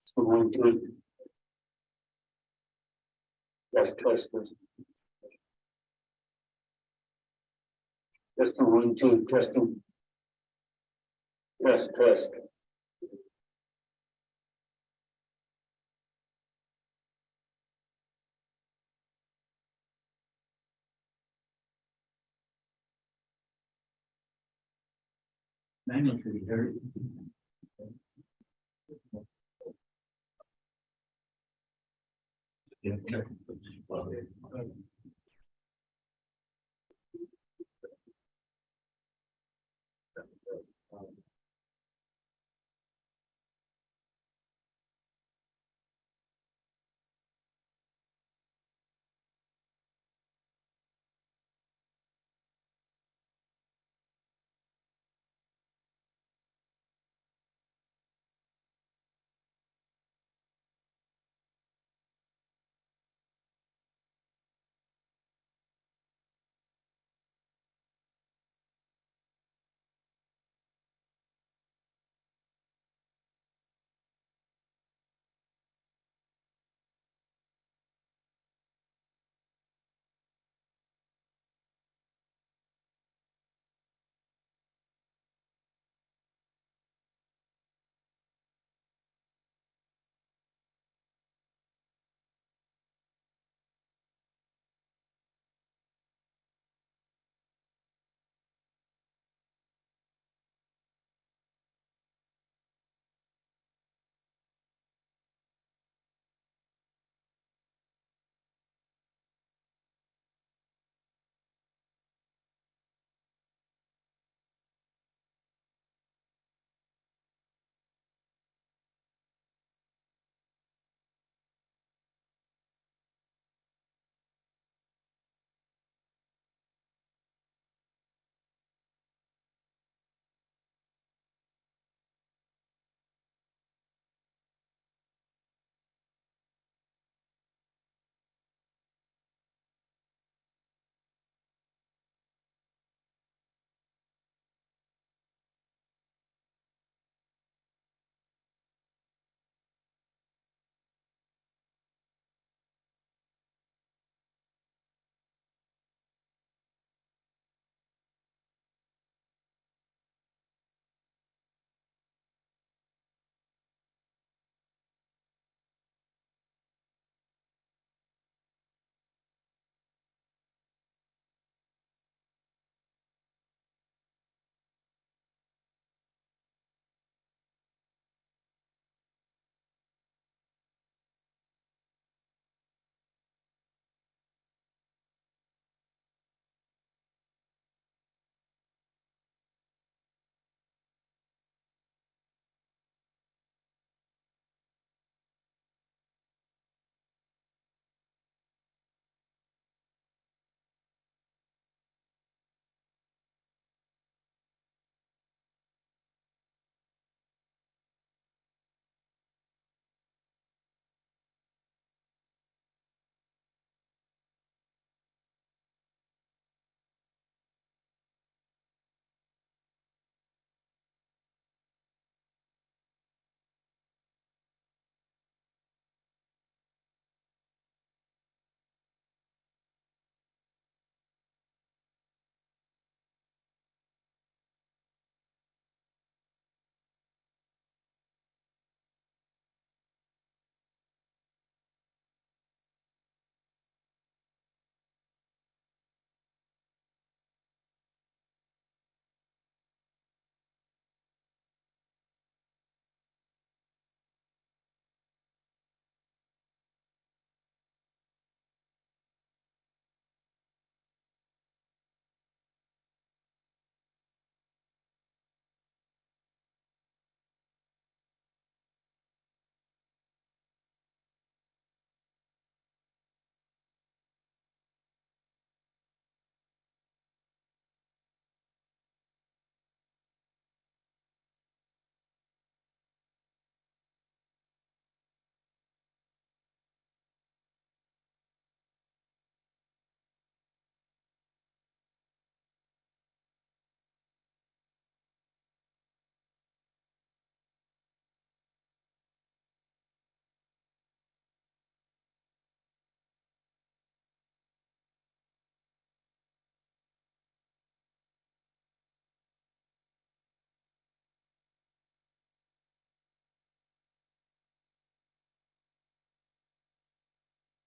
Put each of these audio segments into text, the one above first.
So 1, 2. Test, test, test. Testing 1, 2, testing. Test, test. Manual should be heard. Yeah, okay.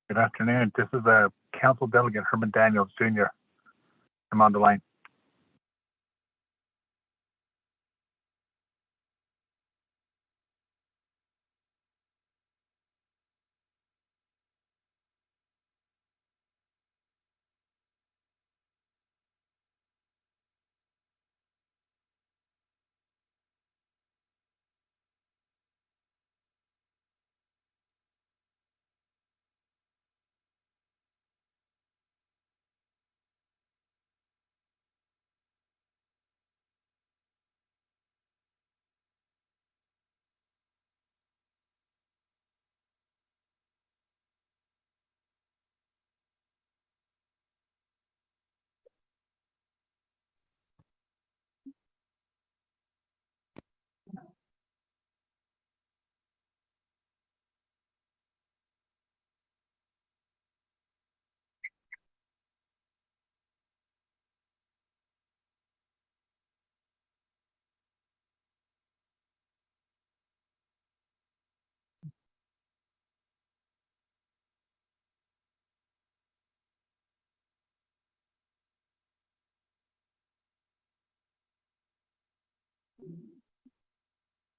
Good afternoon. This is Council Delegate Herman Daniels, Jr. I'm on the line.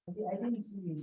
I didn't see you.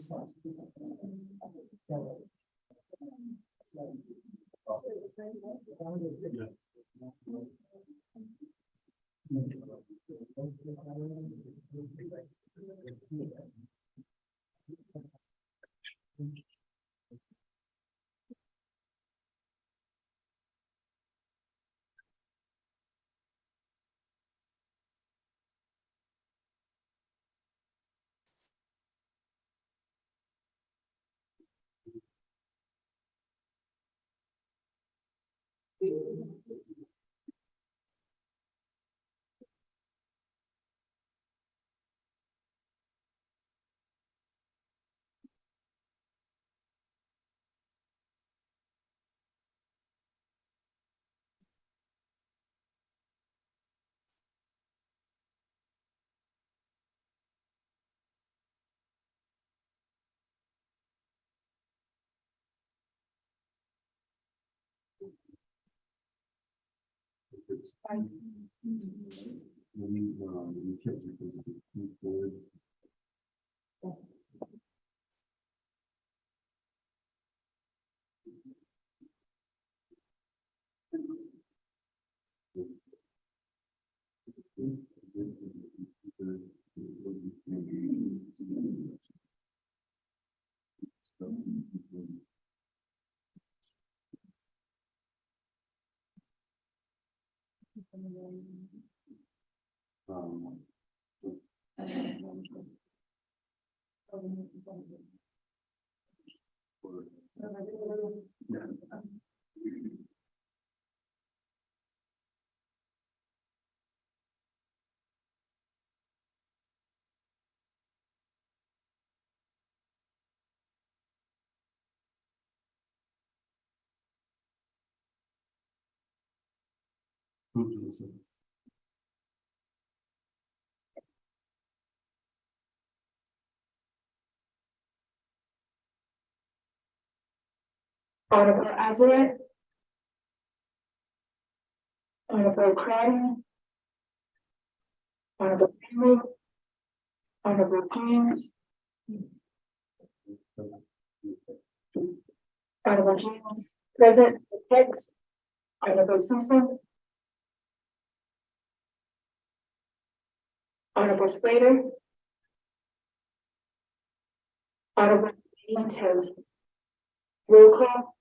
Honorable Azariah, Honorable Crowder, Honorable Henry, Honorable James, Honorable James, present, Hicks, Honorable Simpson, Honorable Slater, Honorable Ted. Roll call.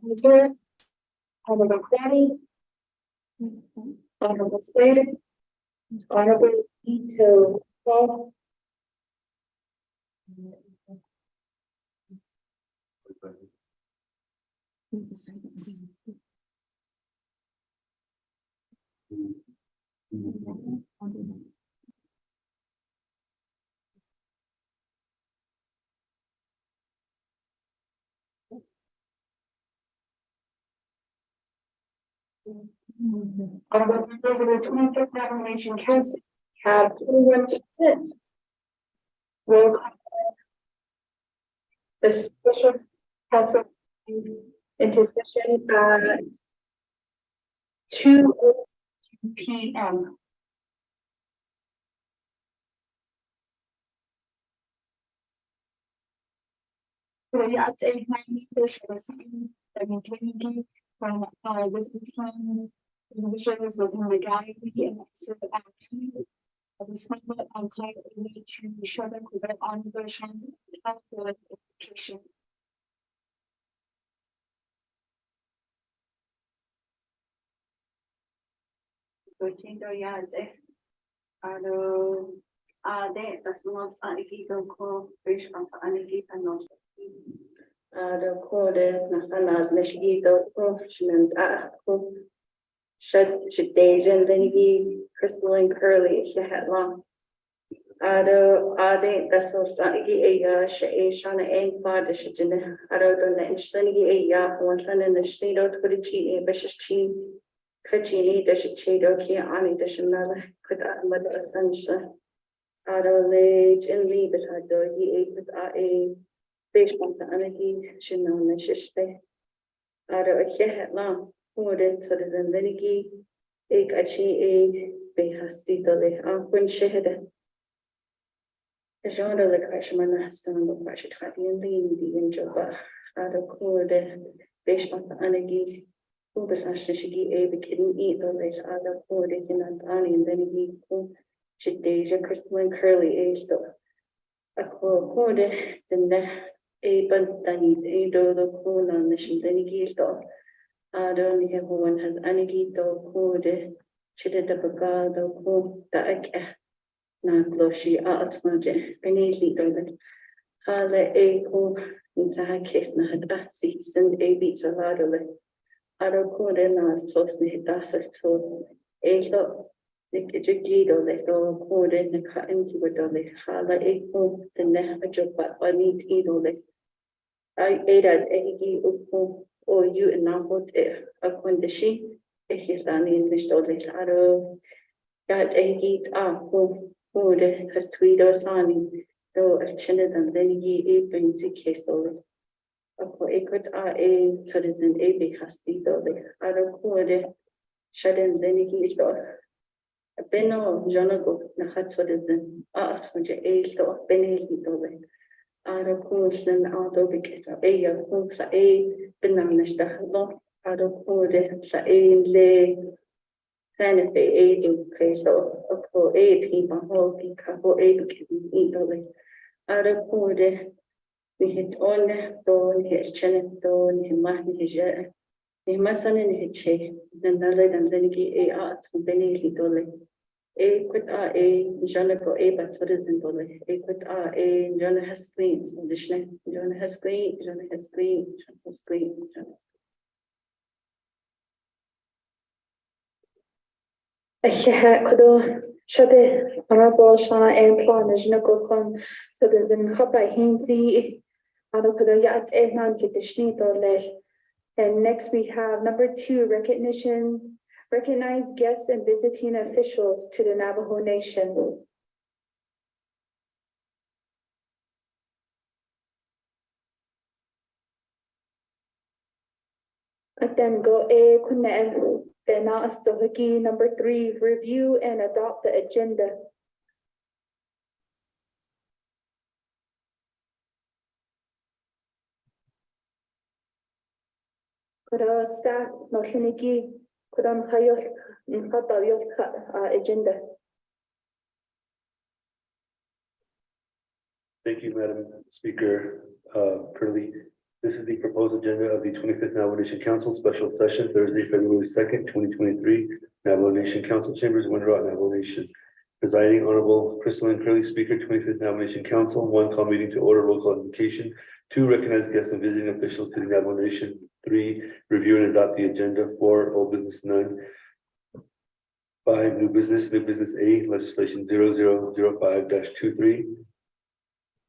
Missouri, Honorable Danny, Honorable Slater, Honorable Ito Paul. Honorable members of the 25th Navajo Council have 21%. Roll call. The special council into session at 2:02 p.m. Riyadh and Hamidish was maintaining from this time individuals within the gallery and so of the small and kind to show them that on version of the application. Das not anigito ko fish as anigita no. The code national nashigito professional ko should Asian then he crystalline curly she had long. Das so igi a shana ein father shijin the instani a one in the state of the chi a vicious chi kachini dash chido ki ani dash another could mother essential. Age and leave it had he ate with a fish on the anarchy, she known as shishte. A head long, who did to the Zendeniki, egg a chi be hasty dolly, when she had a genre like Crashman has done the crash at the lean the injoba. Fish on the anarchy, who the shishigi a be kidding eat the late other poor in an annie and then he. Should Deja crystalline curly age though. A code the a bunny a do the coon on the shindeniki though. I don't have one has anigito code. She did the bagado code that I not gloshi outmaje. Benesi doesn't. Hale a co into her case na had batsy send a beats a lot of it. I don't code in our sauce ni hidasa so a thought. Jigido let go code in the cut into a dolly, hala equal the nehajo, but I need either like I ate at Egi Upo or you and now what a condition if he's done in the story. Ado that Egi who has tweedo signing though a chinnet and then ye a brings a case over. A good a citizen a big hasty dolly. Ado code shut in then he is Beno Jonago Nahatswadizin Artsmaja Ato Benelli Dole. Ado Kushnan Auto Bicata Aya Kusa A Benamnestahlo Ado Kude Sa A Le Sanafe A do Preso Oko A Tiba Hopi Capo A Bicati Idole. Ado Kude we hit on Don his Chenet Don Himahi Hija. Himasan in Hitche, then Naled and Lenigi A Arts Benelli Dole. A quit a Jana go a but what is in Dolly. A quit a Jana has screens, addition, Jana has screen, Jana has screen, Jana has screen, Jana Kudo Shade Honorable Shana and Plan is Noko so there's an Hopa Hinzi Kudo Yat Ehnan Kitishni Dole. And next we have number 2, recognition. Recognize guests and visiting officials to the Navajo Nation. Then go a kunen Then now Astohiki, number 3, review and adopt the agenda. Kuda staff no shiniki kudan hayol agenda. Thank you, Madam Speaker, Curley. This is the proposed agenda of the 25th Navajo Nation Council Special Session, Thursday, February 2nd, 2023, Navajo Nation Council Chambers, Winter Rock, Navajo Nation. Presiding Honorable Crystalline Curley, Speaker, 25th Navajo Nation Council. 1, call meeting to order, roll call invocation. 2, recognize guests and visiting officials to the Navajo Nation. 3, review and adopt the agenda. 4, old business. 9. 5, new business A, legislation 0005-23.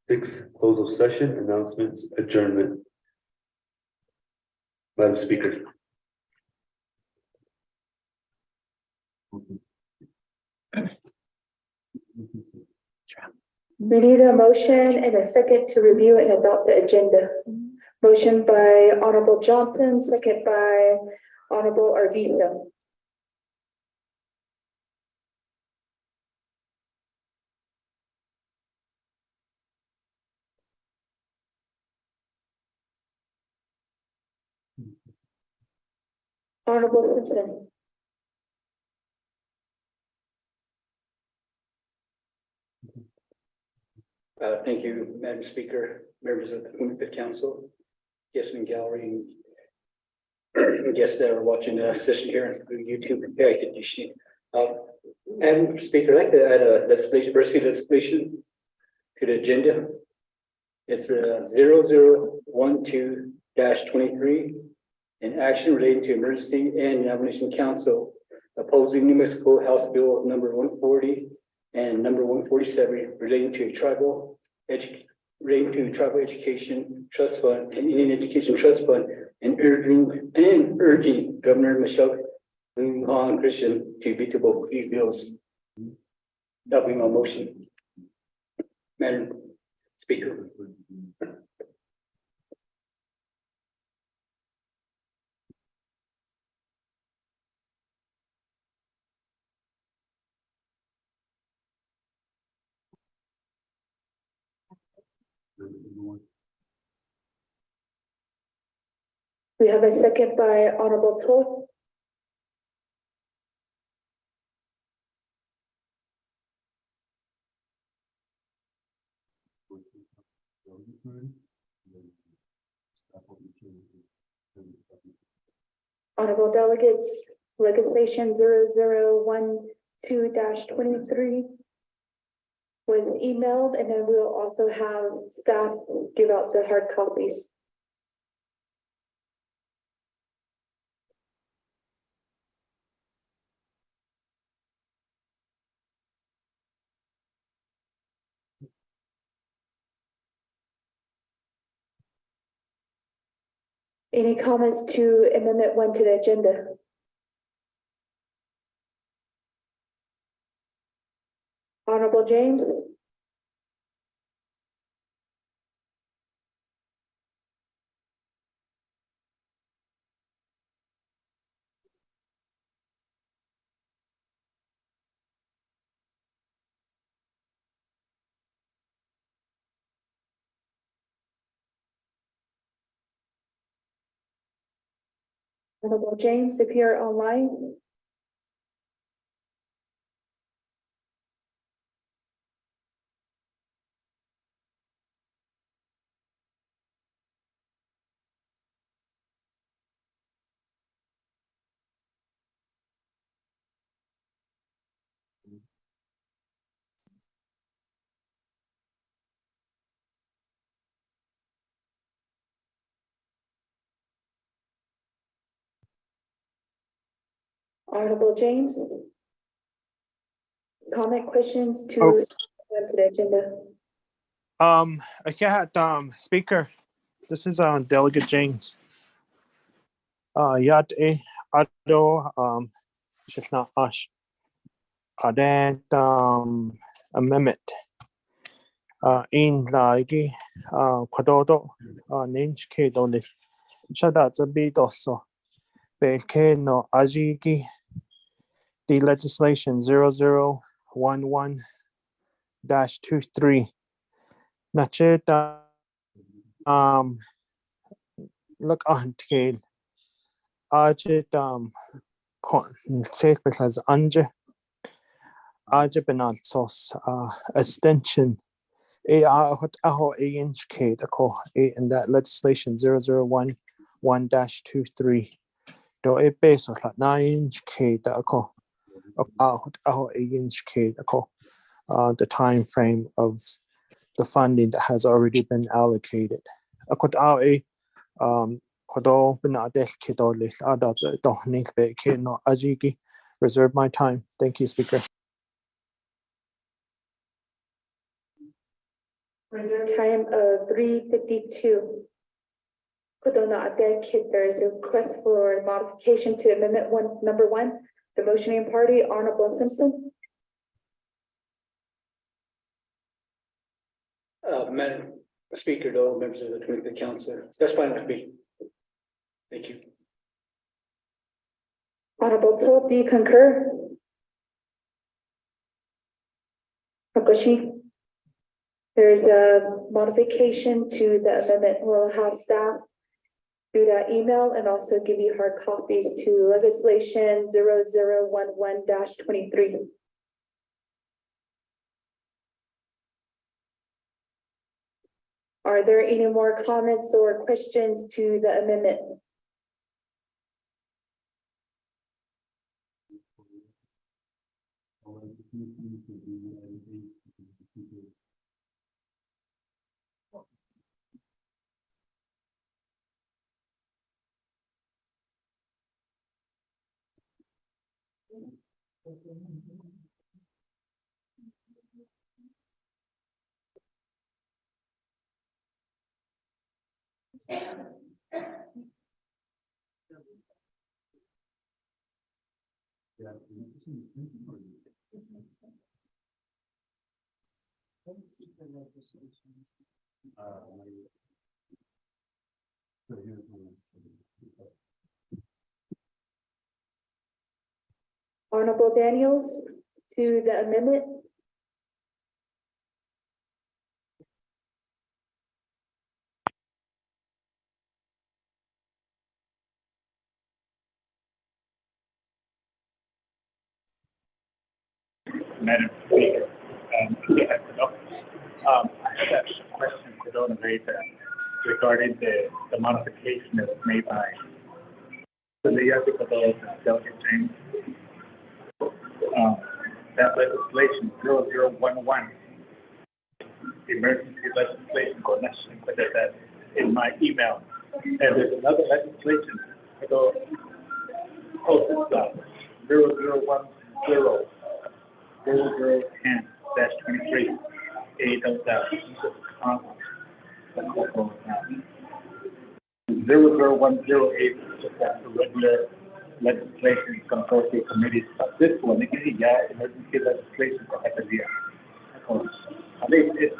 6, close of session, announcements, adjournment. Madam Speaker. We need a motion and a second to review and adopt the agenda. Motion by Honorable Johnson, second by Honorable Arvizo. Honorable Simpson. Thank you, Madam Speaker, members of the 25th Council, guests in the gallery, and guests that are watching the session here on YouTube. Madam Speaker, I'd like to add a legislation to the agenda. It's 0012-23, an action relating to emergency and Navajo Nation Council opposing New Mexico House Bill number 140 and number 147 relating to tribal education trust fund and Indian education trust fund, and urging Governor Michelle Lujan Christian to veto both these bills. That'll be my motion, Madam Speaker. We have a second by Honorable Toth. Honorable Delegates, legislation 0012-23 was emailed, and then we'll also have staff give out the hard copies. Any comments to Amendment 1 to the agenda? Honorable James. Honorable James, if you're online. Honorable James. Comment, questions to the agenda? Okay, Speaker, this is Delegate James. Yat ado just not ash. That amendment. In lagi kwadodo ninch ke doni. Shada zabi doso. Belke no Ajigi. The legislation 0011-23. Nacheta look on tail. Ajit safe because anje Ajabinal sauce extension aho inch Kate in that legislation 0011-23. Do a base of 9-inch Kate aho inch Kate the time frame of the funding that has already been allocated. Akot a kodo binadel kidolis adats dohnik be kino ajigi. Reserve my time. Thank you, Speaker. Reserve time of 3:52. There is a request for modification to amendment number one. The motioning party, Honorable Simpson. Madam Speaker, to all members of the council, that's fine with me. Thank you. Honorable Toth, do you concur? Hakoshi. There's a modification to the amendment. We'll have staff do that email and also give you hard copies to legislation 0011-23. Are there any more comments or questions to the amendment? Honorable Daniels to the amendment. Madam Speaker, I have a question to Don later regarding the modification that's made by the Delegate James. That legislation 0011, the emergency legislation connection with that in my email. And there's another legislation, 0010. 0010-23, 8 of the 00108 is just the regular legislation control committees. But this one, emergency legislation for Hetalia. At least it's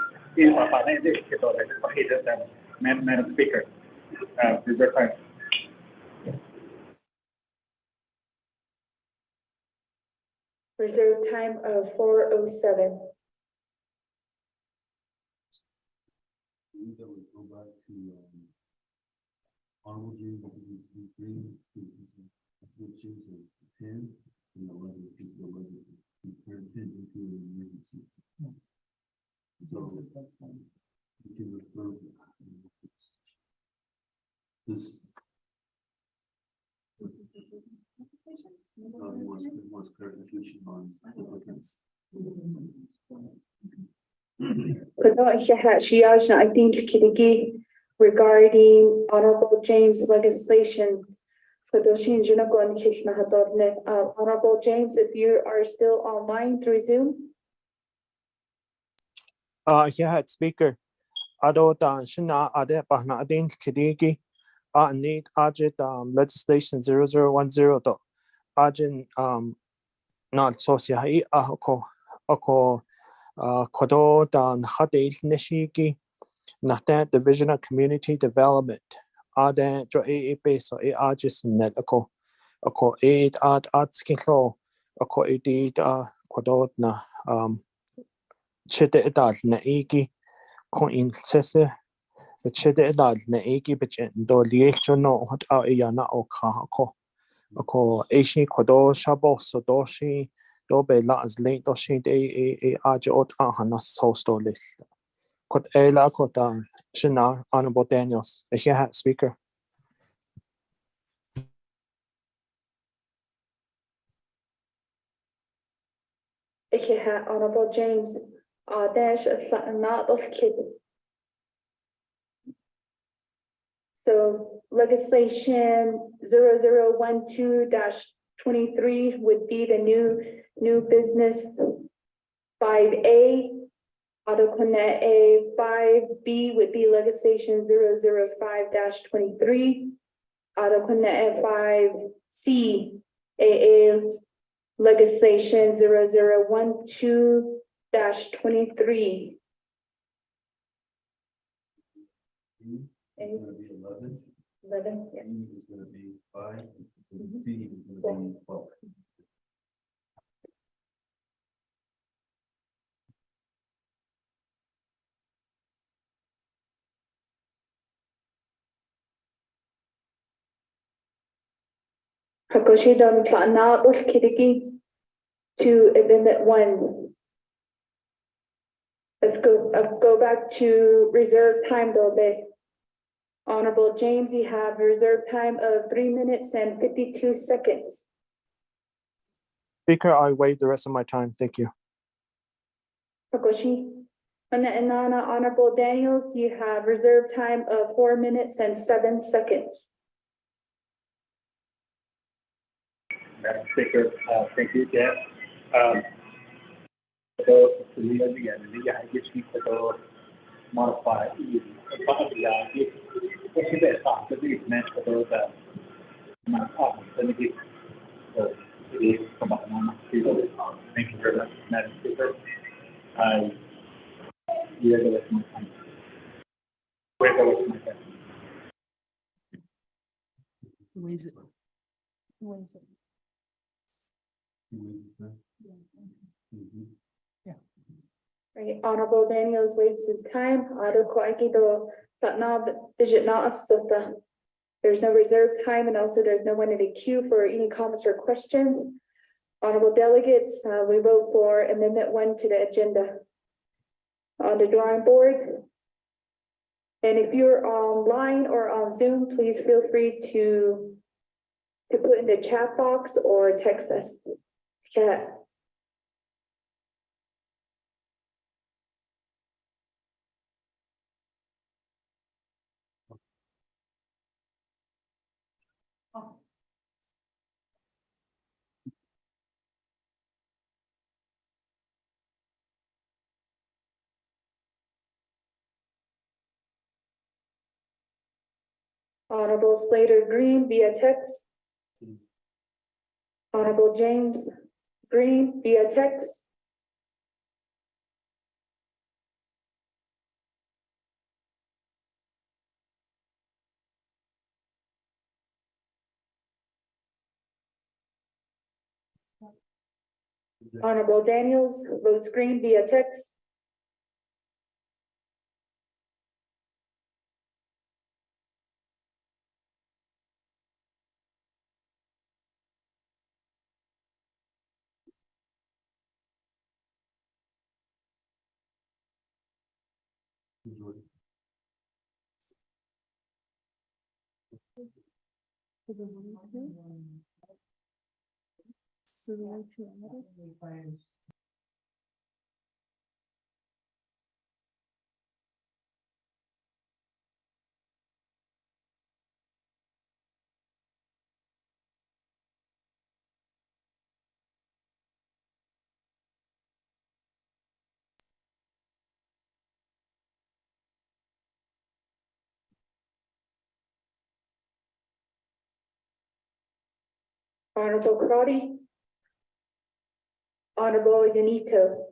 Madam Speaker. Reserve time. Reserve time of 4:07. Honorable James, green, which is 10 and 11 is 11. Turn 10 into an emergency. So you can refer this. Wants clarification on applicants. I think regarding Honorable James legislation. Honorable James, if you are still online through Zoom. Speaker. Adotan Shina Ade Bahna Adin Kidigi need Ajit legislation 0010 to Ajin not Sosia Oko Kodo Dan Hade Nishigi Nata Division of Community Development Ade Jo A base or Ajis Net Ako ako at skillo ako kwadot na chete edad na iki ko in sese chete edad na iki bechen do liecho no hot yana o ka ako eishi kwado shabo so doshi do be la as late doshi de ajo ot hana so stolis kot ela kota shina honorable Daniels speaker. Honorable James dash not of kid. So legislation 0012-23 would be the new business 5A. AutoConnect A 5B would be legislation 005-23. AutoConnect 5C AA legislation 0012-23. It's gonna be 11. 11, yeah. E is gonna be 5. C is gonna be 12. Hakoshi don na ulkidigi to amendment 1. Let's go back to reserve time though. Honorable James, you have reserve time of 3 minutes and 52 seconds. Speaker, I waive the rest of my time. Thank you. Hakoshi. Honorable Daniels, you have reserve time of 4 minutes and 7 seconds. Madam Speaker, thank you, Jeff. So, I just need to modify the match for those thank you very much, Madam Speaker. I yield the rest of my time. Wait the rest of my time. Who is it? Right, Honorable Daniels waives his time. There's no reserve time, and also there's no one in the queue for any comments or questions. Honorable delegates, we vote for amendment 1 to the agenda on the drawing board. And if you're online or on Zoom, please feel free to put in the chat box or text us. Chat. Honorable Slater Green via text. Honorable James Green via text. Honorable Daniels votes green via text. Honorable Crotty. Honorable Yanito.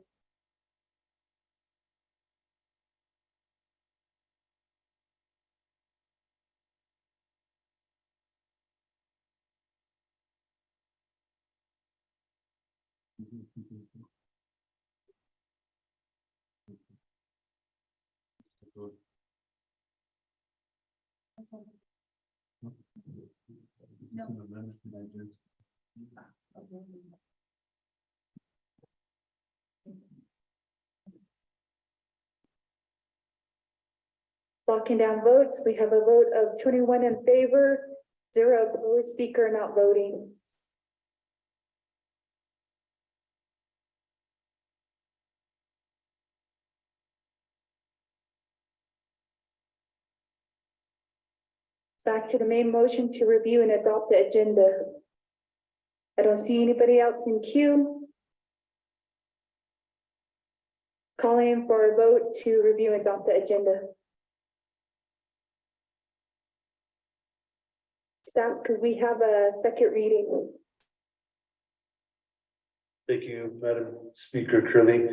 Locking down votes, we have a vote of 21 in favor, 0 opposed, speaker not voting. Back to the main motion to review and adopt the agenda. I don't see anybody else in queue. Calling for a vote to review and adopt the agenda. Staff, could we have a second reading? Thank you, Madam Speaker Curley.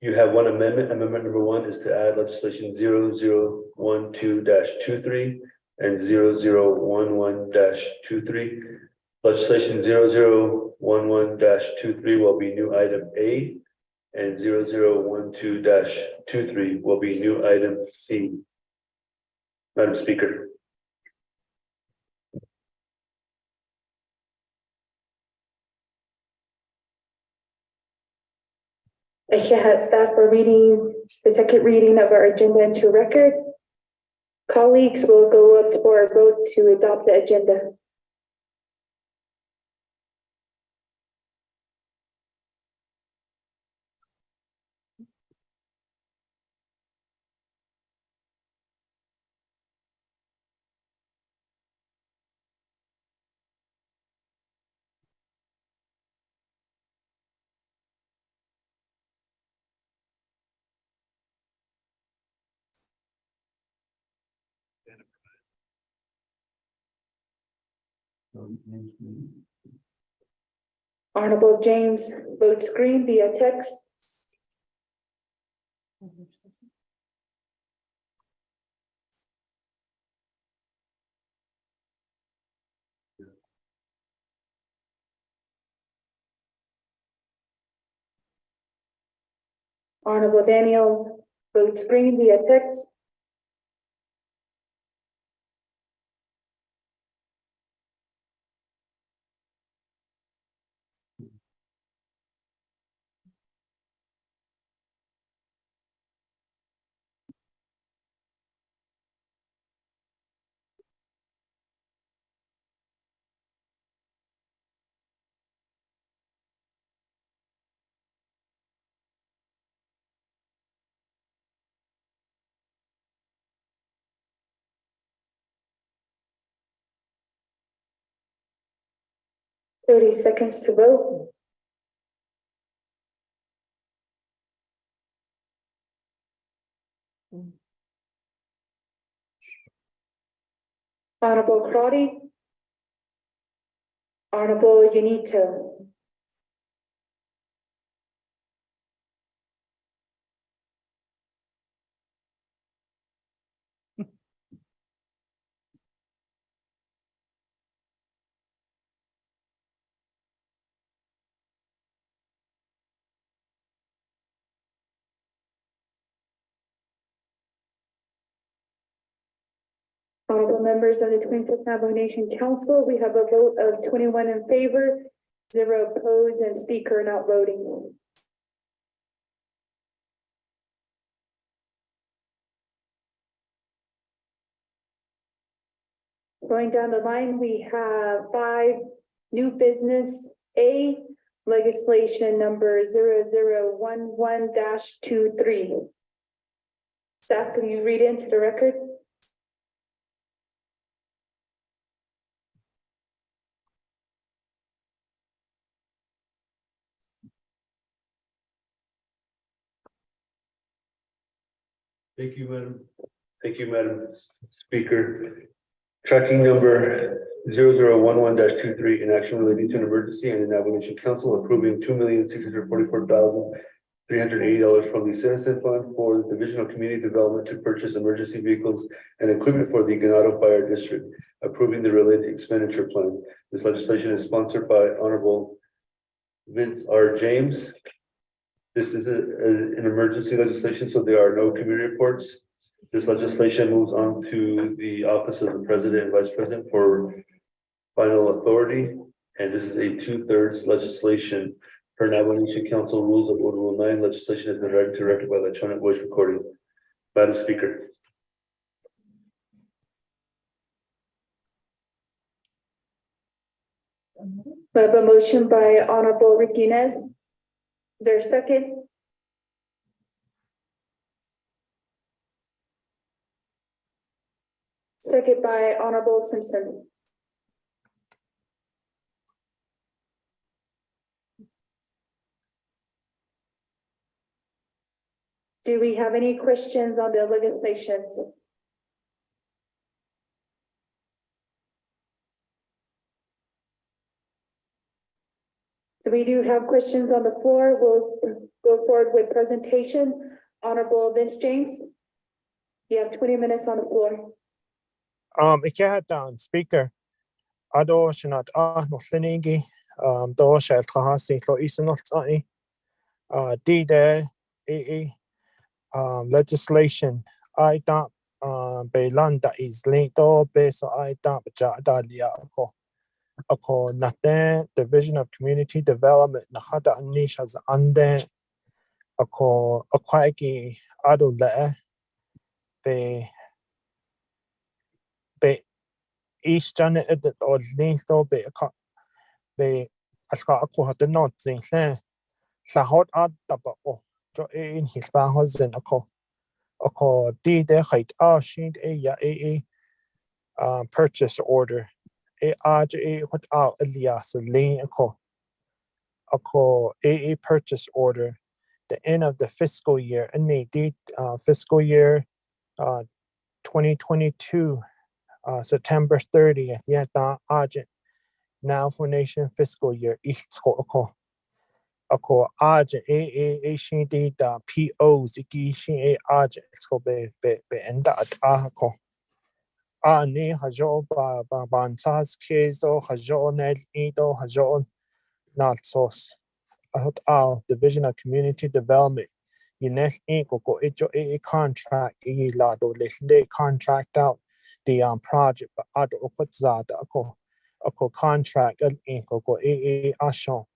You have one amendment. Amendment number 1 is to add legislation 0012-23 and 0011-23. Legislation 0011-23 will be new item A, and 0012-23 will be new item C. Madam Speaker. I have staff for reading the second reading of our agenda into record. Colleagues will go up for a vote to adopt the agenda. Honorable James votes green via text. Honorable Daniels votes green via text. Thirty seconds to vote. Honorable Crotty. Honorable Unito. Honorable members of the 25th Navajo Nation Council, we have a vote of 21 in favor, 0 opposed, and speaker not voting. Going down the line, we have 5 new business. A, legislation number 0011-23. Staff, can you read into the record? Thank you, Madam. Thank you, Madam Speaker. Tracking number 0011-23 in action relating to an emergency and the Navajo Nation Council approving $2,644,380 from the Citizen Fund for the Division of Community Development to purchase emergency vehicles and equipment for the Ganado Fire District, approving the related expenditure plan. This legislation is sponsored by Honorable Vince R. James. This is an emergency legislation, so there are no committee reports. This legislation moves on to the office of the president and vice president for final authority. And this is a 2/3 legislation. Per Navajo Nation Council Rules of Order Rule 9, legislation has been read to directed by electronic voice recording. Madam Speaker. We have a motion by Honorable Rick Ines. Is there a second? Second by Honorable Simpson. Do we have any questions on the legislations? So we do have questions on the floor. We'll go forward with presentation. Honorable Vince James. You have 20 minutes on the floor. Ik had down speaker. Ado shenat no slinigi. Do shel trahasi lo isenot tsani. Dide legislation. I thought Belanda is linked to so I thought Jadalia ako nate Division of Community Development nakada nishas ande ako akwaiki ado le be Eastern edit or links to be ashka ako hata not zing le sa hot ad tapa o jo in his bahozen ako di de height sheet purchase order what Elias lane ako purchase order the end of the fiscal year and they did fiscal year 2022 September 30th yata agent now for nation fiscal year ako agent she did POs iki she agent ko be enda at ako ni hajo ba bansas kezo hajo nel ido hajo not sauce Division of Community Development Yines ko ejo contract lado they contract out the project but ado okotza ako contract ko ashon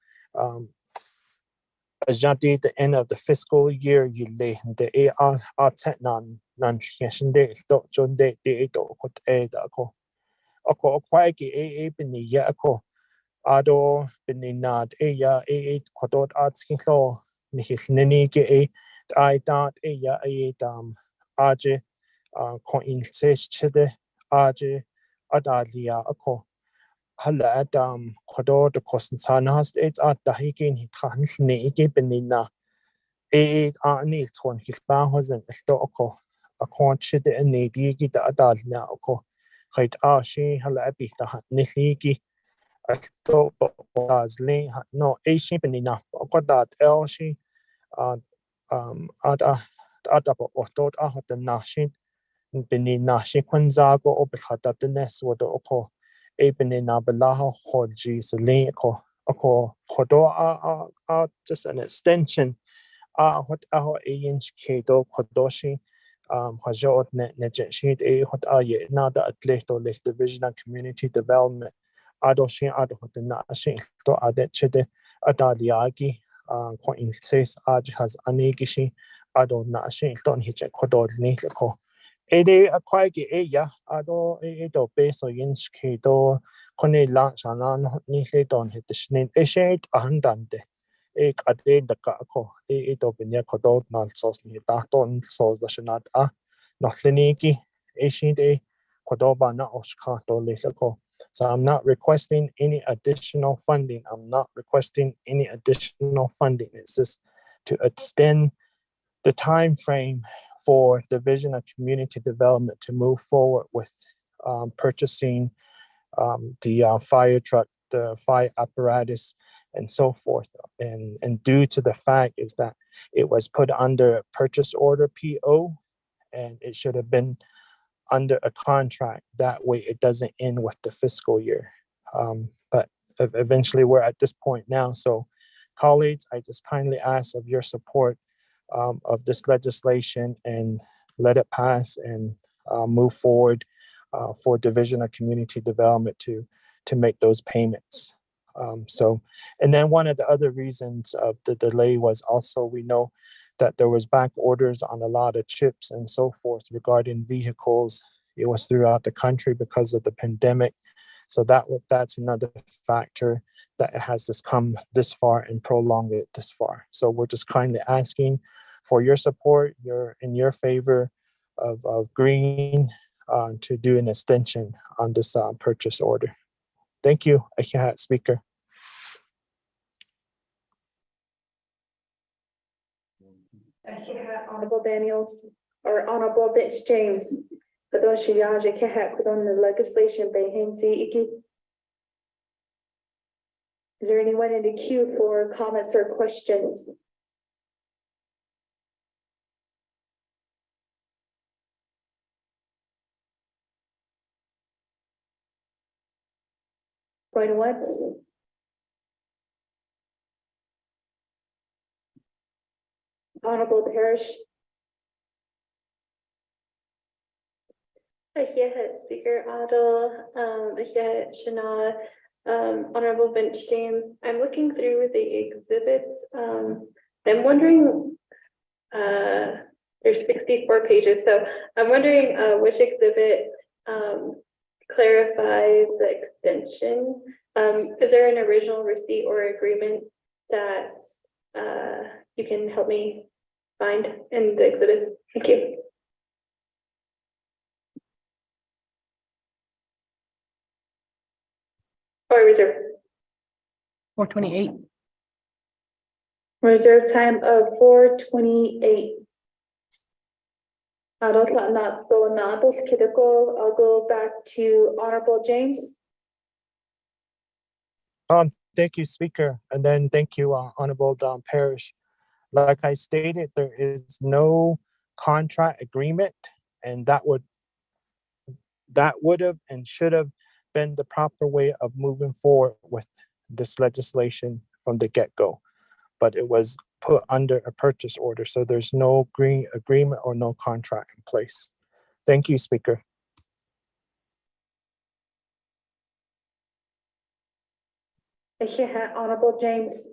as jadi the end of the fiscal year you lay the non de sto jon de do ko ako kwagi bini ya ako ado bini nad ya kwadot atskin klo nini ke I dot ya aje ko inses chede aje adalia ako hala kwadot the kosten sanast it's at the hikin hitran ne ke benina ani ton hilba hosen sto ako akon chede ne digi da adalna ako khait she hala bi ta niligi sto azli no she benina ko dat she ada otot the nashin bini nashin kwanzago obhata the nes wodo oko bini na balaha hoji zli oko kodo just an extension what inch kedo kodoshi hajot ne jeshit what ye nada atleto list division of community development adoshin ado the nashin to adet chede adaliagi ko inses has anigishi ado nashin ton hiche kodod ni ko akwagi ya ado do beso inch kedo kone la shanan ni le don hitishnin eshet ahandante ade da ko do binya kodod nal sos ni da ton sos da shanat notliniki eshide kodoba na oshka do le ko. So I'm not requesting any additional funding. It's just to extend the time frame for Division of Community Development to move forward with purchasing the fire truck, the fire apparatus, and so forth. And due to the fact is that it was put under purchase order PO, and it should have been under a contract. That way it doesn't end with the fiscal year. But eventually we're at this point now. So colleagues, I just kindly ask of your support of this legislation and let it pass and move forward for Division of Community Development to make those payments. And then one of the other reasons of the delay was also we know that there was back orders on a lot of chips and so forth regarding vehicles. It was throughout the country because of the pandemic. So that's another factor that it has just come this far and prolonged it this far. So we're just kindly asking for your support, in your favor of green to do an extension on this purchase order. Thank you, Speaker. Honorable Daniels or Honorable Bench James. On the legislation by Iki. Is there anyone in the queue for comments or questions? Going once? Honorable Parish. Speaker Adel, Shana, Honorable Bench James. I'm looking through the exhibits. I'm wondering, there's 64 pages, so I'm wondering which exhibit clarifies the extension. Is there an original receipt or agreement that you can help me find in the exhibit? Thank you. Or reserve? 428. Reserve time of 4:28. I'll go back to Honorable James. Thank you, Speaker, and then thank you, Honorable Parish. Like I stated, there is no contract agreement, and that would have and should have been the proper way of moving forward with this legislation from the get-go. But it was put under a purchase order, so there's no agreement or no contract in place. Thank you, Speaker. Honorable James.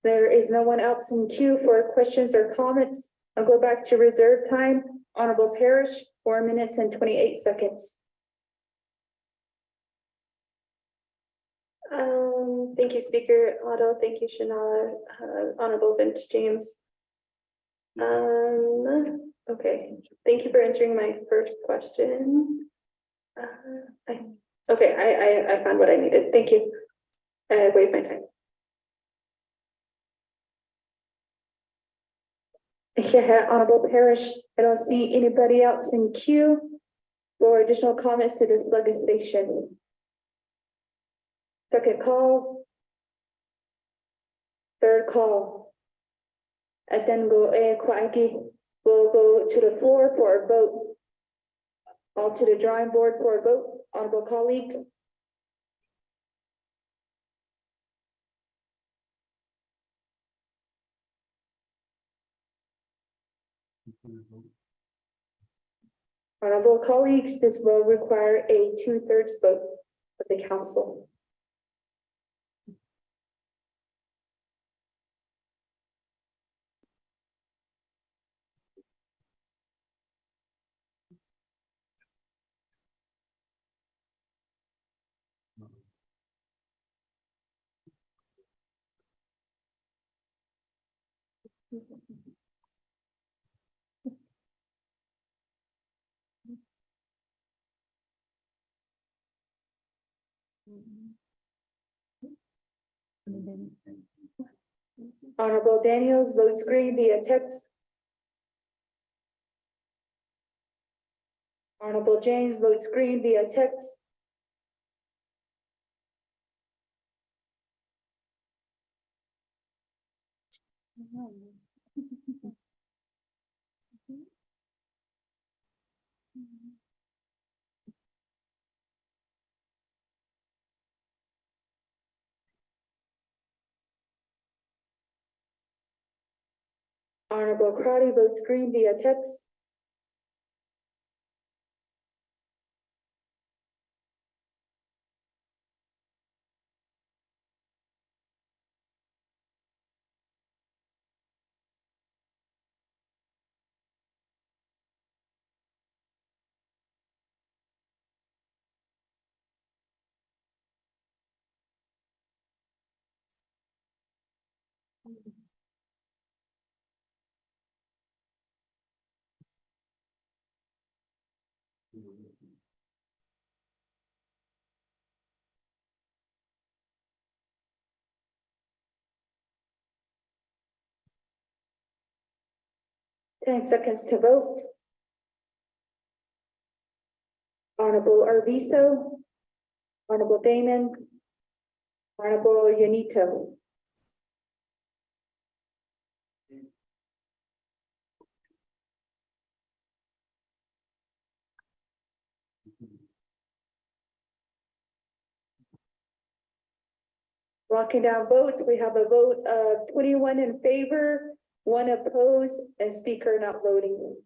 There is no one else in queue for questions or comments. I'll go back to reserve time. Honorable Parish, 4 minutes and 28 seconds. Thank you, Speaker Otto. Thank you, Shanala. Honorable Bench James. Okay. Thank you for answering my first question. I found what I needed. Thank you. I waived my time. Honorable Parish, I don't see anybody else in queue for additional comments to this legislation. Second call. Third call. And then we'll go to the floor for a vote. All to the drawing board for a vote. Honorable colleagues. Honorable colleagues, this will require a 2/3 vote of the council. Honorable Daniels votes green via text. Honorable James votes green via text. Honorable Crowdy votes green via text. Ten seconds to vote. Honorable Arvizo, Honorable Damon, Honorable Yanito. Locking down votes, we have a vote of 21 in favor, 1 opposed, and speaker not voting.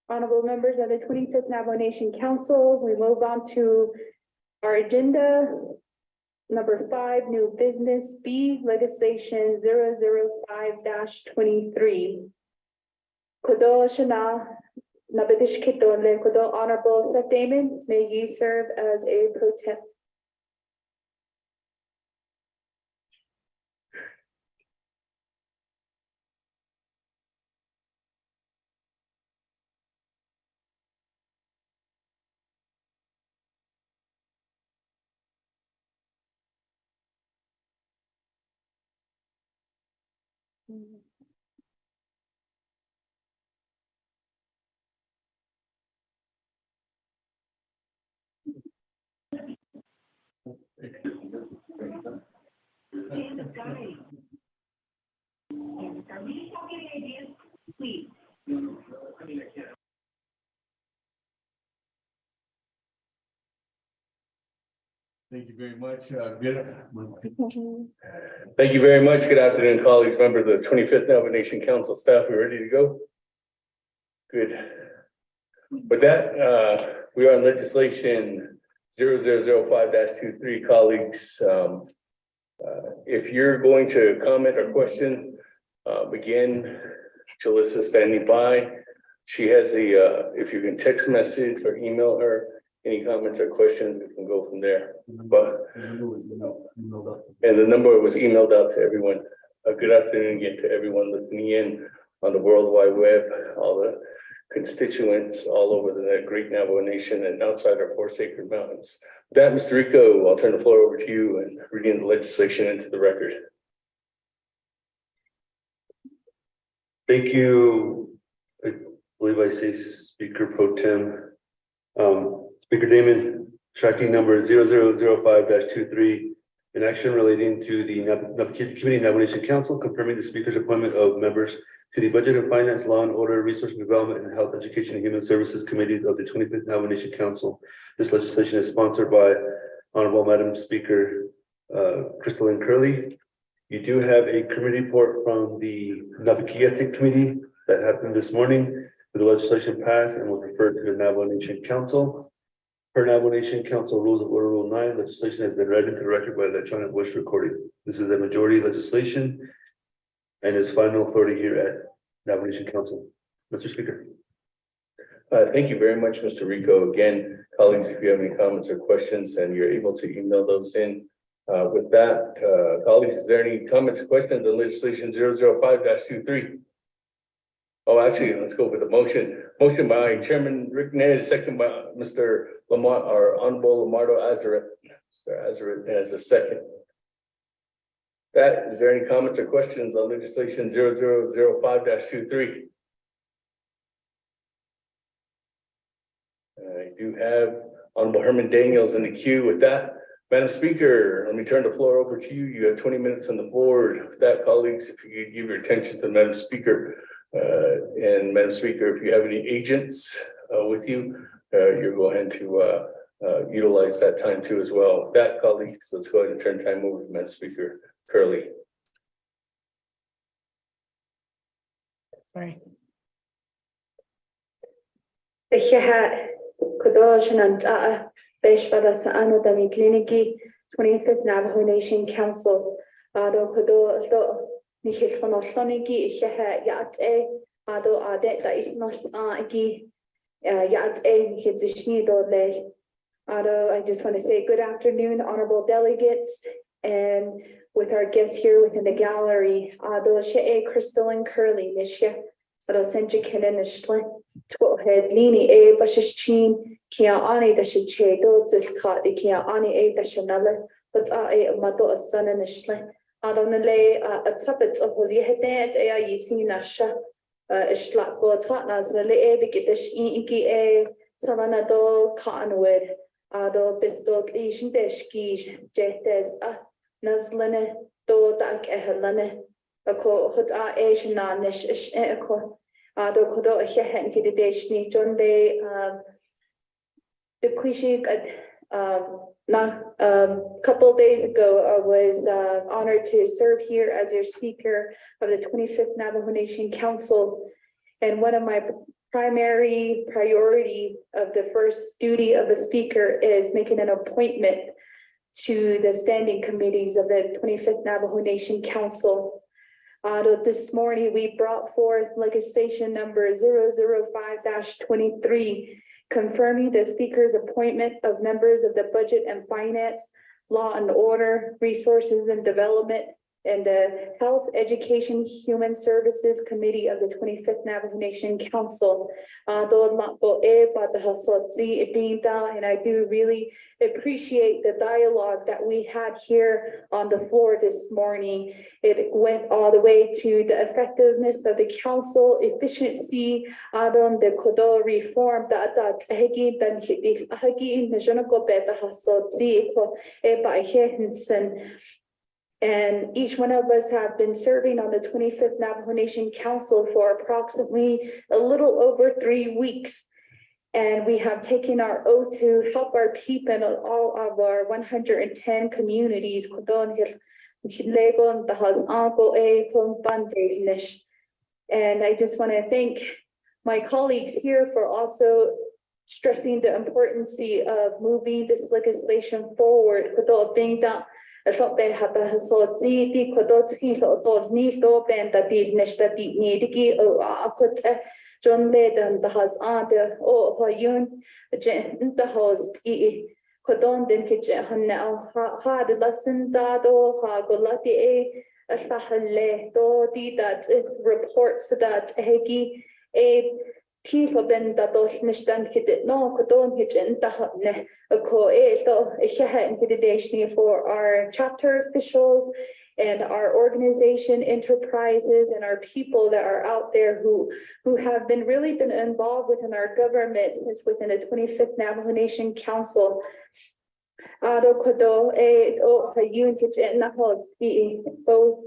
Honorable members of the 25th Navajo Nation Council, we move on to our agenda. Number 5, new business B, legislation 005-23. Kodo Shana, Nabadish Kitole, Kodo Honorable Seth Damon, may you serve as a pro temp. Thank you very much. Thank you very much. Good afternoon, colleagues, members of the 25th Navajo Nation Council staff. We ready to go? Good. With that, we are on legislation 0005-23, colleagues. If you're going to comment or question, begin. Jalissa standing by. She has the, if you can text message or email her any comments or questions, we can go from there. But and the number was emailed out to everyone. Good afternoon again to everyone listening in on the World Wide Web, all the constituents all over the great Navajo Nation and outside our 4 sacred mountains. With that, Mr. Rico, I'll turn the floor over to you and reading the legislation into the record. Thank you. I believe I say Speaker Pro Tem. Speaker Damon, tracking number 0005-23, an action relating to the Navajo Committee and Navajo Nation Council, confirming the Speaker's appointment of members to the Budget and Finance, Law and Order, Resource and Development, and Health, Education, and Human Services Committees of the 25th Navajo Nation Council. This legislation is sponsored by Honorable Madam Speaker Crystalline Curley. You do have a committee report from the Navajo Committee that happened this morning. The legislation passed and was referred to the Navajo Nation Council. Per Navajo Nation Council Rules of Order Rule 9, legislation has been read into the record by electronic voice recording. This is a majority legislation and is final authority here at Navajo Nation Council. Mr. Speaker. Thank you very much, Mr. Rico. Again, colleagues, if you have any comments or questions and you're able to email those in. With that, colleagues, is there any comments or questions on legislation 005-23? Oh, actually, let's go with the motion. Motion by Chairman Rick Nez, second by Mr. Lamont, or Honorable Lamardo Azareth. Mr. Azareth has a second. That, is there any comments or questions on legislation 0005-23? I do have Honorable Herman Daniels in the queue. With that, Madam Speaker, let me turn the floor over to you. You have 20 minutes on the board. With that, colleagues, if you could give your attention to Madam Speaker. And Madam Speaker, if you have any agents with you, you're going to utilize that time too as well. With that, colleagues, let's go ahead and turn time over to Madam Speaker Curley. Sorry. Ichaha Kodoshan Beshpada Saano Dami Kliniki, 25th Navajo Nation Council. Ado Kodo Nihil Honoshoniki, Ichaha Yate, Ado Adet that is not Agi Yate Hidishni Dole. Ado, I just want to say good afternoon, honorable delegates, and with our guests here within the gallery. Ado Shea Crystal and Curly Nishya. Ado Senji Kenen Nishle. Head Lini Bashichin, Kia Ani the Shiche, Dodzilka, the Kia Ani the Shanella, but a Mato a son and a shle. I don't lay a tuppet of Holy Head, a Yisina Sha, a Schlap Botnas, the Lay Bigitish Inki, Savanado, Cottonwood, Ado Bistok, Ishin Deshki, Jetes, Nazlene, Do Dak Ehelene, a co hot Asian Nish, Echo. Do kodo hehen kidideshni John Day the Quishik couple days ago I was honored to serve here as your speaker of the 25th Navajo Nation Council, and one of my primary priority of the first duty of the speaker is making an appointment to the standing committees of the 25th Navajo Nation Council. This morning, we brought forth legislation number 005-23, confirming the speaker's appointment of members of the Budget and Finance, Law and Order, Resources and Development, and the Health, Education, Human Services Committee of the 25th Navajo Nation Council. And I do really appreciate the dialogue that we had here on the floor this morning. It went all the way to the effectiveness of the council, efficiency, the kodo reform, and each one of us have been serving on the 25th Navajo Nation Council for approximately a little over 3 weeks. And we have taken our oath to help our people in all of our 110 communities. And I just want to thank my colleagues here for also stressing the importance of moving this legislation forward. John Leden the has the Hoyun the host Kodon den kitchen now hard lesson dado hagolati a sahale do di that reports that hegi a Tifa ben that dos nistan kit no Kodon kitchen the hotne a ko so a shahat intimidation for our chapter officials and our organization enterprises and our people that are out there who have really been involved within our government since within the 25th Navajo Nation Council. Both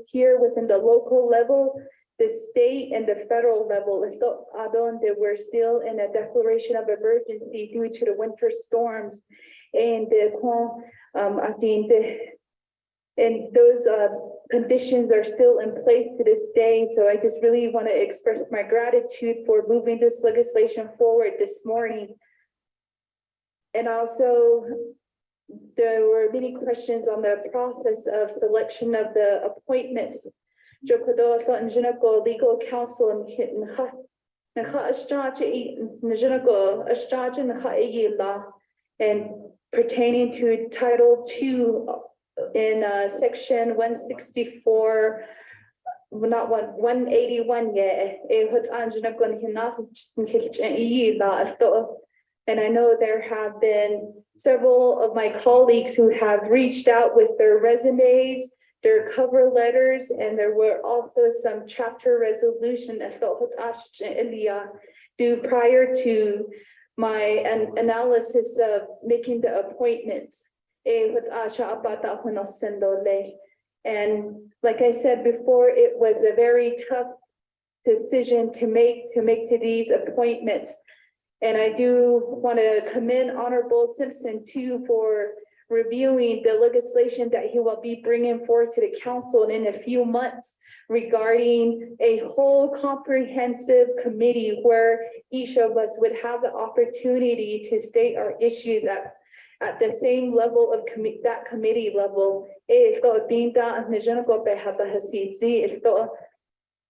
here within the local level, the state and the federal level, that we're still in a declaration of emergency due to the winter storms, and and those conditions are still in place to this day. So I just really want to express my gratitude for moving this legislation forward this morning. And also, there were many questions on the process of selection of the appointments. Legal counsel and pertaining to Title II in section 164, not 181 yet. And I know there have been several of my colleagues who have reached out with their resumes, their cover letters, and there were also some chapter resolution due prior to my analysis of making the appointments. And like I said before, it was a very tough decision to make to these appointments. And I do want to commend Honorable Simpson too for reviewing the legislation that he will be bringing forward to the council in a few months regarding a whole comprehensive committee where each of us would have the opportunity to state our issues at the same level of that committee level.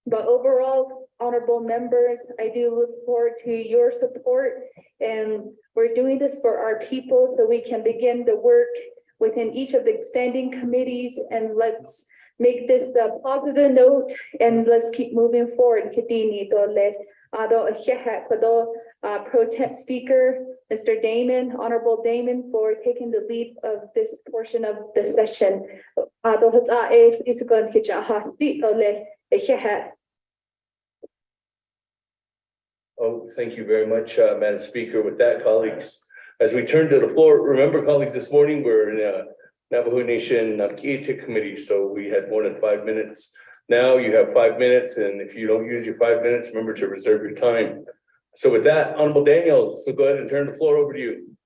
But overall, honorable members, I do look forward to your support, and we're doing this for our people so we can begin the work within each of the standing committees, and let's make this a positive note and let's keep moving forward. Pro Temp Speaker, Mr. Damon, Honorable Damon, for taking the lead of this portion of the session. Oh, thank you very much, Madam Speaker. With that, colleagues, as we turn to the floor, remember, colleagues, this morning we're in a Navajo Nation Ki'itik Committee, so we had more than 5 minutes. Now you have 5 minutes, and if you don't use your 5 minutes, remember to reserve your time. So with that, Honorable Daniels, so go ahead and turn the floor over to you.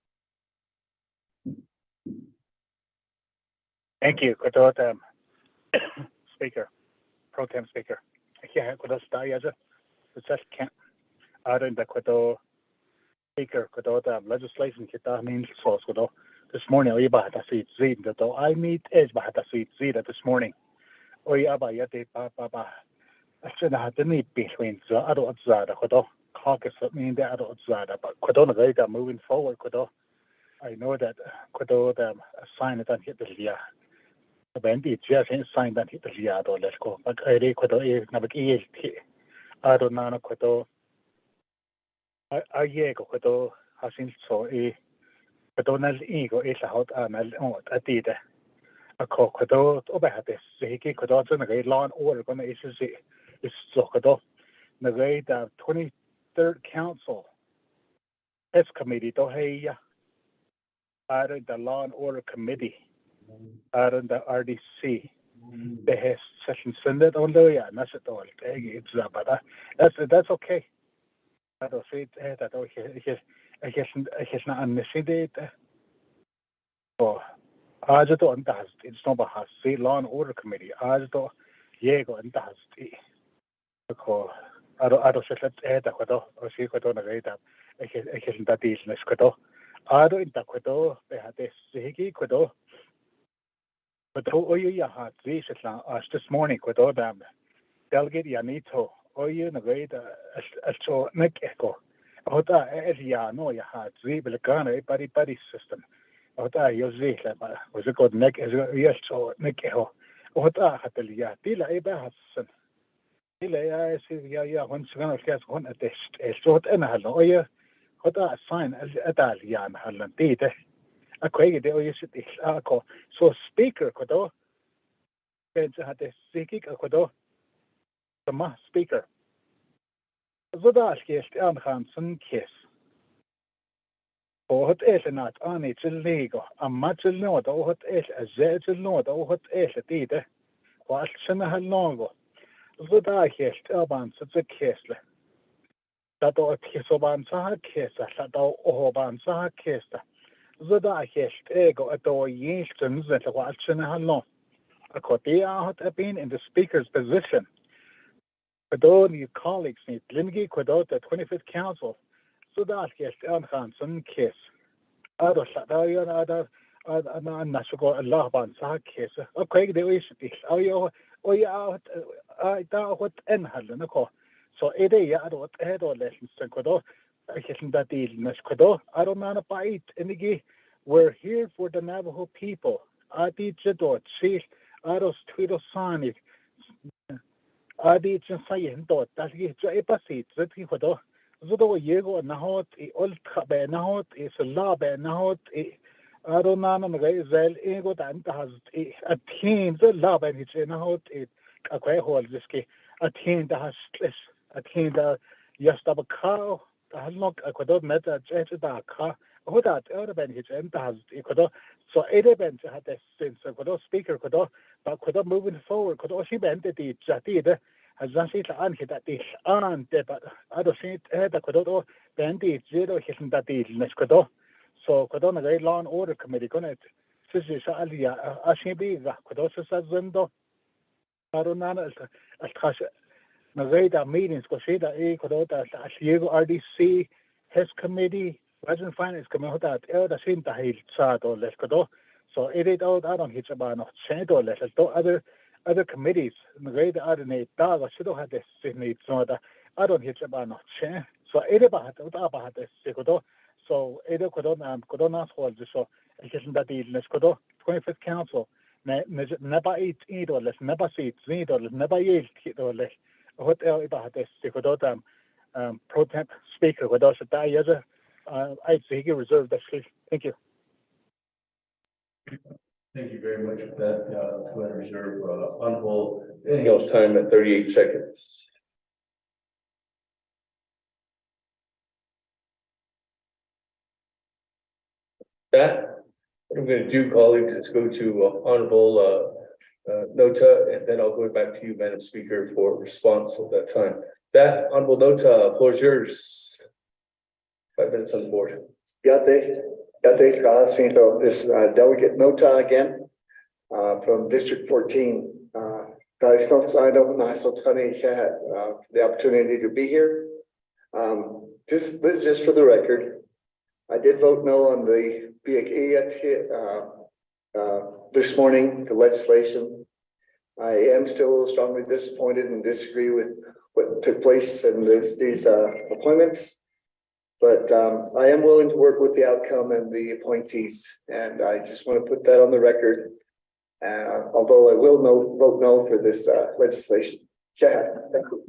Thank you, Speaker, Pro Tem Speaker. Speaker, legislation this morning. I meet this morning. Between caucus but moving forward, I know that sign it and hit the year. The bandit just sign that hit the year. Let's go. But I don't know. Hasin so Donald ego is a hot anal at the a cocodo obehatis, Hiki Codotan, a law and order gonna issue is Socodo. The way the 23rd Council S Committee to hey added the Law and Order Committee, added the RDC. They have session send it on the yeah, that's it all. It's but that's okay. I don't see it that I guess not unnecessary. Oh, I just don't understand. It's not about the Law and Order Committee. I just don't understand. Because I don't see that or see what on the radar. I guess that is less quado. I don't interquado. They had this hiki quado. But who you had this this morning quado them. Delegate Yanito. Or you in a way so neck echo. Ota area no ya had three Belgana buddy system. Ota Yosef was a good neck as yes so neck echo. Ota had the ya Dila Ebahason. Dila I see ya once one guess one at this short and hello or ya Ota sign as Adalian Halland did. A quake de you should so speaker could had the psychic could the speaker. Zodat geest aangaan zijn kies. O het is not aan iets lego. A matchel nood o het is a zetel nood o het is het ide. Wat zijn er longo. Zodat geest aan zijn kiesle. Dat o het kies op aan zijn kiesle. Dat o op aan zijn kiesle. Zodat geest ego het o jeesten zetel wat zijn er long. Akotia had been in the speaker's position. Quado new colleagues need Limgi Quado the 25th Council. So that gets on some kiss. Other Sadayan other Nashiko Allah ban sa kiss. Okay, the way it is. Oh, you out I doubt what end had so it is what head or lessons to Quado. I guess that deal Quado. I don't know about it. And we're here for the Navajo people. I did Jadot, see, I was Twitter signing. Adi just saying that he a basit that he would do. Zodo Yego Nahot, old Kabe Nahot, is a lab and Nahot, Aronan Razel, Ego and has a team, the lab and it's in Nahot, a quay hole, this key, a team that has stress, a team that just have a cow, that has not a quadot met a jet a car, who that urban his end has equado. So eight events had a sense of Quado speaker Quado, but Quado moving forward, Quado she bent the Jatid has not seen the unhit at this on, but I don't see it the Quado Bandi zero hitting that deal Nescodo. So Codona Gay Law and Order Committee Gonet. Sisi Alia Ashibi, Codosa Zendo. Arunana Altrash Naveda meetings, Cosida A Codota Ashiego RDC, HES Committee, Regional Finance Committee, Elda Sinta Hill Sado Lescodo. So it out on Hitchabano, Sento Lesco, other committees, Naveda Ardenate, Daga, Sido had this Sydney, so that I don't Hitchabano, so Edebahat, Utabahat, Secodo. So Edo Codona, Codona's hold, so it isn't that the Lescodo, 25th Council. Never eat dollars, never see $3, never yield dollars. Hotel about this, Secodotam, pro temp speaker with us at that year. I'd say he reserved that. Thank you. Thank you very much for that. Let's go ahead and reserve honorable anything else time at 38 seconds. That, what I'm going to do, colleagues, is go to honorable Nota, and then I'll go back to you, Madam Speaker, for response at that time. That honorable Nota, floor is yours. 5 minutes on the board. Yate, Cinto. This is Delegate Nota again from District 14. The opportunity to be here. This is just for the record. I did vote no on the this morning, the legislation. I am still strongly disappointed and disagree with what took place in these appointments. But I am willing to work with the outcome and the appointees, and I just want to put that on the record. Although I will vote no for this legislation. Yeah, thank you.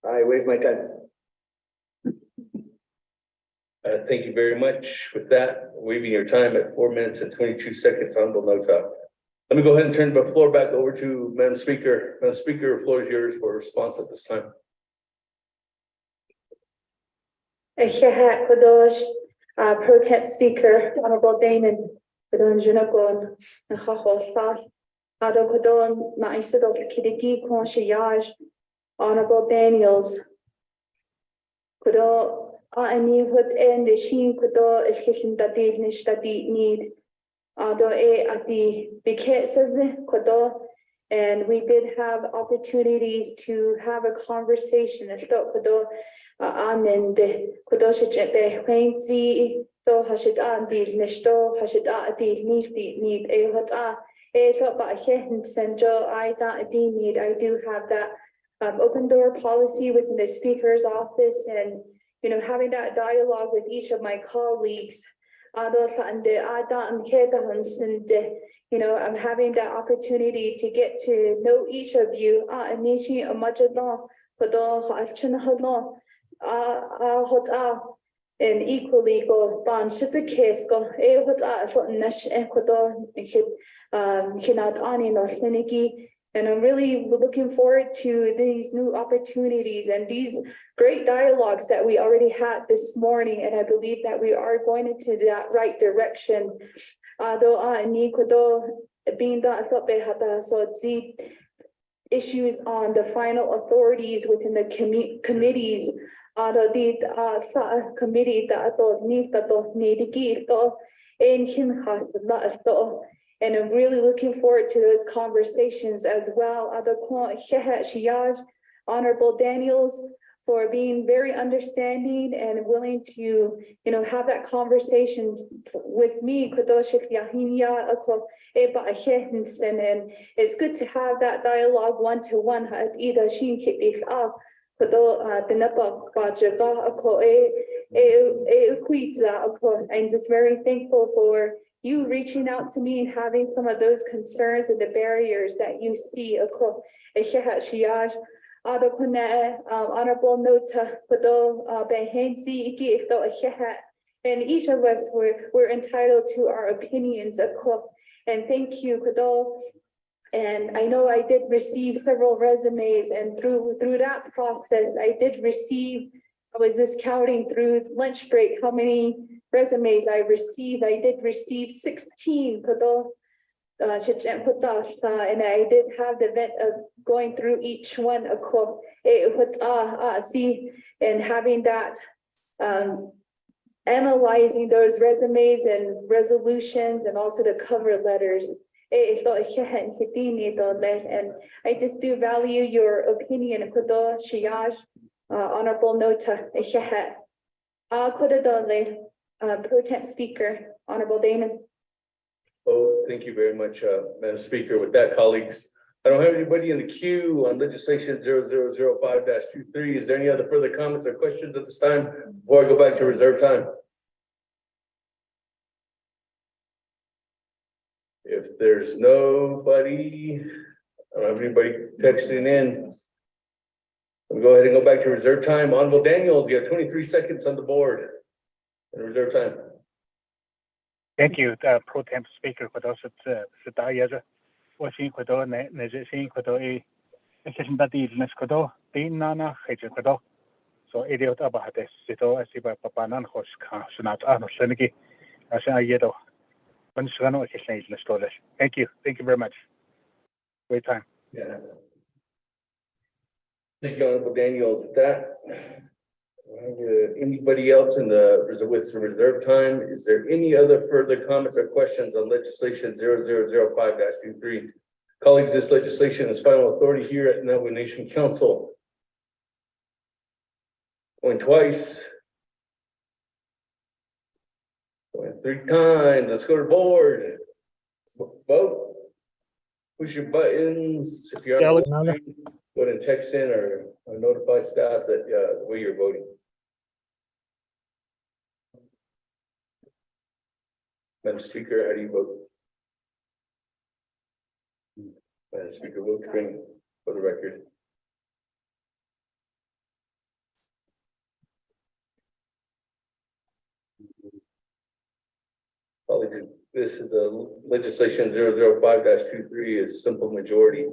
I waive my time. Thank you very much. With that, waiving your time at 4 minutes and 22 seconds, honorable Nota. Let me go ahead and turn the floor back over to Madam Speaker. Madam Speaker, the floor is yours for a response at this time. Pro Temp Speaker, Honorable Damon, Kodon Junagon, Nahahol Sal, Ado Kodon, Maisidol Kidiki, Conchayage, Honorable Daniels, Kodo, Ani Hut and the Sheen Kodo, Escation that they need, Ado at the Bikets Kodo, and we did have opportunities to have a conversation. Kodo. And the Kodosha Quaincy, though Hashida did Nesto, Hashida did need a hot thought by Henson Joe, I need. I do have that open door policy within the speaker's office, and having that dialogue with each of my colleagues. I'm having that opportunity to get to know each of you. And equally go ban case go nash and I'm really looking forward to these new opportunities and these great dialogues that we already had this morning, and I believe that we are going into that right direction. Being that so issues on the final authorities within the committees. Committee and I'm really looking forward to those conversations as well. Honorable Daniels for being very understanding and willing to, have that conversation with me. And it's good to have that dialogue one-to-one. I'm just very thankful for you reaching out to me and having some of those concerns and the barriers that you see. Honorable Nota, and each of us we're entitled to our opinions. And thank you, and I know I did receive several resumes, and through that process, I was just counting through lunch break how many resumes I received. I did receive 16, and I did have the event of going through each one, and having that analyzing those resumes and resolutions and also the cover letters. And I just do value your opinion, Honorable Nota. Pro Temp Speaker, Honorable Damon. Oh, thank you very much, Madam Speaker. With that, colleagues, I don't have anybody in the queue on legislation 0005-23. Is there any other further comments or questions at this time before I go back to reserve time? If there's nobody, I don't have anybody texting in, we'll go ahead and go back to reserve time. Honorable Daniels, you have 23 seconds on the board in reserve time. Thank you, Pro Temp Speaker, for those that was in Quado, Nezin Quado, a session that is Nescodo, Dinana, Hejacado. So idiot about this, Sito, as if Papanan Hos, Sanat Arno Senegi, as I yedo. Thank you very much. Great time. Yeah. Thank you, Honorable Daniels. With that, anybody else in with some reserve time? Is there any other further comments or questions on legislation 0005-23? Colleagues, this legislation is final authority here at Navajo Nation Council. Going twice. Going 3 times. Let's go to board. Vote. Push your buttons. If you're on the line, go ahead and text in or notify staff that the way you're voting. Madam Speaker, how do you vote? Madam Speaker, vote green for the record. Colleagues, this is a legislation 005-23 is simple majority.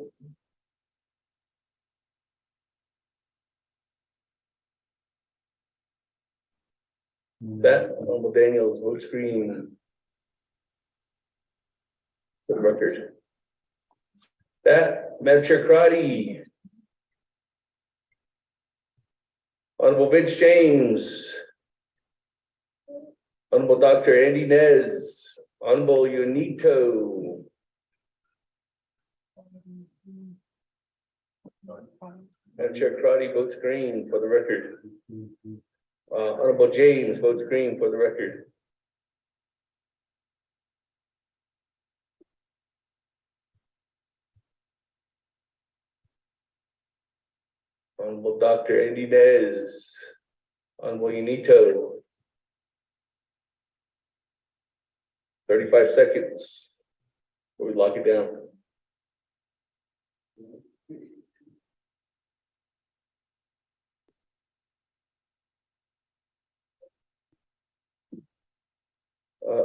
That Honorable Daniels vote screen for the record. That Madam Chair Crotty. Honorable Vince James. Honorable Dr. Andy Nez. Honorable Yunito. Madam Chair Crotty votes green for the record. Honorable James votes green for the record. Honorable Dr. Andy Nez. Honorable Yunito. 35 seconds. We lock it down.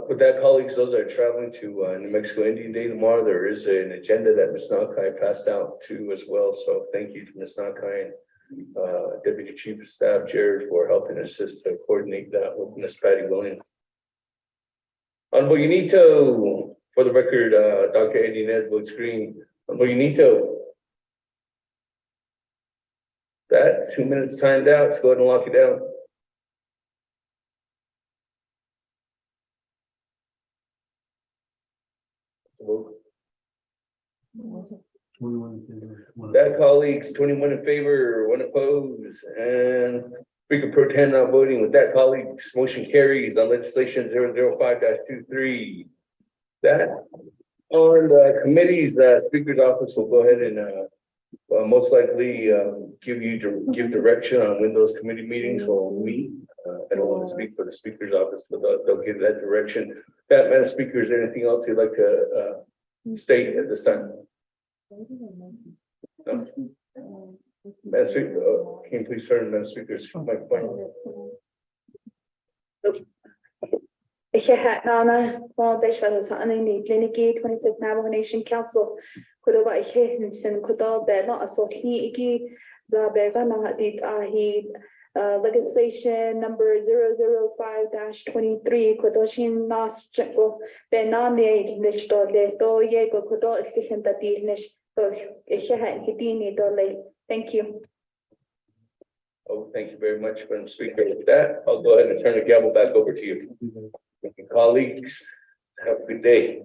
With that, colleagues, those are traveling to New Mexico Indian Day tomorrow. There is an agenda that Ms. Nakai passed out to as well. So thank you to Ms. Nakai and Deputy Chief of Staff Jared for helping assist to coordinate that with Ms. Patty Williams. Honorable Yunito, for the record, Dr. Andy Nez votes green. Honorable Yunito. That 2 minutes timed out. Let's go ahead and lock it down. That, colleagues, 21 in favor, 1 opposed, and Speaker Pro Tem not voting. With that, colleagues, motion carries on legislation 005-23. That on the committees, Speaker's office will go ahead and most likely give direction on when those committee meetings will meet. I don't want to speak for the Speaker's office, but they'll give that direction. That, Madam Speaker, is there anything else you'd like to state at this time? No. Madam Speaker, can you please turn Madam Speaker's microphone? Nana, well, they shall sign in the clinic 25th Navajo Nation Council. Kudoba Hen Kudo, not a so he Zabevana did legislation number 005-23 Kodoshin Nas Checo, Benane Nishto, Do Yego Kodo, efficient that the Nish, Hitini Dole. Thank you. Oh, thank you very much, Madam Speaker. With that, I'll go ahead and turn the gavel back over to you. Thank you, colleagues. Have a good day.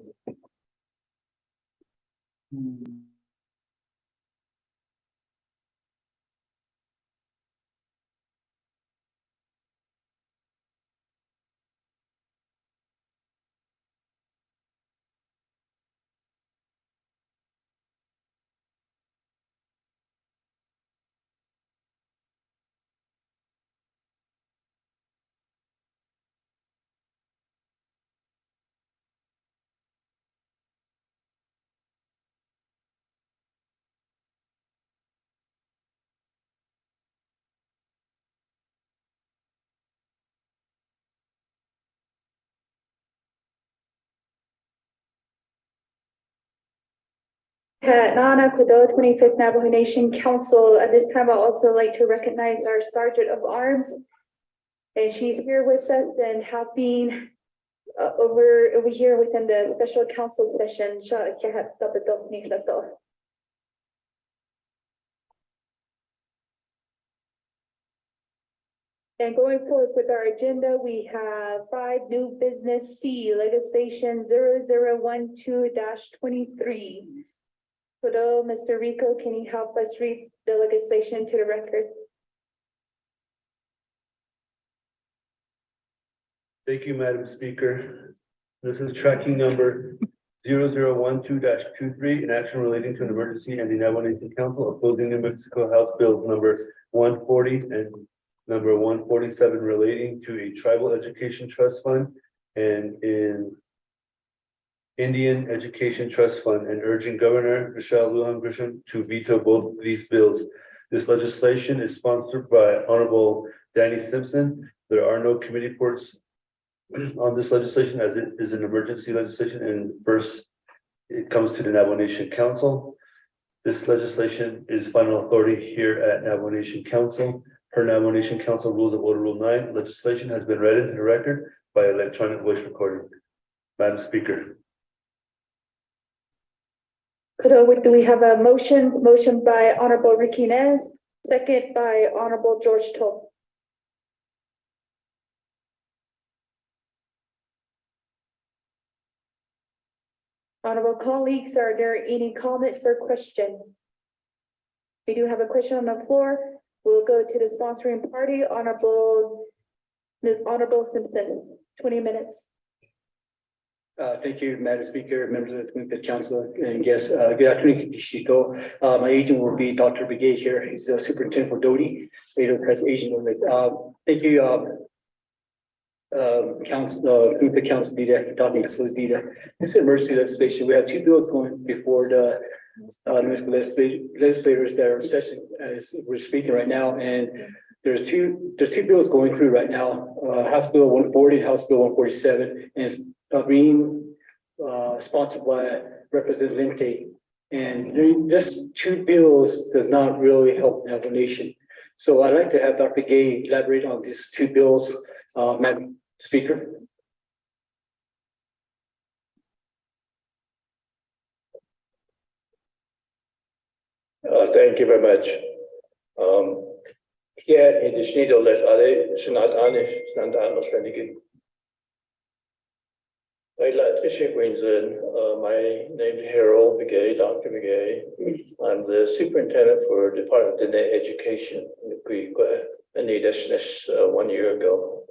Nana Kudo, 25th Navajo Nation Council. At this time, I'd also like to recognize our Sergeant of Arms. And she's here with us and have been over here within the special council session. And going forward with our agenda, we have 5 new business C legislation 0012-23. Kudo, Mr. Rico, can you help us read the legislation to the record? Thank you, Madam Speaker. This is tracking number 0012-23, an action relating to an emergency and the Navajo Nation Council opposing New Mexico House Bills numbers 140 and number 147 relating to a tribal education trust fund and in Indian Education Trust Fund, and urging Governor Michelle Lujan Grisham to veto both these bills. This legislation is sponsored by Honorable Danny Simpson. There are no committee reports on this legislation as it is an emergency legislation, and first it comes to the Navajo Nation Council. This legislation is final authority here at Navajo Nation Council. Per Navajo Nation Council Rules of Order Rule 9, legislation has been read into the record by electronic voice recording. Madam Speaker. Do we have a motion? Motion by Honorable Ricky Nez, second by Honorable George Toll. Honorable colleagues, are there any comments or questions? We do have a question on the floor. We'll go to the sponsoring party, Honorable Simpson, 20 minutes. Thank you, Madam Speaker, members of the council, and guests. Good afternoon, Kishito. My agent will be Dr. Begay here. He's the superintendent for Doty. Later, press agent. Thank you, the council leader, Dr. Leader. This is emergency legislation. We have 2 bills going before the legislators that are in session as we're speaking right now, and there's two bills going through right now. House Bill 140, House Bill 147, and it's being sponsored by Representative Lente. And this 2 bills does not really help Navajo Nation. So I'd like to have Dr. Gay elaborate on these 2 bills, Madam Speaker. Thank you very much. Here in the Schneider let my name is Harold Begay, Dr. Begay. I'm the superintendent for Department of Education. We need this 1 year ago.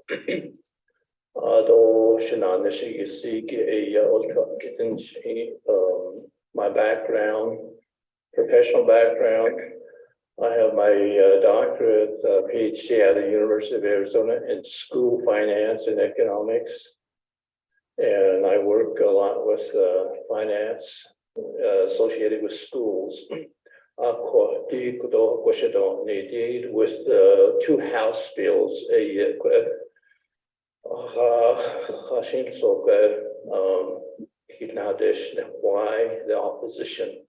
My background, professional background. I have my doctorate, PhD at the University of Arizona in school finance and economics. And I work a lot with finance associated with schools. With 2 House bills, why the opposition?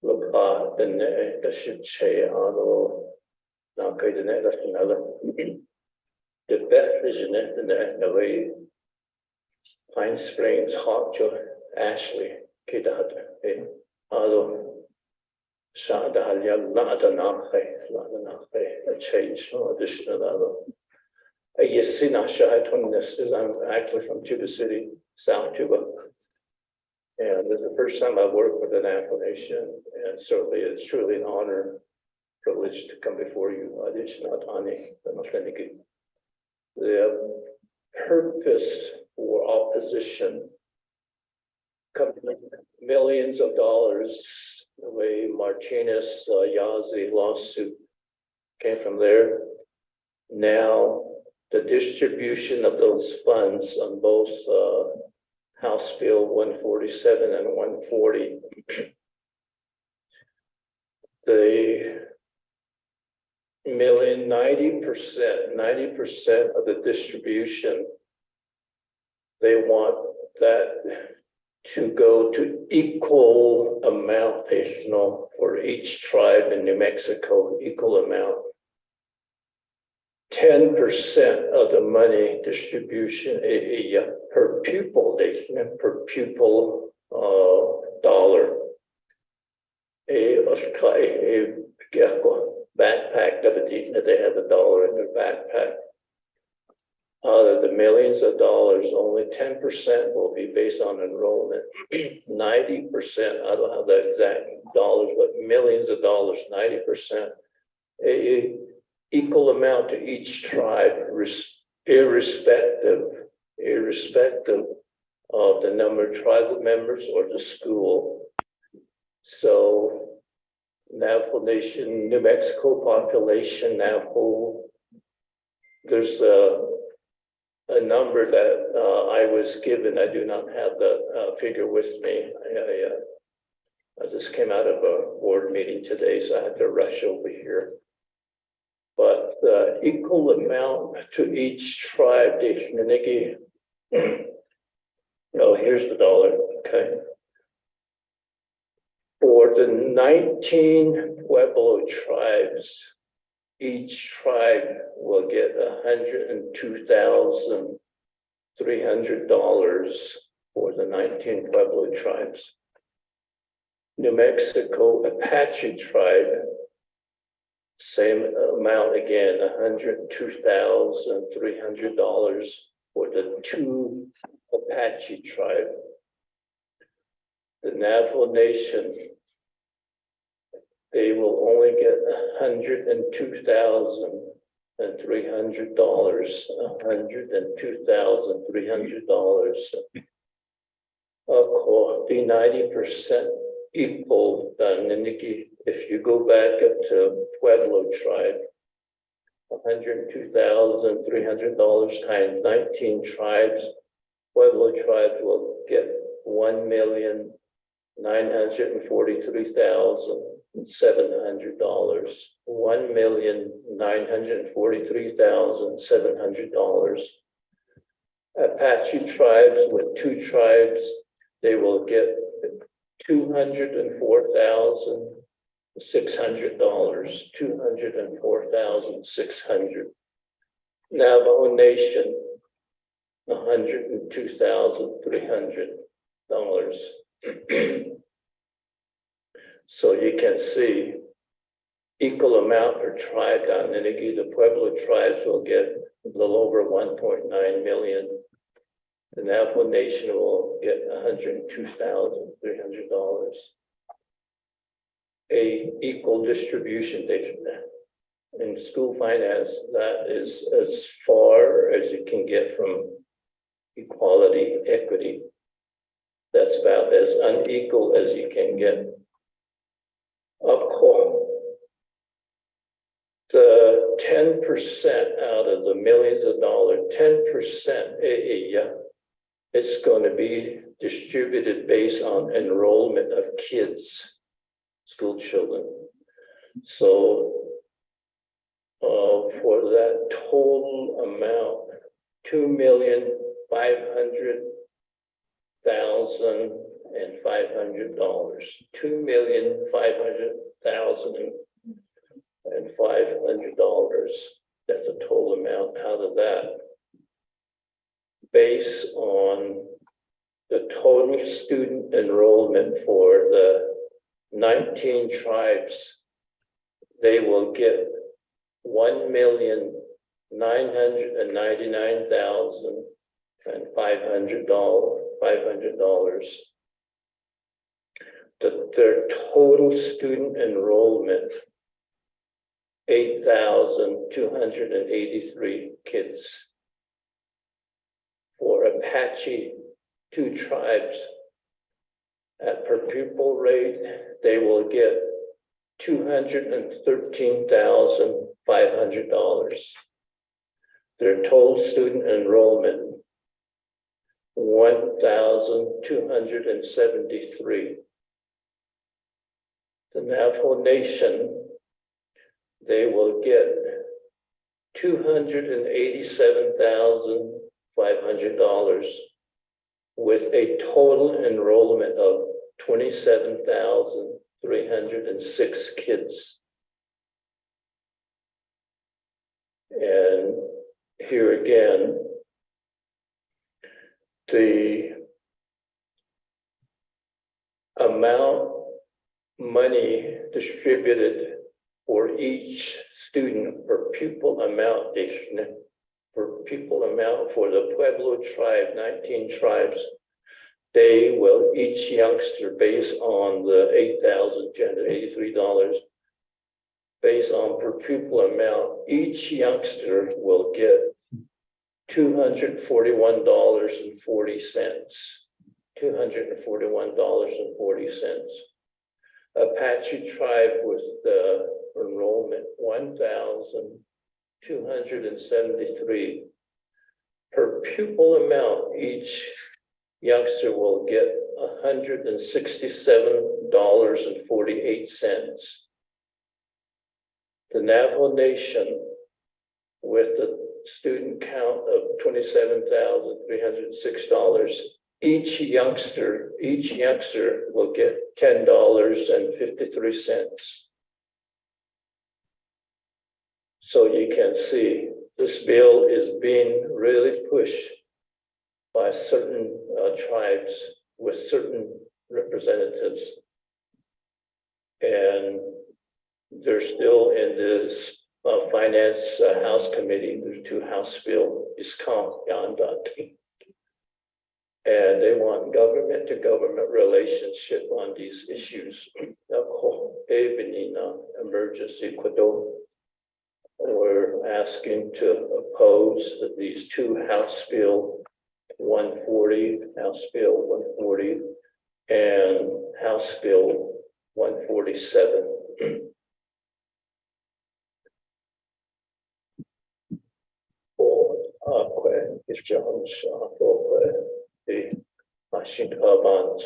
Look at the shit say now that's another. The best vision in the way Pine Springs, Hawkjoy, Ashley, Kidad, Ado, Shadalia, Lada a change, no additional Ado. A Yesina Shahaton, this is I'm actually from Tuba City, South Tuba. And this is the first time I've worked with an Afro Nation, and certainly it's truly an honor, privilege to come before you. The purpose for opposition coming millions of dollars, the way Martinez Yazzie lawsuit came from there. Now, the distribution of those funds on both House Bill 147 and 140. The 90% of the distribution, they want that to go to equal amount, for each tribe in New Mexico, equal amount. 10% of the money distribution per pupil, dollar. A backpack, they have $1 in their backpack. Out of the millions of dollars, only 10% will be based on enrollment. 90%, I don't have the exact dollars, but millions of dollars, 90%. Equal amount to each tribe, irrespective of the number of tribal members or the school. So Navajo Nation, New Mexico population, Navajo, there's a number that I was given. I do not have the figure with me. I just came out of a board meeting today, so I had to rush over here. But the equal amount to each tribe, here's the dollar, okay. For the 19 Pueblo tribes, each tribe will get $102,300 for the 19 Pueblo tribes. New Mexico Apache tribe, same amount again, $102,300 for the 2 Apache tribe. The Navajo Nation, they will only get $102,300. $102,300. The 90% equal Niniki. If you go back up to Pueblo tribe, $102,300 times 19 tribes, Pueblo tribe will get $1,943,700. $1,943,700. Apache tribes with 2 tribes, they will get $204,600. $204,600. Navajo Nation, $102,300. So you can see equal amount per tribe. The Pueblo tribes will get a little over 1.9 million. The Navajo Nation will get $102,300. A equal distribution in school finance, that is as far as you can get from equality, equity. That's about as unequal as you can get. The 10% out of the millions of dollars, 10%, it's going to be distributed based on enrollment of kids, school children. So for that total amount, $2,500,500. $2,500,500. That's the total amount out of that. Based on the total student enrollment for the 19 tribes, they will get $1,999,500. Their total student enrollment, 8,283 kids. For Apache, 2 tribes, at per pupil rate, they will get $213,500. Their total student enrollment, 1,273. The Navajo Nation, they will get $287,500 with a total enrollment of 27,306 kids. And here again, the amount money distributed for each student per pupil amount for the Pueblo tribe, 19 tribes, they will, each youngster, based on the $8,283, based on per pupil amount, each youngster will get $241.40. $241.40. Apache tribe with the enrollment 1,273 per pupil amount. Each youngster will get $167.48. The Navajo Nation, with the student count of $27,306, each youngster will get $10.53. So you can see this bill is being really pushed by certain tribes with certain representatives. And they're still in this finance House committee. There's 2 House bill is and they want government to government relationship on these issues. Emergency. We're asking to oppose these 2 House Bill 140, House Bill 140, and House Bill 147.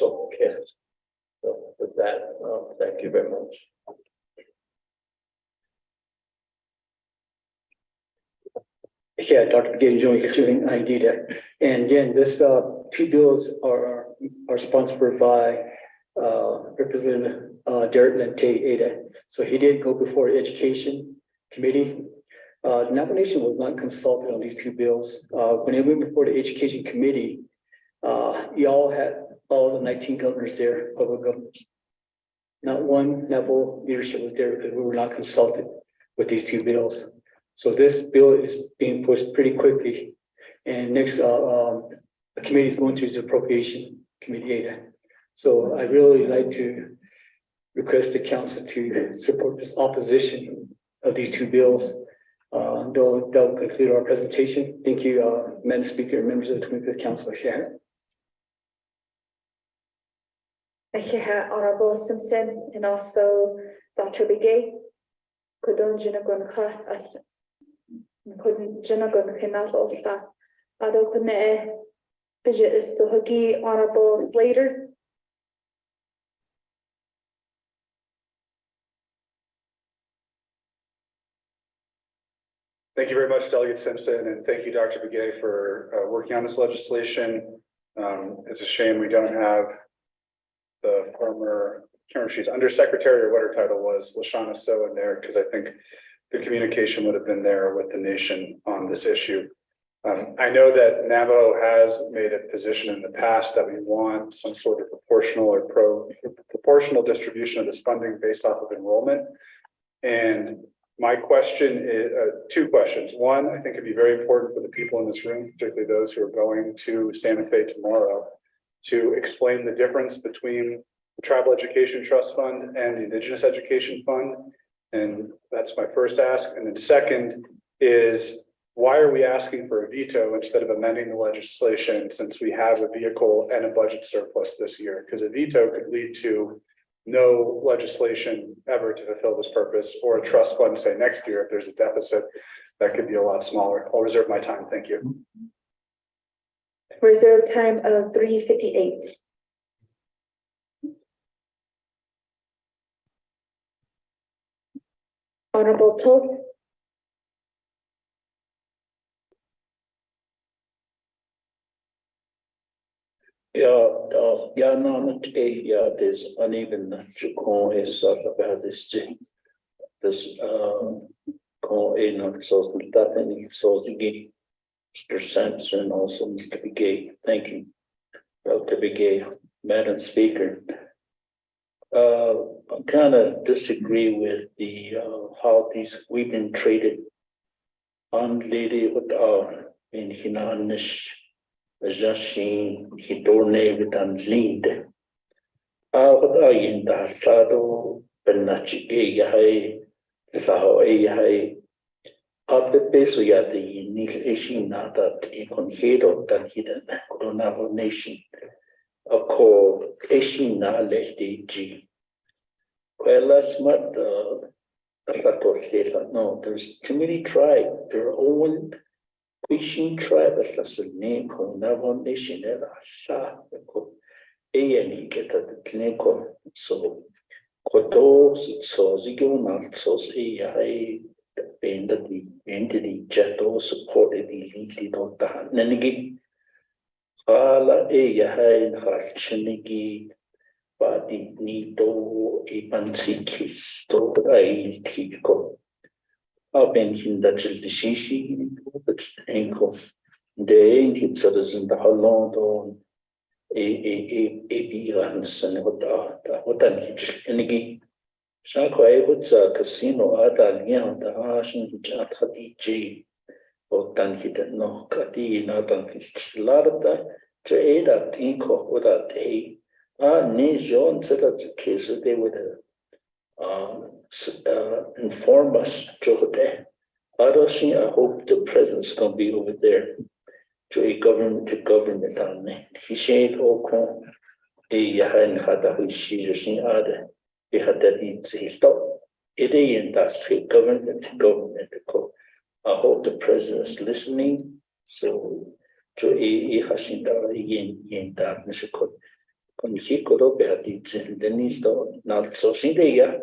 So with that, thank you very much. Yeah, Dr. Gay, joint contributing idea. And again, this two bills are sponsored by Representative Derek Lente Ada. So he did go before the Education Committee. The Navajo Nation was not consulted on these 2 bills. When it went before the Education Committee, y'all had all the 19 governors there, public governors. Not one Navajo leadership was there because we were not consulted with these 2 bills. So this bill is being pushed pretty quickly. And next, the committee is going through the appropriation committee. So I really like to request the council to support this opposition of these 2 bills. They'll conclude our presentation. Thank you, Madam Speaker, and members of the 25th Council here. Thank you, Honorable Simpson, and also Dr. Begay. Couldn't Honorable Slater. Thank you very much, Delegate Simpson, and thank you, Dr. Begay, for working on this legislation. It's a shame we don't have the former, she's undersecretary or what her title was, Lashana So in there, because I think the communication would have been there with the nation on this issue. I know that Navajo has made a position in the past that we want some sort of proportional or proportional distribution of this funding based off of enrollment. And my question is, two questions. One, I think it'd be very important for the people in this room, particularly those who are going to Santa Fe tomorrow, to explain the difference between the Tribal Education Trust Fund and the Indigenous Education Fund. And that's my first ask. And then second is, why are we asking for a veto instead of amending the legislation, since we have a vehicle and a budget surplus this year? Because a veto could lead to no legislation ever to fulfill this purpose, or a trust fund, say next year, if there's a deficit, that could be a lot smaller. I'll reserve my time. Thank you. Reserve time of 3:58. Honorable Toth. Yeah, no, not yeah, there's uneven con is about this con in so that and so the Mr. Sampson, also Mr. Begay. Thank you, Dr. Begay, Madam Speaker. I kind of disagree with the how we've been treated on lady with in Hinanish. Jashin Hidorne with Anlinde. In the Sado, Benachi Yahai, Sao Yahai. Up the base we are the nation that a conhedo that hidden Navajo nation. A call Ashina left G. Well, that's what no, there's too many tribes, their own. Fishing tribe as a name called Navajo Nation at a shop. And he get at the clinical. So, Kotos, so Zigo not so say I bend the entity Jato supported the lead on the Nanigi. Hala Yahai and Harchinigi, but the Nito Epansiki, to I Kiko. I've been in that the Shishi, but ankle. The ancient citizen, the Holland, a Birans and what I'm energy. Shakwa, what's a casino at Alien, the Ashen, which at Hadi or Tankit, no, Kati, not Tankit, Larda, to aid at Inco, what a day. Nijon said that the case they would inform us today. I hope the president's gonna be over there to a government on me. He said, "Oh, the Yahan had a wish she other. He had that it's his dog. It is industry government. I hope the president's listening. So to a Hashinda in that Michigan. When he could up at it, then he's not so Shindia.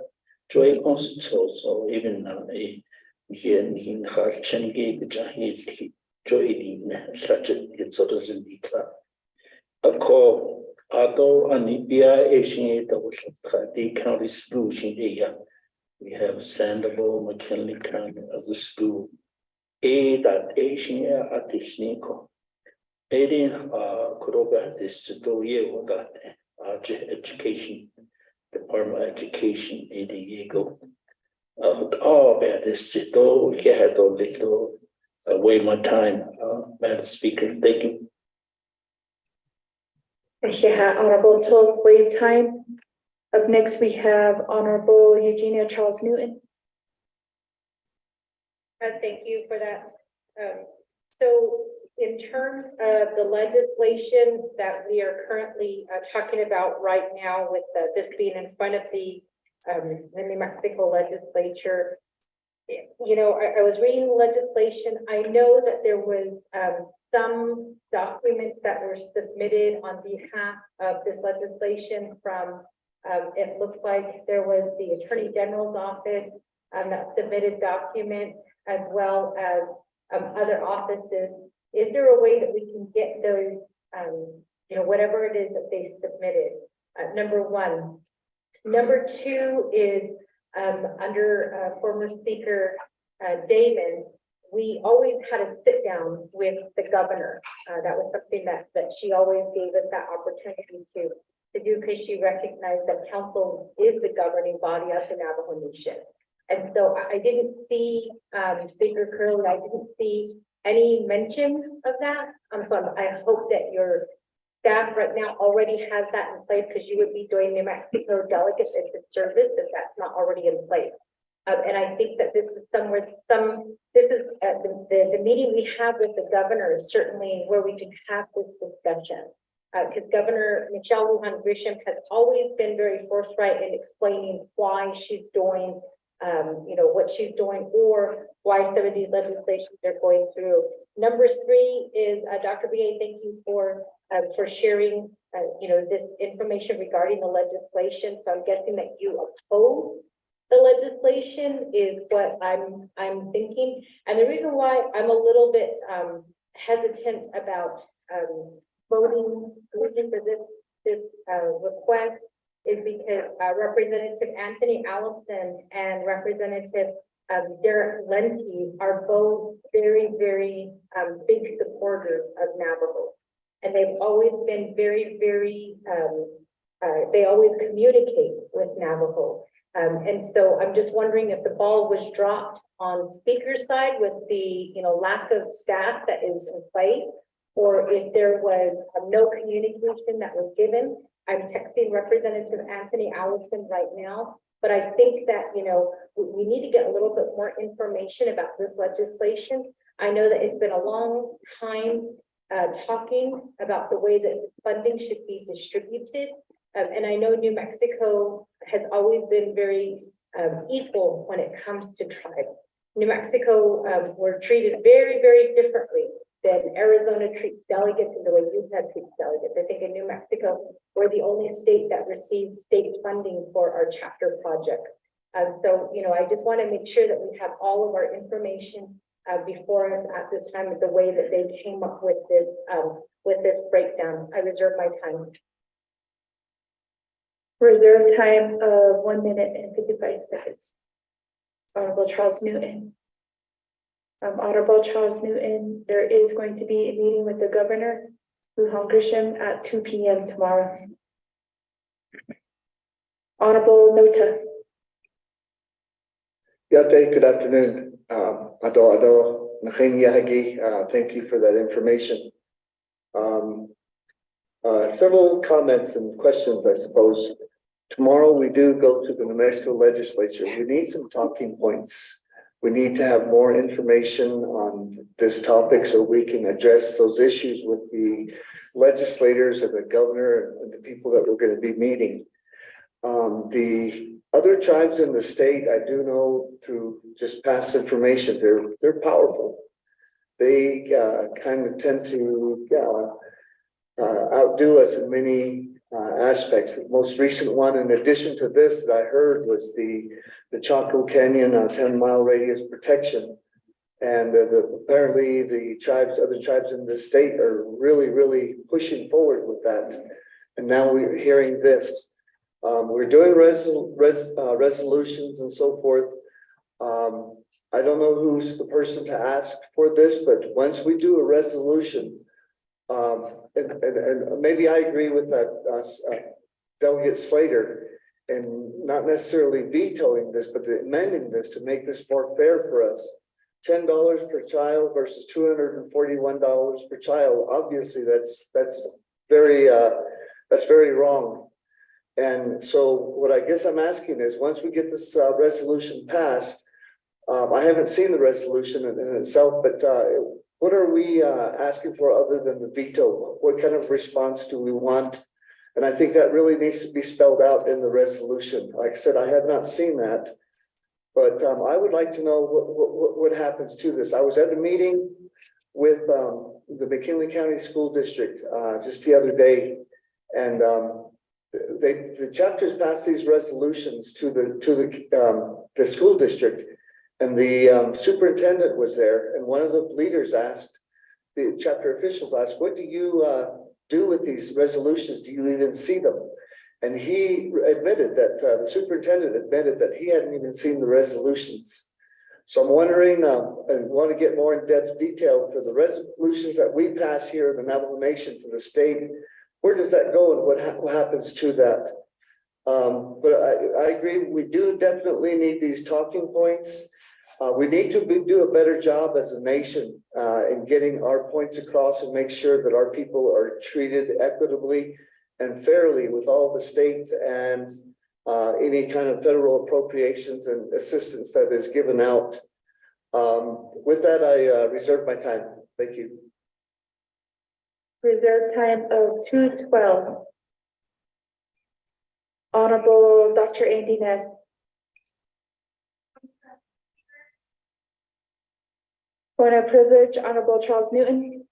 Joy so even here in Harchengi, which I hate joy in such a sort of Zindita. A call, although an Ibia Asian the county school Shindia. We have Sandoval, McKinley County as a school. That Asian at the Sniko. Aiding Kuroba this to do with that education. Department of Education in the Eagle. All about this, though, he had a little away my time, Madam Speaker. Thank you. Honorable Toth, waive time. Up next, we have Honorable Eugenia Charles Newton. Thank you for that. So in terms of the legislation that we are currently talking about right now with this being in front of the New Mexico legislature, you know, I was reading the legislation. I know that there was some documents that were submitted on behalf of this legislation from, it looks like there was the Attorney General's office that submitted documents, as well as other offices. Is there a way that we can get those, you know, whatever it is that they submitted? Number one. Number two is under former Speaker Damon, we always had a sit down with the governor. That was something that she always gave us that opportunity to do, because she recognized that council is the governing body of the Navajo Nation. And so I didn't see, Speaker Curley, I didn't see any mention of that. So I hope that your staff right now already has that in place, because you would be doing New Mexico delegates into service if that's not already in place. And I think that this is the meeting we have with the governor is certainly where we can have this discussion. Because Governor Michelle Lujan Grisham has always been very forthright in explaining why she's doing, what she's doing, or why some of these legislations are going through. Number 3 is Dr. BA, thank you for sharing, this information regarding the legislation. So I'm guessing that you oppose the legislation is what I'm thinking. And the reason why I'm a little bit hesitant about voting for this request is because Representative Anthony Allison and Representative Derek Lenty are both very, very big supporters of Navajo. And they've always been very, very, they always communicate with Navajo. And so I'm just wondering if the ball was dropped on speaker's side with the, lack of staff that is in place, or if there was no communication that was given. I'm texting Representative Anthony Allison right now, but I think that, we need to get a little bit more information about this legislation. I know that it's been a long time talking about the way that funding should be distributed. And I know New Mexico has always been very equal when it comes to tribes. New Mexico were treated very, very differently than Arizona treats delegates and the way Utah treats delegates. I think in New Mexico, we're the only state that receives state funding for our chapter project. So, I just want to make sure that we have all of our information before us at this time, the way that they came up with this breakdown. I reserve my time. Reserve time of 1 minute and 55 seconds. Honorable Charles Newton. Honorable Charles Newton, there is going to be a meeting with the governor, Lujan Grisham, at 2 p.m. tomorrow. Honorable Nota. Yate, good afternoon. Ado, thank you for that information. Several comments and questions, I suppose. Tomorrow we do go to the New Mexico legislature. We need some talking points. We need to have more information on this topic so we can address those issues with the legislators and the governor and the people that we're going to be meeting. The other tribes in the state, I do know through just past information, they're powerful. They kind of tend to outdo us in many aspects. The most recent one, in addition to this, that I heard was the Chaco Canyon 10-mile radius protection. And apparently the other tribes in the state are really, really pushing forward with that. And now we're hearing this. We're doing resolutions and so forth. I don't know who's the person to ask for this, but once we do a resolution, and maybe I agree with that Delegate Slater, and not necessarily vetoing this, but amending this to make this more fair for us. $10 per child versus $241 per child. Obviously, that's very wrong. And so what I guess I'm asking is, once we get this resolution passed, I haven't seen the resolution in itself, but what are we asking for other than the veto? What kind of response do we want? And I think that really needs to be spelled out in the resolution. Like I said, I have not seen that, but I would like to know what happens to this. I was at a meeting with the McKinley County School District just the other day, and the chapters passed these resolutions to the school district, and the superintendent was there, and one of the leaders asked, the chapter officials asked, what do you do with these resolutions? Do you even see them? And he admitted that the superintendent admitted that he hadn't even seen the resolutions. So I'm wondering, and want to get more in-depth detail for the resolutions that we pass here in the Navajo Nation to the state. Where does that go and what happens to that? But I agree, we do definitely need these talking points. We need to do a better job as a nation in getting our points across and make sure that our people are treated equitably and fairly with all the states and any kind of federal appropriations and assistance that is given out. With that, I reserve my time. Thank you. Reserve time of 2:12. Honorable Dr. Andy Ness. Point of privilege, Honorable Charles Newton.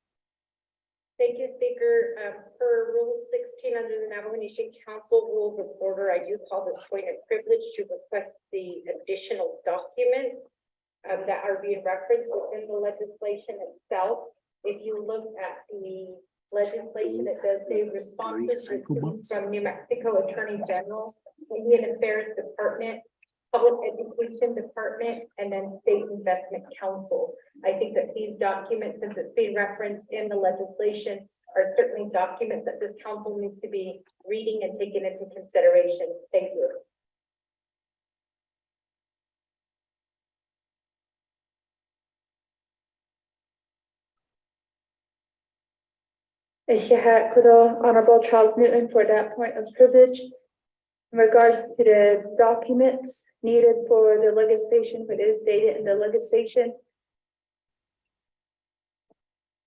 Thank you, Speaker. Per Rule 16 under the Navajo Nation Council Rules of Order, I do call this point of privilege to request the additional documents that are being referenced within the legislation itself. If you look at the legislation, it does say responses received from New Mexico Attorney General, Indian Affairs Department, Public Education Department, and then State Investment Council. I think that these documents, since it's being referenced in the legislation, are certainly documents that this council needs to be reading and taking into consideration. Thank you. Honorable Charles Newton for that point of privilege. In regards to the documents needed for the legislation, what is stated in the legislation.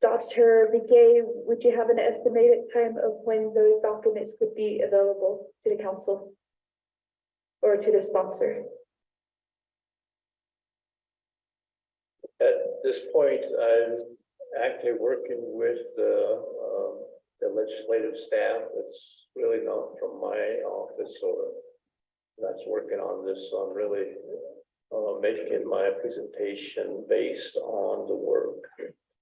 Dr. Begay, would you have an estimated time of when those documents could be available to the council or to the sponsor? At this point, I'm actually working with the legislative staff. It's really not from my office, or that's working on this. So I'm really making my presentation based on the work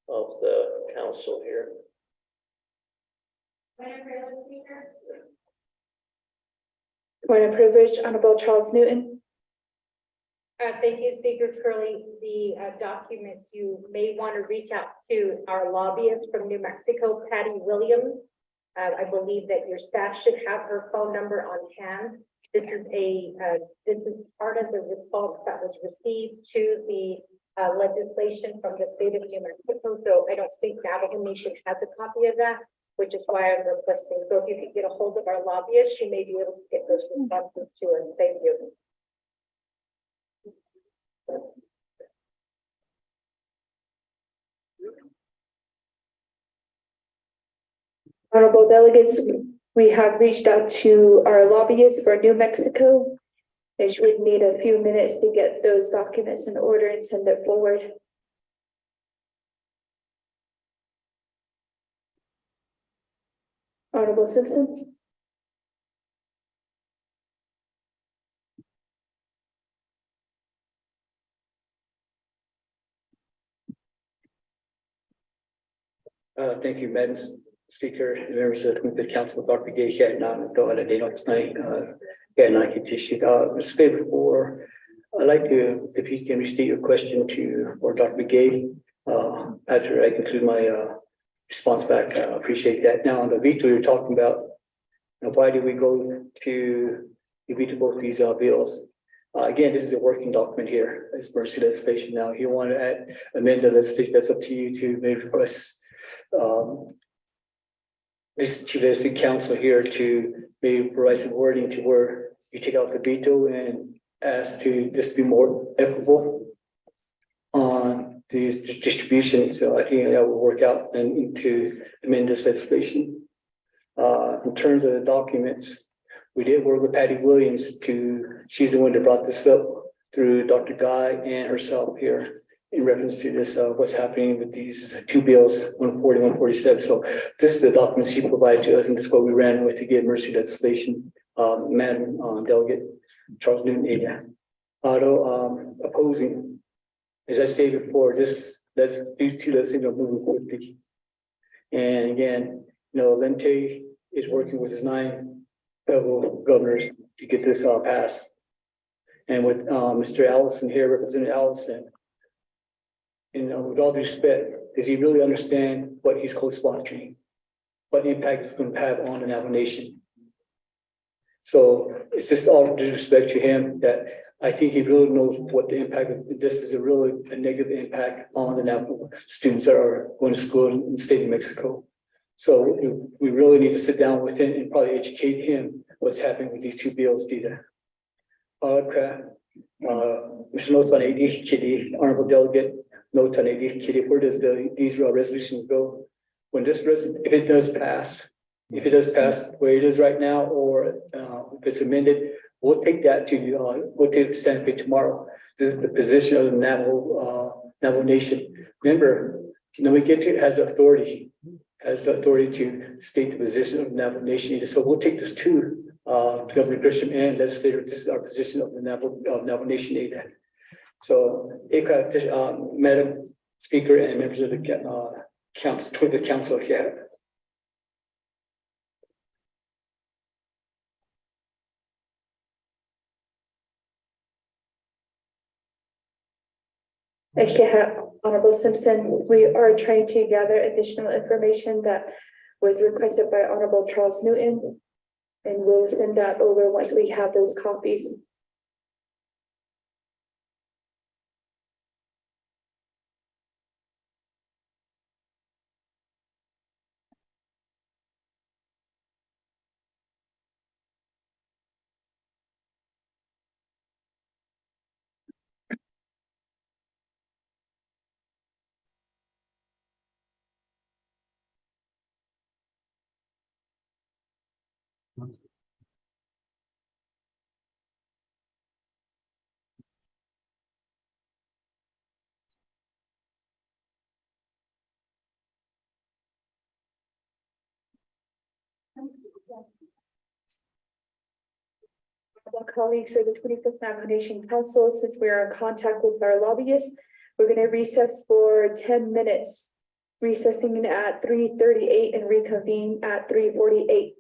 of the council here. Point of privilege, Honorable Charles Newton. Thank you, Speaker Curley. The documents, you may want to reach out to our lobbyist from New Mexico, Patty Williams. I believe that your staff should have her phone number on hand. This is part of the response that was received to the legislation from the state of New Mexico. So I don't think Navajo Nation has a copy of that, which is why I'm requesting. So if you could get a hold of our lobbyist, she may be able to get those responses to her. Thank you. Honorable delegates, we have reached out to our lobbyists for New Mexico. They should need a few minutes to get those documents in order and send it forward. Honorable Simpson. Thank you, Madam Speaker, members of the 25th Council, Dr. Gay, tonight. State before, I'd like to, if you can restate your question to, or Dr. Gay, after I conclude my response back, I appreciate that. Now, on the veto you're talking about, why do we go to veto both these bills? Again, this is a working document here. This is emergency legislation. Now, if you want to amend the legislation, that's up to you to make requests. This to the city council here to maybe provide some wording to where you take out the veto and ask to just be more equitable on these distributions. So I think that will work out and to amend this legislation. In terms of the documents, we did work with Patty Williams she's the one that brought this up through Dr. Guy and herself here in reference to this, what's happening with these two bills, 140, 147. So this is the documents she provided to us, and this is what we ran with to get emergency legislation. Madam Delegate Charles Newton, Auto opposing, as I stated before, these two legislations are moving quickly. And again, Lente is working with his 9 federal governors to get this passed. And with Mr. Allison here, Representative Allison, And with all due respect, does he really understand what he's co-sponsoring? What impact it's going to have on the Navajo Nation? So it's just all due respect to him that I think he really knows what the impact of this is a negative impact on the Navajo students that are going to school in the state of Mexico. So we really need to sit down with him and probably educate him what's happening with these two bills, Dita. Mr. Notes on AD Kitty, Honorable Delegate, Notes on AD Kitty, where does these resolutions go? When if it does pass, where it is right now, or if it's amended, we'll take that we'll take it to Santa Fe tomorrow. This is the position of the Navajo Nation. Remember, Namiket has the authority to state the position of the Navajo Nation. So we'll take this to Governor Grisham and legislator. This is our position of the Navajo Nation ADA. So, Madam Speaker and members of the council here. Honorable Simpson, we are trying to gather additional information that was requested by Honorable Charles Newton. And we'll send that over once we have those copies. Colleagues of the 25th Navajo Nation Council, since we are in contact with our lobbyists, we're going to recess for 10 minutes, recessing at 3:38 and reconvene at 3:48.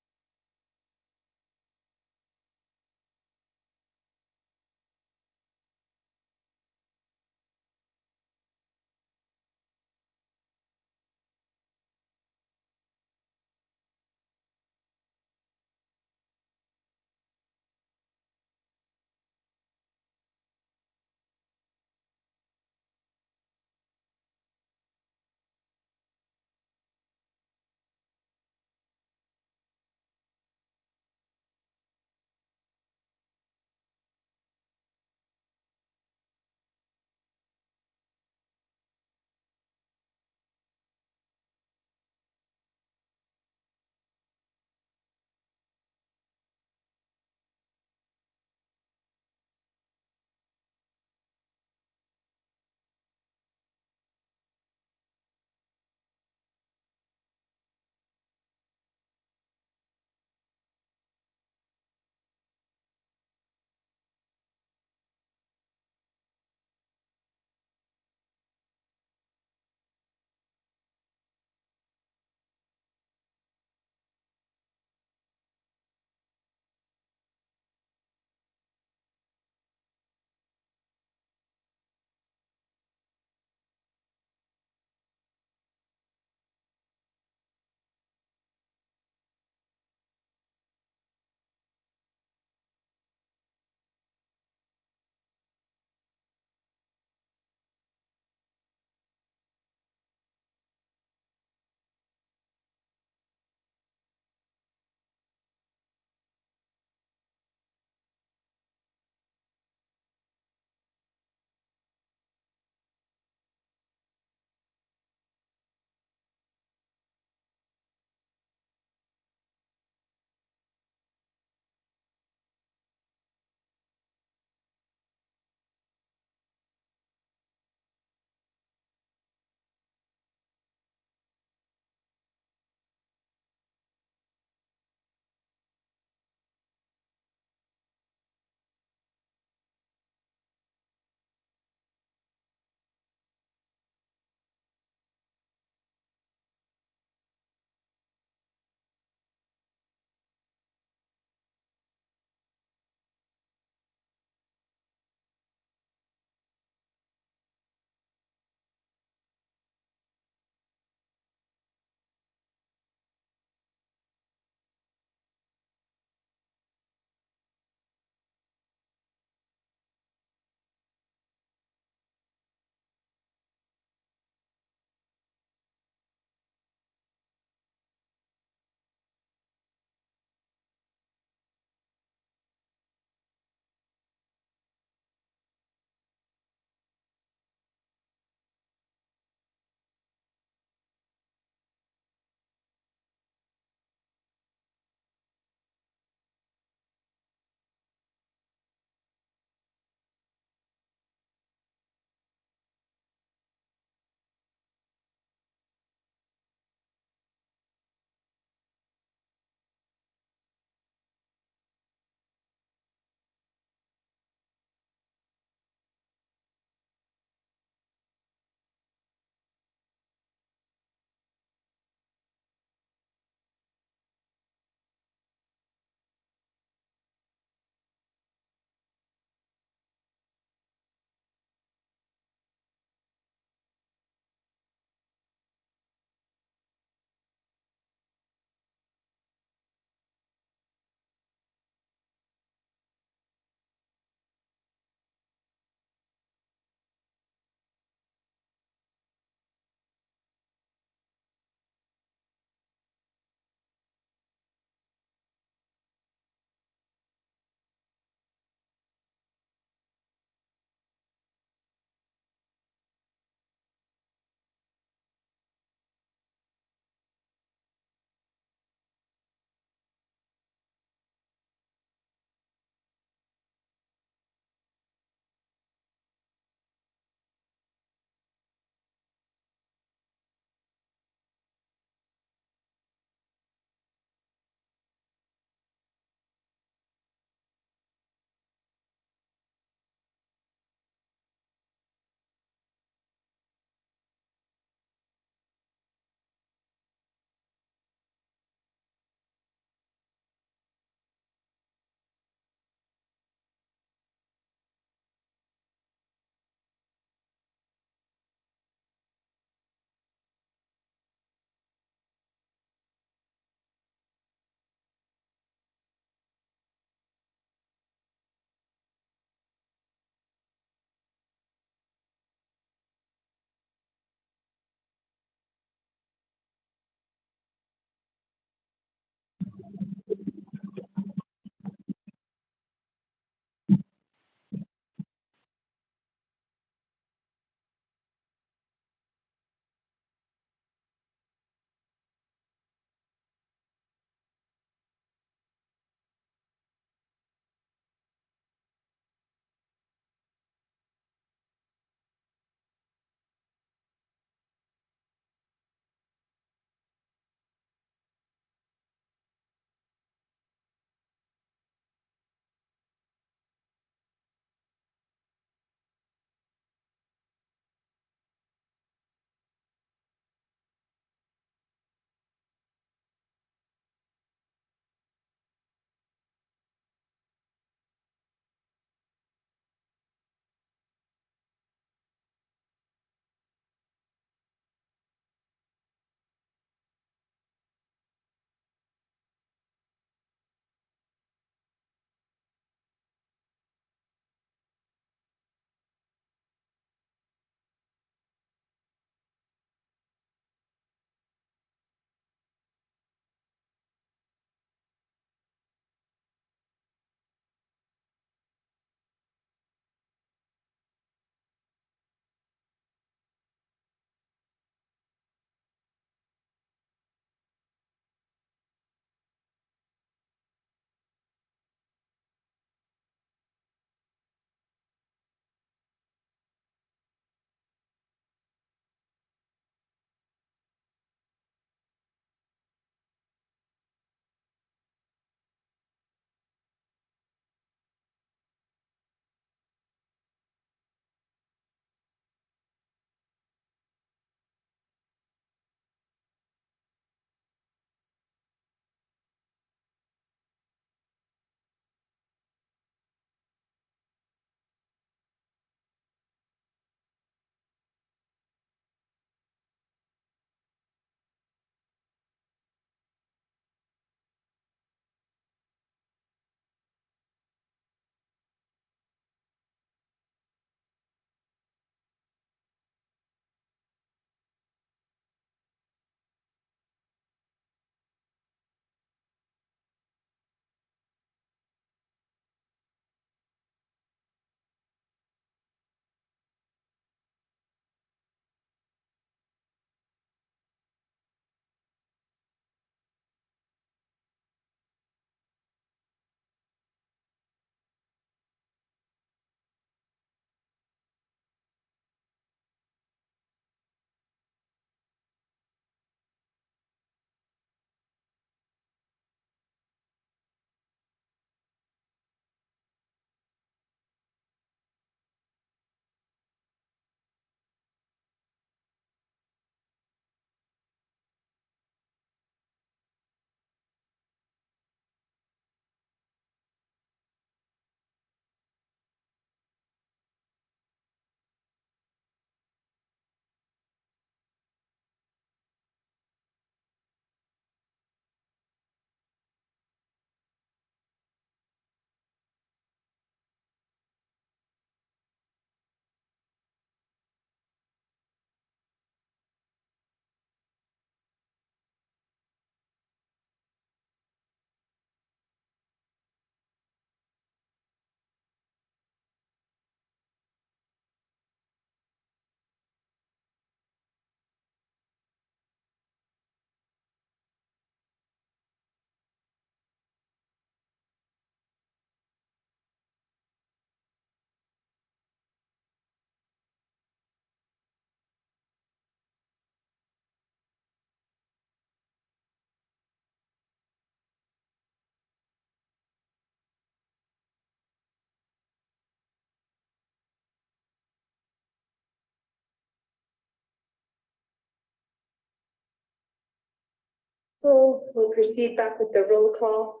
So we'll proceed back with the roll call.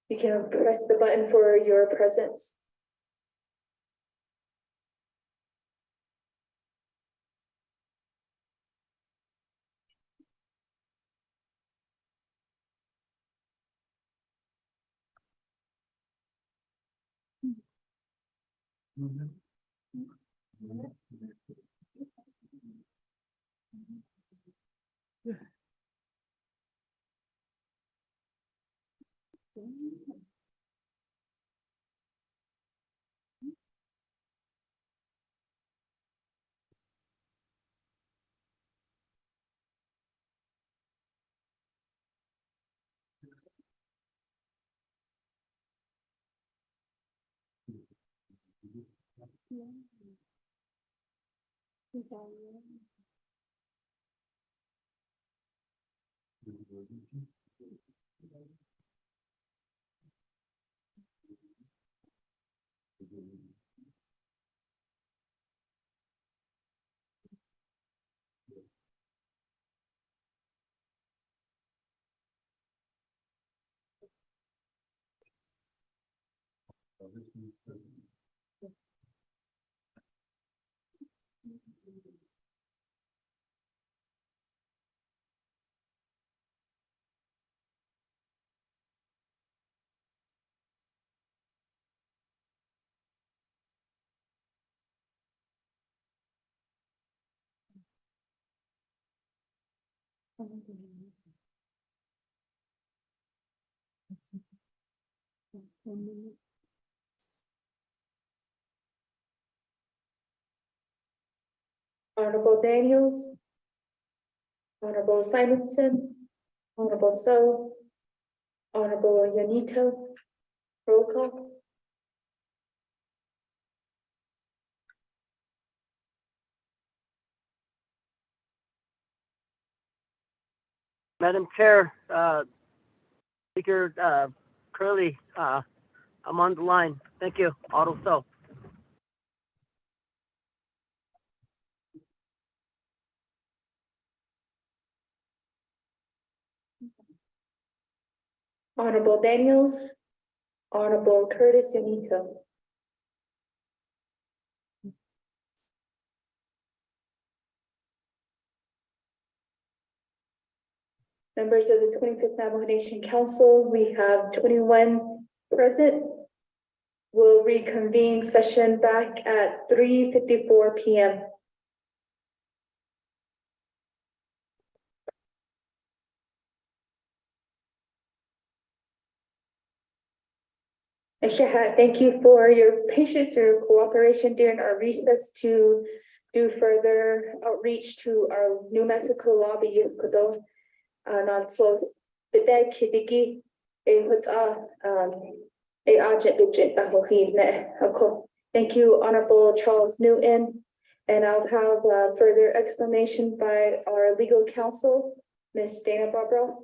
You can press the button for your presence. Honorable Daniels, Honorable Simonson, Honorable So, Honorable Yanito, roll call. Madam Chair, Speaker Curley, I'm on the line. Thank you. Otto So. Honorable Daniels, Honorable Curtis Yanito. Members of the 25th Navajo Nation Council, we have 21 present. We'll reconvene session back at 3:54 p.m. Thank you for your patience, your cooperation during our recess to do further outreach to our New Mexico lobbyists. And also, the kidigi, thank you, Honorable Charles Newton. And I'll have further explanation by our legal counsel, Ms. Dana Barbara.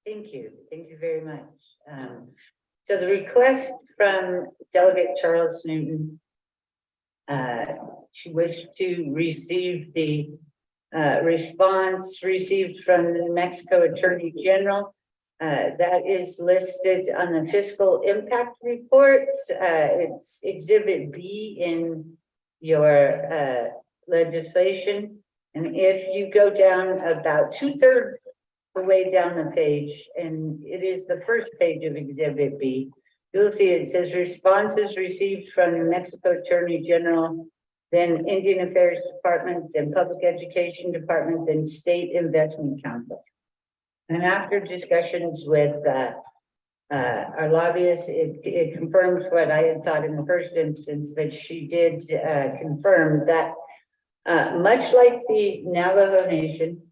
Thank you. Thank you very much. So the request from Delegate Charles Newton, she wished to receive the response received from the New Mexico Attorney General. That is listed on the fiscal impact report. It's Exhibit B in your legislation. And if you go down about 2/3 the way down the page, and it is the first page of Exhibit B, you'll see it says responses received from the New Mexico Attorney General, then Indian Affairs Department, then Public Education Department, then State Investment Council. And after discussions with our lobbyists, it confirms what I had thought in the first instance, that she did confirm that much like the Navajo Nation,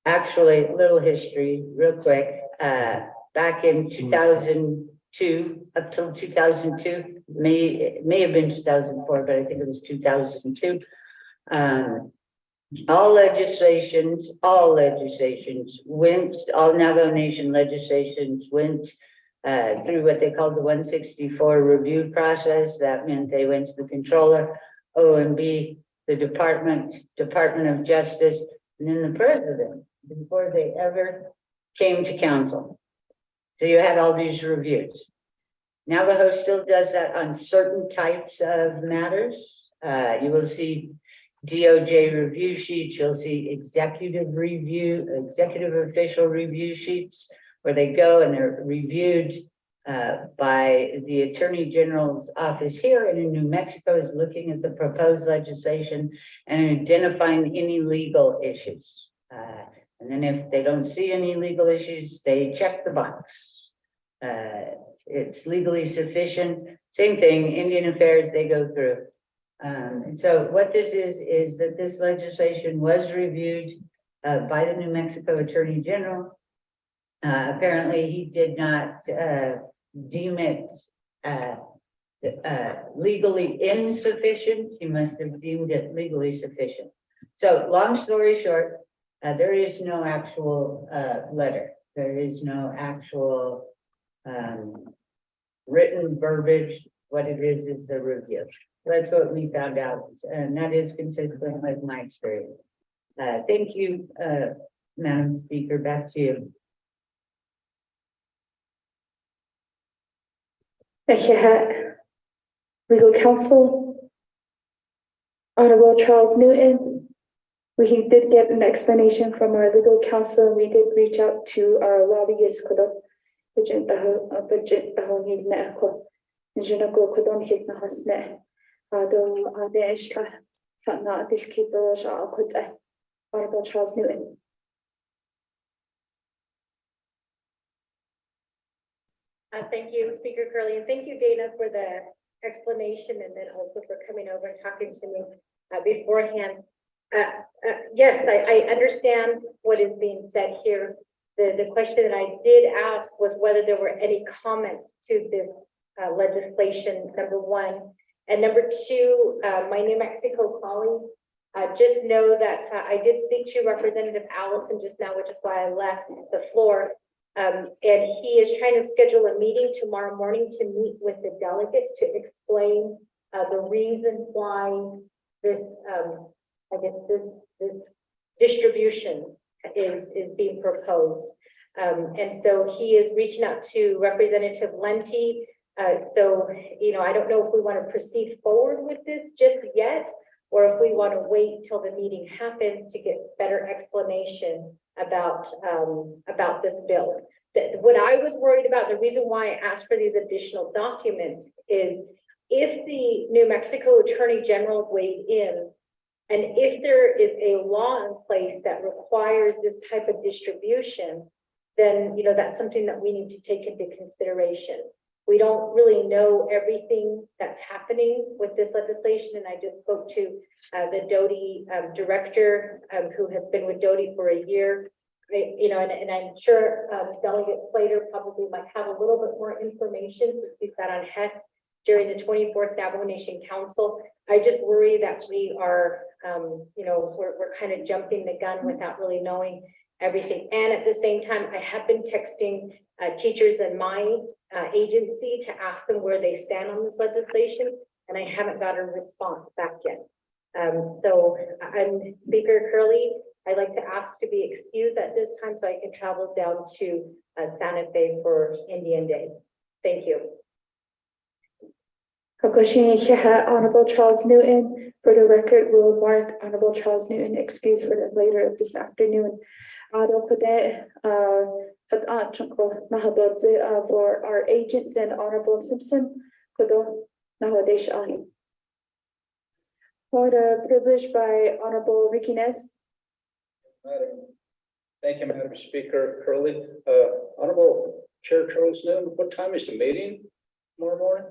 actually, a little history, real quick. Back in 2002, up till 2002, may have been 2004, but I think it was 2002. All Navajo Nation legislations went through what they called the 164 review process. That meant they went to the controller, OMB, the Department of Justice, and then the president before they ever came to council. So you had all these reviews. Navajo still does that on certain types of matters. You will see DOJ review sheets, you'll see executive official review sheets where they go and they're reviewed by the Attorney General's office here and in New Mexico is looking at the proposed legislation and identifying any legal issues. And then if they don't see any legal issues, they check the box. It's legally sufficient. Same thing, Indian Affairs, they go through. And so what this is that this legislation was reviewed by the New Mexico Attorney General. Apparently he did not deem it legally insufficient. He must have deemed it legally sufficient. So long story short, there is no actual letter. There is no actual written verbiage. What it is a review. That's what we found out, and that is consistent with my experience. Thank you, Madam Speaker, back to you. Thank you, Legal Counsel. Honorable Charles Newton. We did get an explanation from our legal counsel. We did reach out to our lobbyist. Honorable Charles Newton. Thank you, Speaker Curley, and thank you, Dana, for the explanation and then also for coming over and talking to me beforehand. Yes, I understand what is being said here. The question that I did ask was whether there were any comments to this legislation, number one. And number two, my New Mexico colleague, just know that I did speak to Representative Allison just now, which is why I left the floor. And he is trying to schedule a meeting tomorrow morning to meet with the delegates to explain the reason why this, I guess this distribution is being proposed. And so he is reaching out to Representative Lenti. So, you know, I don't know if we want to proceed forward with this just yet, or if we want to wait till the meeting happens to get better explanation about this bill. What I was worried about, the reason why I asked for these additional documents is if the New Mexico Attorney General weighed in, and if there is a law in place that requires this type of distribution, then, you know, that's something that we need to take into consideration. We don't really know everything that's happening with this legislation. And I just spoke to the Doty director who has been with Doty for a year. You know, and I'm sure Delegate Slater probably might have a little bit more information. He's got on HES during the 24th Navajo Nation Council. I just worry that we are, you know, we're kind of jumping the gun without really knowing everything. And at the same time, I have been texting teachers in my agency to ask them where they stand on this legislation, and I haven't got a response back yet. So I'm Speaker Curley. I'd like to ask to be excused at this time so I can travel down to Santa Fe for Indian Day. Thank you. Honorable Charles Newton. For the record, we'll mark Honorable Charles Newton excused for the later of this afternoon. For our agents and Honorable Simpson, for the privilege by Honorable Ricky Ness. Thank you, Madam Speaker Curley. Honorable Chair Charles Newton, what time is the meeting tomorrow morning?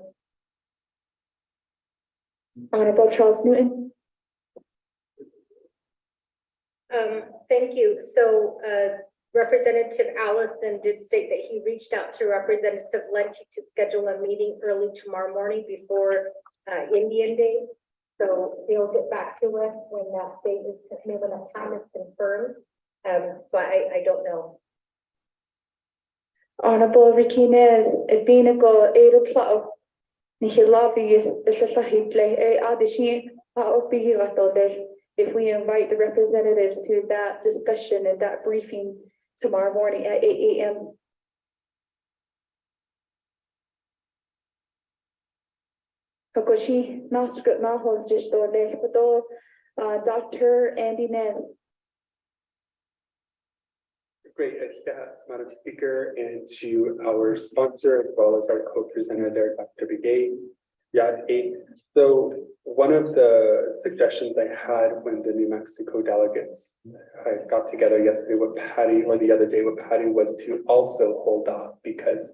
Honorable Charles Newton. Thank you. So Representative Allison did state that he reached out to Representative Lenti to schedule a meeting early tomorrow morning before Indian Day. So they'll get back to us when that date is, when that time is confirmed. So I don't know. Honorable Riquinez, Ebinigo, Ada Clow, Nihilavi is the Hitle, Adishi, if we invite the representatives to that discussion and that briefing tomorrow morning at 8 a.m. Kokoshi, Master Mahos, just Dr. Andy Nez. Great, Madam Speaker, and to our sponsor as well as our co-presenter there, Dr. Begay. So one of the suggestions I had when the New Mexico delegates got together yesterday with Patty, or the other day with Patty, was to also hold off because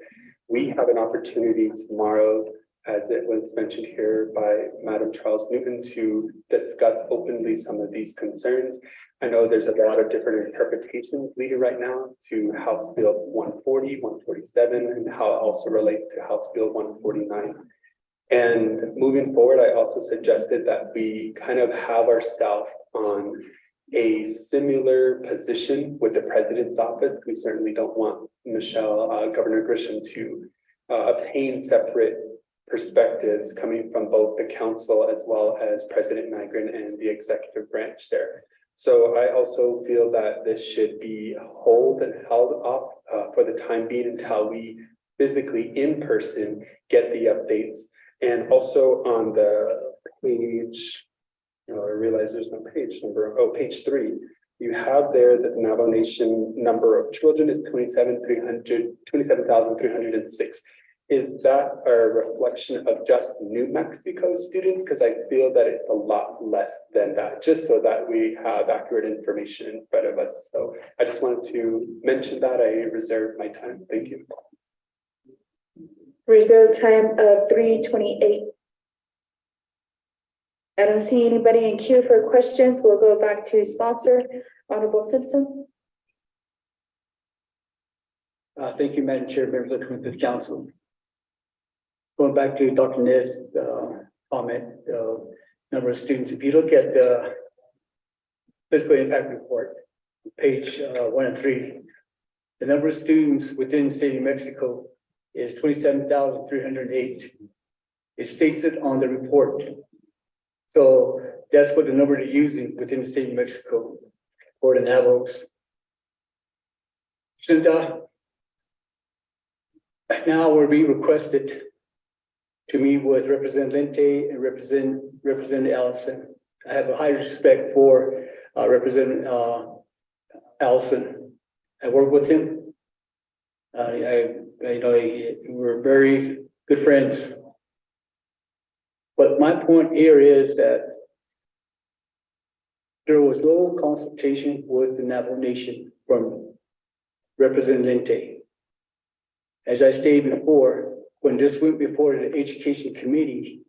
we have an opportunity tomorrow, as it was mentioned here by Madam Charles Newton, to discuss openly some of these concerns. I know there's a lot of different interpretations leading right now to House Bill 140, 147, and how it also relates to House Bill 149. And moving forward, I also suggested that we kind of have ourselves on a similar position with the president's office. We certainly don't want Governor Grisham to obtain separate perspectives coming from both the council as well as President Nygren and the executive branch there. So I also feel that this should be held off for the time being until we physically in person get the updates. And also on the page, I realize there's no page number. Oh, page 3. You have there that the Navajo Nation number of children is 27,306. Is that a reflection of just New Mexico students? Because I feel that it's a lot less than that, just so that we have accurate information in front of us. So I just wanted to mention that. I reserve my time. Thank you. Reserve time of 3:28. I don't see anybody in queue for questions. We'll go back to sponsor, Honorable Simpson. Thank you, Madam Chair, members of the Committee Council. Going back to Dr. Nez's comment, number of students, if you look at the fiscal impact report, page 1 and 3, the number of students within the state of New Mexico is 27,308. It states it on the report. So that's what the number they're using within the state of New Mexico for the Navajos. So now we're being requested to meet with Representative Lente and Representative Allison. I have a high respect for Representative Allison. I work with him. We're very good friends. But my point here is that there was no consultation with the Navajo Nation from Representative Lente. As I stated before, when this went before the Education Committee,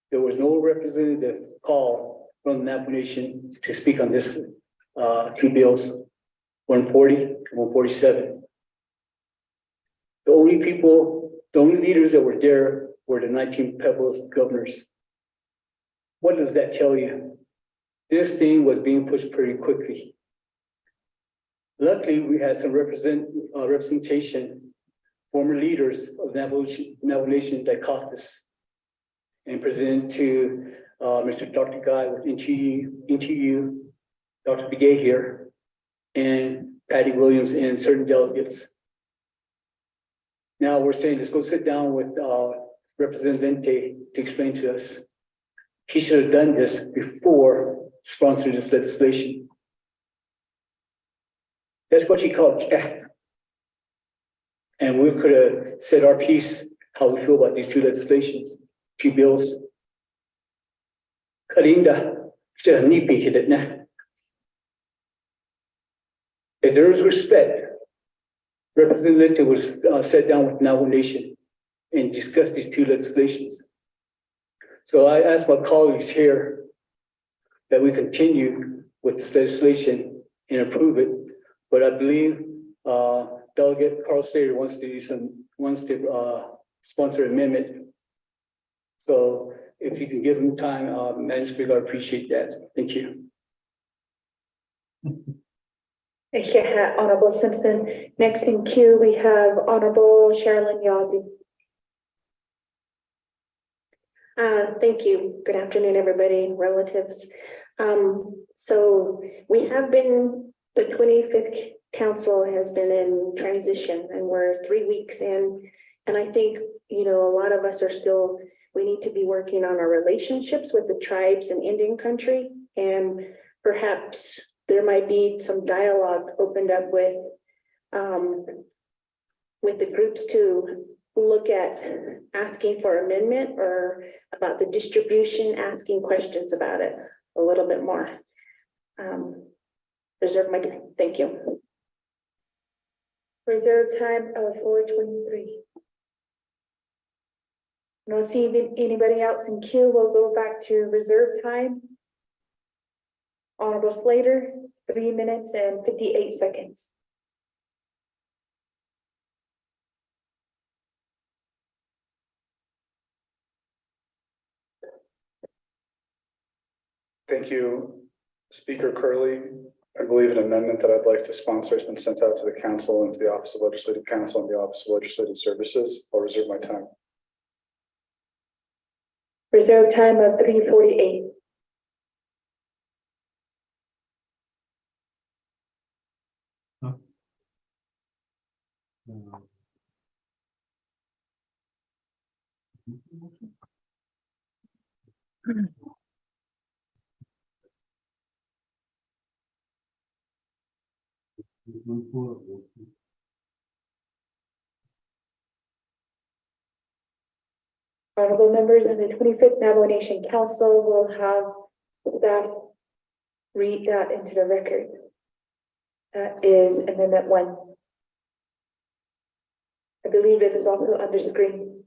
there was no representative call from the Navajo Nation to speak on this two bills, 140 and 147. The only leaders that were there were the 19 Pebbles governors. What does that tell you? This thing was being pushed pretty quickly. Luckily, we had some representation, former leaders of Navajo Nation that caught this and presented to Mr. Dr. Guy with NTU, Dr. Begay here, and Patty Williams and certain delegates. Now we're saying, let's go sit down with Representative Lente to explain to us. He should have done this before sponsoring this legislation. That's what he called cat. And we could have said our piece, how we feel about these two legislations, two bills. Kalinda, if there is respect, Representative Lente was sat down with Navajo Nation and discuss these two legislations. So I ask my colleagues here that we continue with this legislation and approve it. But I believe Delegate Carl Slater wants to sponsor an amendment. So if you can give him time, Madam Speaker, I appreciate that. Thank you. Yeah, Honorable Simpson. Next in queue, we have Honorable Sherilyn Yazzie. Thank you. Good afternoon, everybody, relatives. So we have been, the 25th council has been in transition and we're 3 weeks in. And I think, you know, a lot of us are still, we need to be working on our relationships with the tribes and Indian country. And perhaps there might be some dialogue opened up with the groups to look at asking for amendment or about the distribution, asking questions about it a little bit more. Reserve my time. Thank you. Reserve time of 4:23. No see anybody else in queue. We'll go back to reserve time. Honorable Slater, 3 minutes and 58 seconds. Thank you, Speaker Curley. I believe an amendment that I'd like to sponsor has been sent out to the council and to the Office of Legislative Counsel and the Office of Legislative Services. I'll reserve my time. Reserve time of 3:48. Honorable members of the 25th Navajo Nation Council will have staff read that into the record. That is Amendment 1. I believe it is also under screen.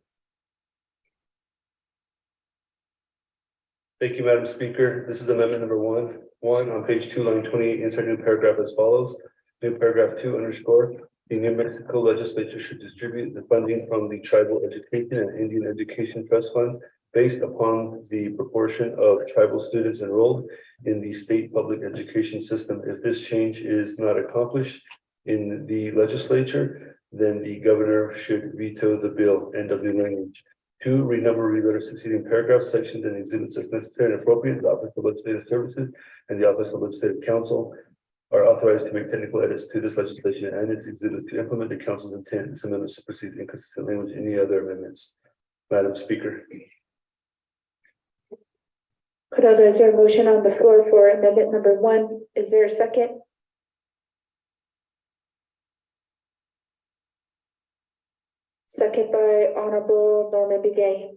Thank you, Madam Speaker. This is amendment number 1. 1 on page 2, line 28, insert new paragraph as follows. New paragraph 2 underscore. The New Mexico legislature should distribute the funding from the Tribal Education and Indian Education Trust Fund based upon the proportion of tribal students enrolled in the state public education system. If this change is not accomplished in the legislature, then the governor should veto the bill. End of the language. 2, renumber, reletter succeeding paragraphs, sections, and exhibits as necessary and appropriate. The Office of Legislative Services and the Office of Legislative Counsel are authorized to make technical edits to this legislation and its exhibit to implement the council's intent. This amendment supersedes inconsistent language in any other amendments. Madam Speaker. Could I reserve a motion on the floor for amendment number 1? Is there a second? Second by Honorable Norman Begay.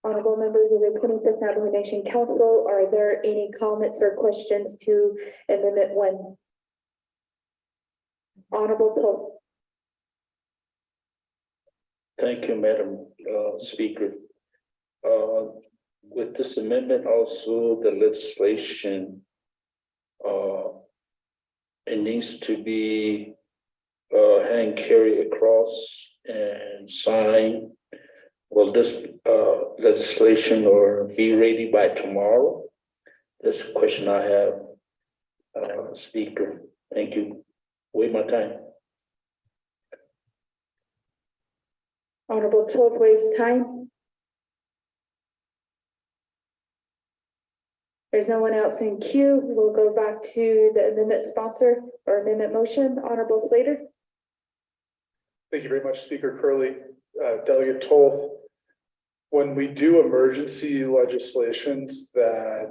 Honorable members of the 25th Navajo Nation Council, are there any comments or questions to Amendment 1? Honorable Toll. Thank you, Madam Speaker. With this amendment, also the legislation, it needs to be hand carried across and signed. Will this legislation or be ready by tomorrow? That's a question I have, Speaker. Thank you. Wait my time. Honorable Toll waives time. There's no one else in queue. We'll go back to the amendment sponsor or amendment motion. Honorable Slater. Thank you very much, Speaker Curley. Delegate Toth, when we do emergency legislations that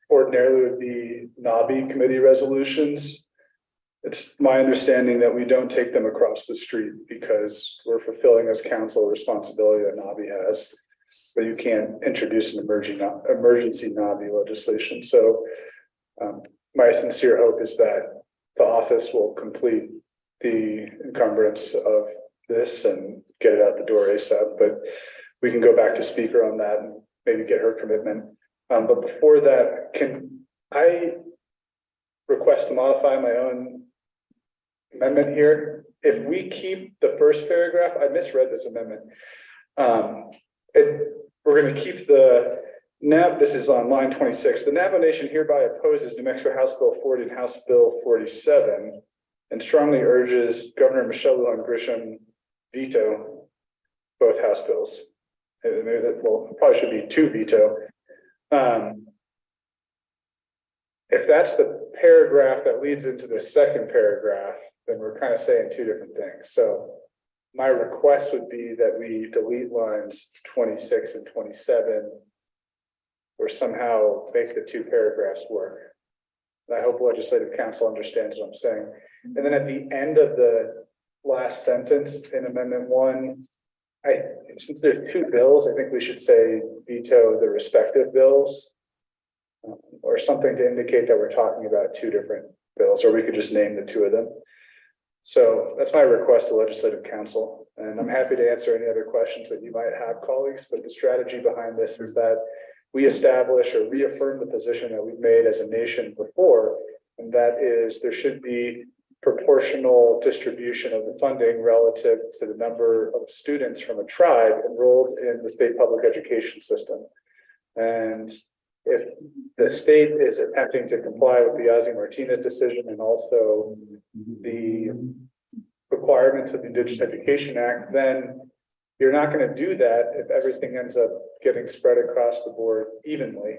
ordinarily would be NABI committee resolutions, it's my understanding that we don't take them across the street because we're fulfilling as council a responsibility that NABI has. But you can't introduce an emergency NABI legislation. So my sincere hope is that the office will complete the encumbrance of this and get it out the door ASAP. But we can go back to Speaker on that and maybe get her commitment. But before that, can I request to modify my own amendment here if we keep the first paragraph, I misread this amendment. We're gonna keep the this is on line 26. The Navajo Nation hereby opposes New Mexico House Bill 40 and House Bill 47 and strongly urges Governor Michelle Lujan Grisham veto both House bills. Maybe that, well, probably should be to veto. If that's the paragraph that leads into the second paragraph, then we're kind of saying two different things. So my request would be that we delete lines 26 and 27 or somehow make the two paragraphs work. And I hope legislative council understands what I'm saying. And then at the end of the last sentence in amendment 1, since there's two bills, I think we should say veto the respective bills or something to indicate that we're talking about two different bills, or we could just name the two of them. So that's my request to legislative council, and I'm happy to answer any other questions that you might have, colleagues, but the strategy behind this is that we establish or reaffirm the position that we've made as a nation before, and that is there should be proportional distribution of the funding relative to the number of students from a tribe enrolled in the state public education system. And if the state is attempting to comply with the Ozzie Martinez decision and also the requirements of the Indigenous Education Act, then you're not going to do that if everything ends up getting spread across the board evenly,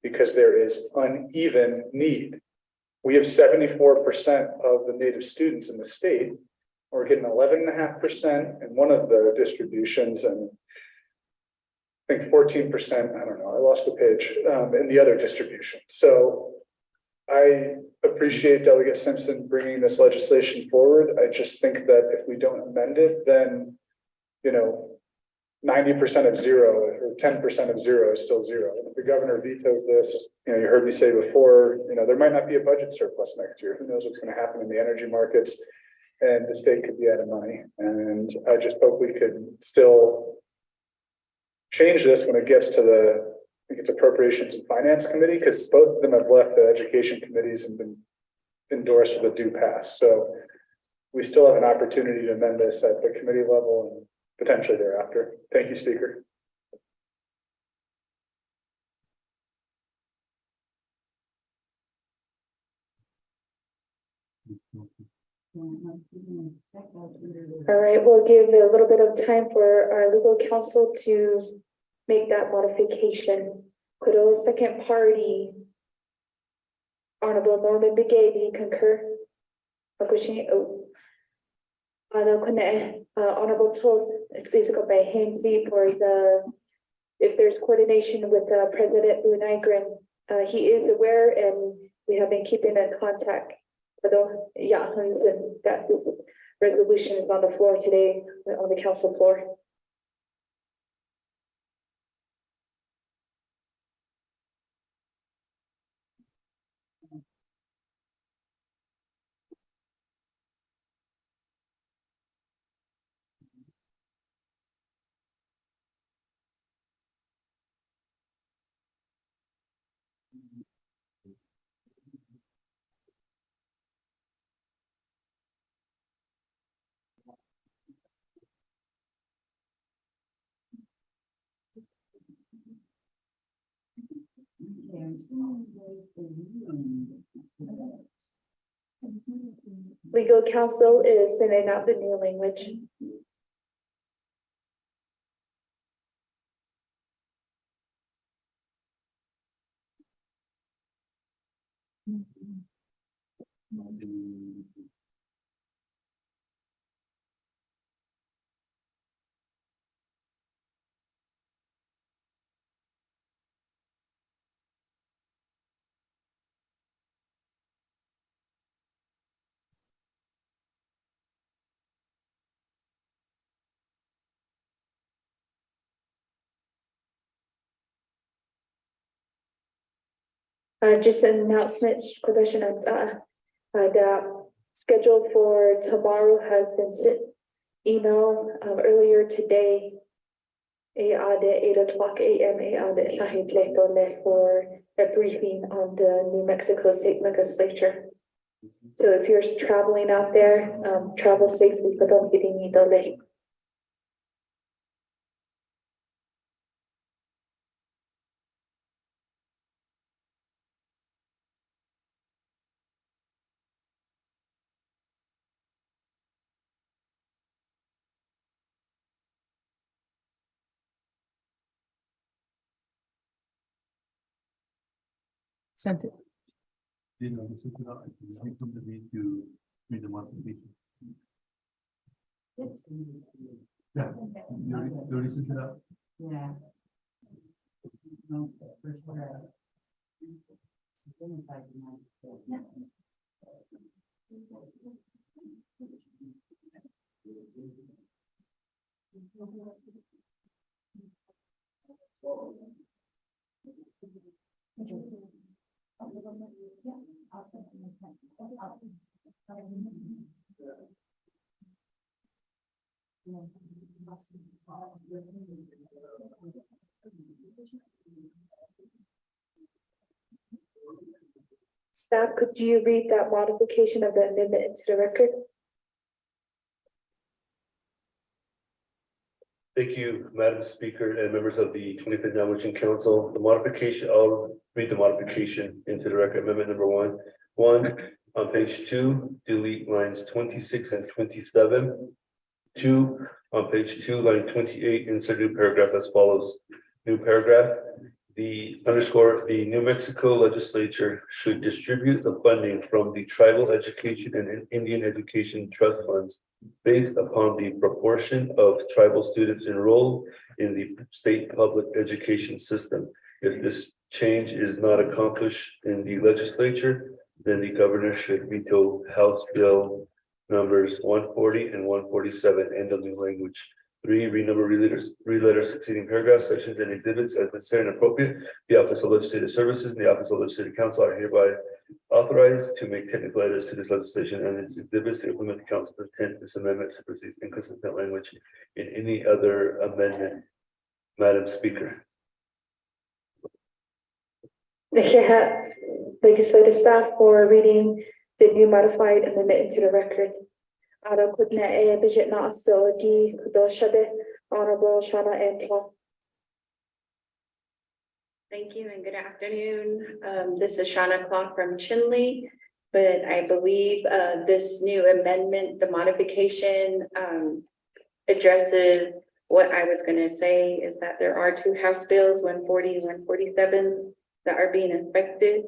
because there is uneven need. We have 74% of the Native students in the state. We're getting 11.5% in one of the distributions, and I think 14%, I don't know, I lost the page, in the other distribution. So I appreciate Delegate Simpson bringing this legislation forward. I just think that if we don't amend it, then, 90% of zero or 10% of zero is still zero. And if the governor vetoes this, you heard me say before, there might not be a budget surplus next year. Who knows what's going to happen in the energy markets, and the state could be out of money. And I just hope we could still change this when it gets to I think it's Appropriations and Finance Committee, because both of them have left the education committees and been endorsed with a due pass. So we still have an opportunity to amend this at the committee level and potentially thereafter. Thank you, Speaker. All right, we'll give a little bit of time for our legal counsel to make that modification. Could a second party, Honorable Norman Begay, concur? Honorable Toth, for if there's coordination with President Unigren, he is aware and we have been keeping in contact. That resolution is on the floor today, on the council floor. Legal counsel is sending out the new language. Just an announcement, the schedule for tomorrow has been sent email earlier today. At 8 o'clock a.m. for a briefing on the New Mexico State Legislature. So if you're traveling out there, travel safely, but don't get any delay. Sent it. You know, this is not, I think somebody need to read the modification. Yeah, you already sent it out. Yeah. Staff, could you read that modification of the amendment into the record? Thank you, Madam Speaker and members of the 25th Navajo Council. The modification, I'll read the modification into the record. Amendment number one. On page 2, delete lines 26 and 27. 2, on page 2, line 28, insert new paragraph as follows. New paragraph. The New Mexico legislature should distribute the funding from the Tribal Education and Indian Education Trust Funds based upon the proportion of tribal students enrolled in the state public education system. If this change is not accomplished in the legislature, then the governor should veto House Bill numbers 140 and 147, end of new language. 3, renumber letters succeeding paragraphs, sections, and exhibits as necessary and appropriate. The Office of Legislative Services and the Office of Legislative Counsel are hereby authorized to make technical edits to this legislation and its exhibits to implement the council's intent. This amendment supersedes inconsistent language in any other amendment. Madam Speaker. Legislative staff for reading the new modified amendment into the record. Honorable Shana and Clark. Thank you and good afternoon. This is Shauna Clark from Chinley, but I believe this new amendment, the modification addresses what I was going to say is that there are 2 House bills, 140 and 147, that are being affected.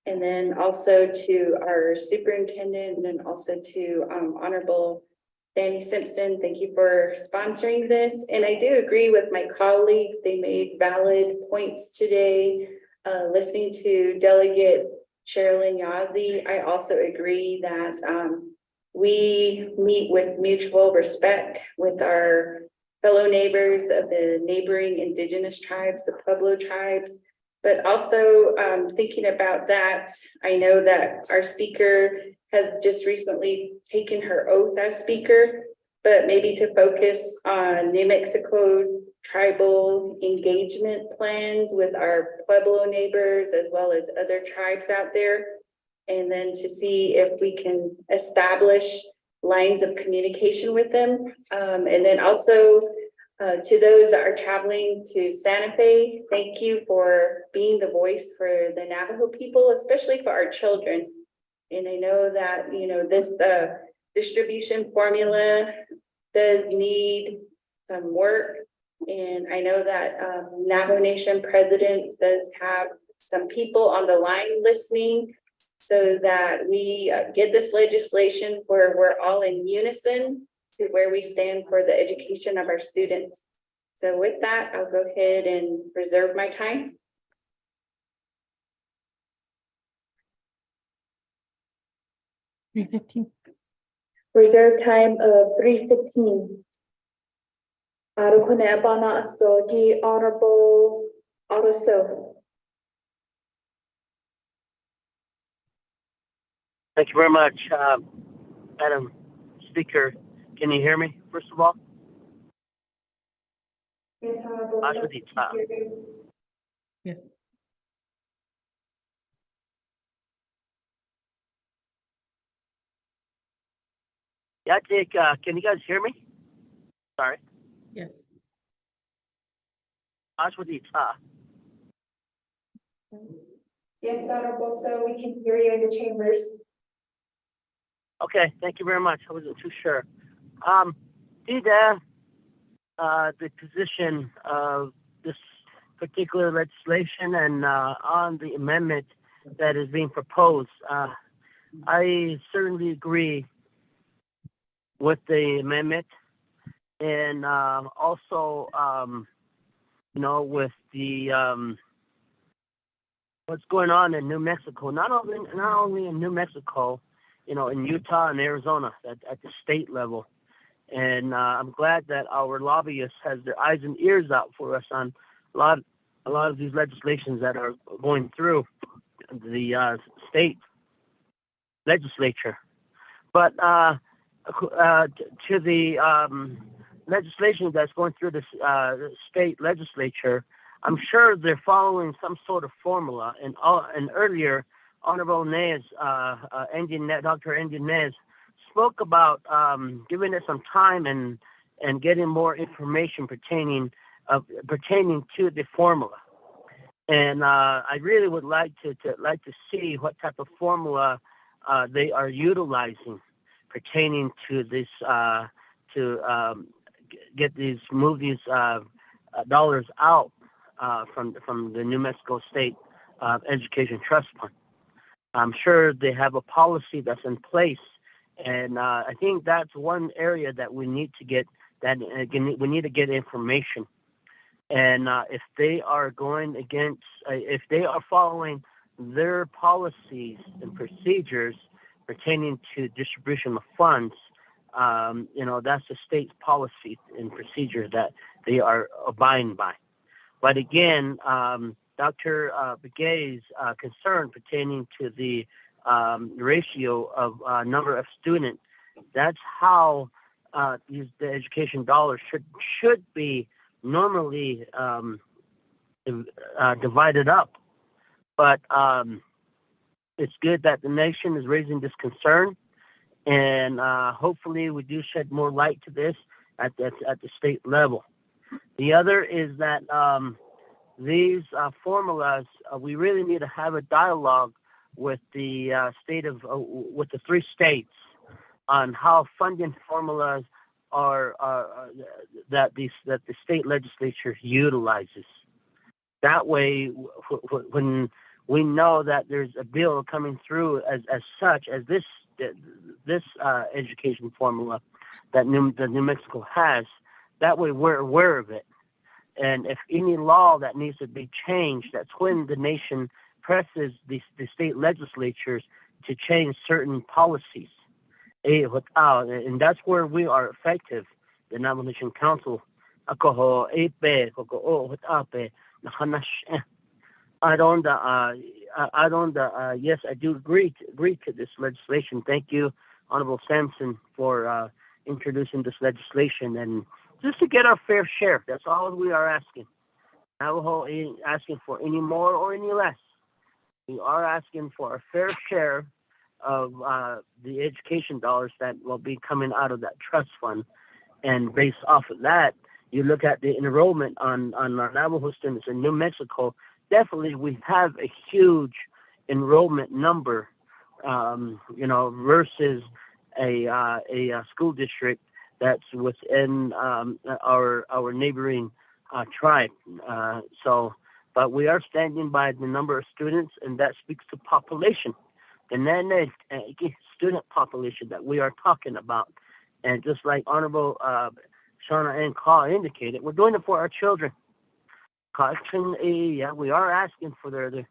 And then also to our superintendent and then also to Honorable Danny Simpson, thank you for sponsoring this. And I do agree with my colleagues. They made valid points today. Listening to Delegate Sherilyn Yazzie, I also agree that we meet with mutual respect with our fellow neighbors of the neighboring indigenous tribes, the Pueblo tribes. But also thinking about that, I know that our speaker has just recently taken her oath as speaker, but maybe to focus on New Mexico tribal engagement plans with our Pueblo neighbors as well as other tribes out there. And then to see if we can establish lines of communication with them. And then also to those that are traveling to Santa Fe, thank you for being the voice for the Navajo people, especially for our children. And I know that, you know, this distribution formula does need some work. And I know that Navajo Nation president does have some people on the line listening so that we get this legislation where we're all in unison to where we stand for the education of our students. So with that, I'll go ahead and reserve my time. Reserve time of 3:15. Honorable Autoso. Thank you very much, Madam Speaker. Can you hear me, first of all? Yes, Honorable. Yes. Yeah, Dick, can you guys hear me? Sorry. Yes. Yes, Honorable, so we can hear you in the chambers. Okay, thank you very much. I wasn't too sure. The position of this particular legislation and on the amendment that is being proposed. I certainly agree with the amendment, and also, with the what's going on in New Mexico. Not only in New Mexico, in Utah and Arizona at the state level. And I'm glad that our lobbyists has their eyes and ears out for us on a lot of these legislations that are going through the state legislature. But to the legislation that's going through the state legislature, I'm sure they're following some sort of formula. And earlier, Honorable Nez, Dr. Andy Nez, spoke about giving us some time and getting more information pertaining to the formula. And I really would like to see what type of formula they are utilizing pertaining to this move these dollars out from the New Mexico State Education Trust Fund. I'm sure they have a policy that's in place, and I think that's one area that we need to get information. And if they are going against, if they are following their policies and procedures pertaining to distribution of funds, that's the state's policy and procedure that they are abiding by. But again, Dr. Begay's concern pertaining to the ratio of number of students, that's how the education dollars should be normally divided up. But it's good that the nation is raising this concern, and hopefully we do shed more light to this at the state level. The other is that these formulas, we really need to have a dialogue with the with the three states on how funding formulas are that the state legislature utilizes. That way, when we know that there's a bill coming through as such as this education formula that New Mexico has, that way we're aware of it. And if any law that needs to be changed, that's when the nation presses the state legislatures to change certain policies. And that's where we are effective. The Navajo Nation Council. Yes, I do agree to this legislation. Thank you, Honorable Sampson, for introducing this legislation, and just to get our fair share. That's all we are asking. Navajo ain't asking for any more or any less. We are asking for a fair share of the education dollars that will be coming out of that trust fund. And based off of that, you look at the enrollment on our Navajo students in New Mexico, definitely we have a huge enrollment number, versus a school district that's within our neighboring tribe. But we are standing by the number of students, and that speaks to population, the Nene student population that we are talking about. And just like Honorable Shauna Ann Carr indicated, we're doing it for our children. We are asking for the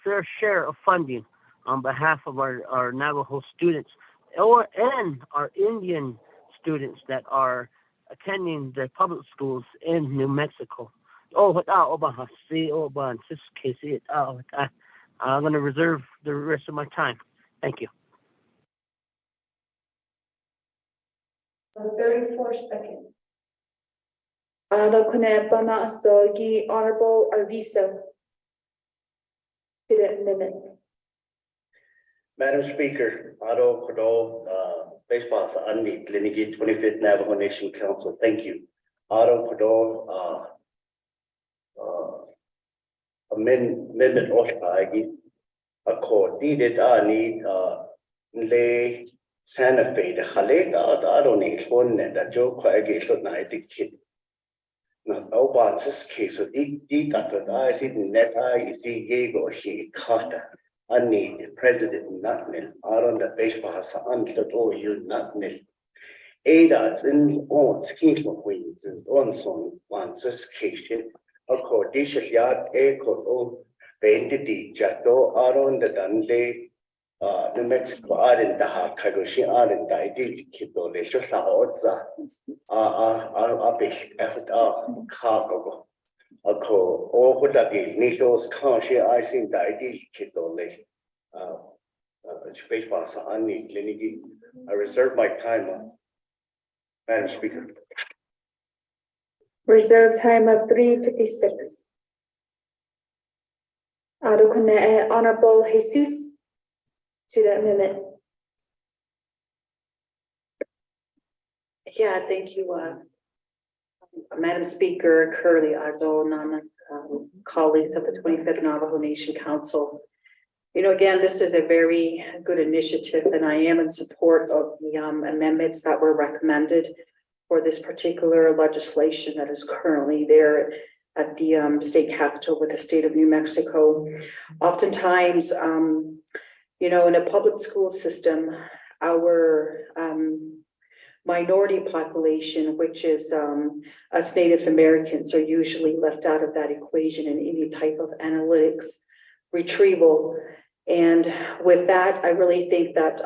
fair share of funding on behalf of our Navajo students and our Indian students that are attending the public schools in New Mexico. I'm going to reserve the rest of my time. Thank you. 34 seconds. Honorable Arvizo. To the amendment. Madam Speaker, Ado Kodo, Baseball Andy, Glenigi 25th Navajo Nation Council. Thank you. Aro Kodo, amendment Oshagi, a court deeded Ani, lay Santa Fe, the Halega, I don't need one that Joe Quaggy so night the kid. Not Oban's case of the doctor, I see the net eye, see Yego, she Carter. I need the president not nil. I don't the baseball until all you not nil. Adas in on schemes of wings and on song once education. A cordicious yard echo o painted jato aron the Dundee. New Mexico are in the Kagoshi are in the ideal kiddo. They just are based effort cargo. A co or what that is Nichols Kashi I seen the ideal kiddo. Baseball Annie Glenigi. I reserve my time, Madam Speaker. Reserve time of 3:56. Honorable Jesus to the amendment. Yeah, thank you, Madam Speaker, Curly, Ardo, colleagues of the 25th Navajo Nation Council. You know, again, this is a very good initiative, and I am in support of the amendments that were recommended for this particular legislation that is currently there at the state capitol with the state of New Mexico. Oftentimes, you know, in a public school system, our minority population, which is us Native Americans, are usually left out of that equation in any type of analytics retrieval. And with that, I really think that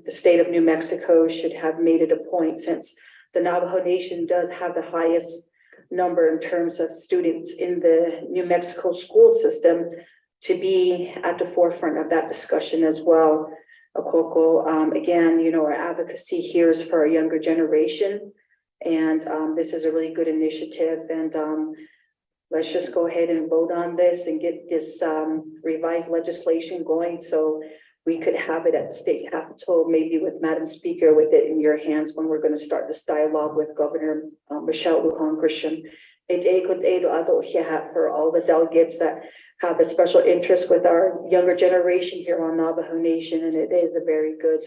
the state of New Mexico should have made it a point, since the Navajo Nation does have the highest number in terms of students in the New Mexico school system, to be at the forefront of that discussion as well. Akoko, again, you know, our advocacy here is for a younger generation, and this is a really good initiative. And let's just go ahead and vote on this and get this revised legislation going, so we could have it at the state capitol, maybe with Madam Speaker, with it in your hands when we're going to start this dialogue with Governor Michelle Lujan Christian. For all the delegates that have a special interest with our younger generation here on Navajo Nation, and it is a very good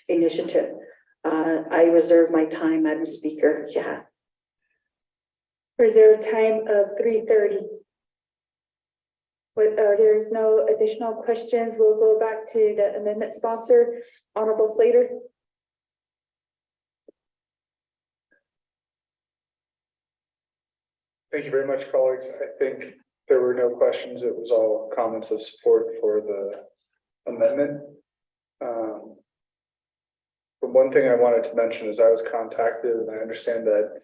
initiative. I reserve my time, Madam Speaker. Yeah. Reserve time of 3:30. With there's no additional questions, we'll go back to the amendment sponsor, Honorable Slater. Thank you very much, colleagues. I think there were no questions. It was all comments of support for the amendment. But one thing I wanted to mention is I was contacted, and I understand that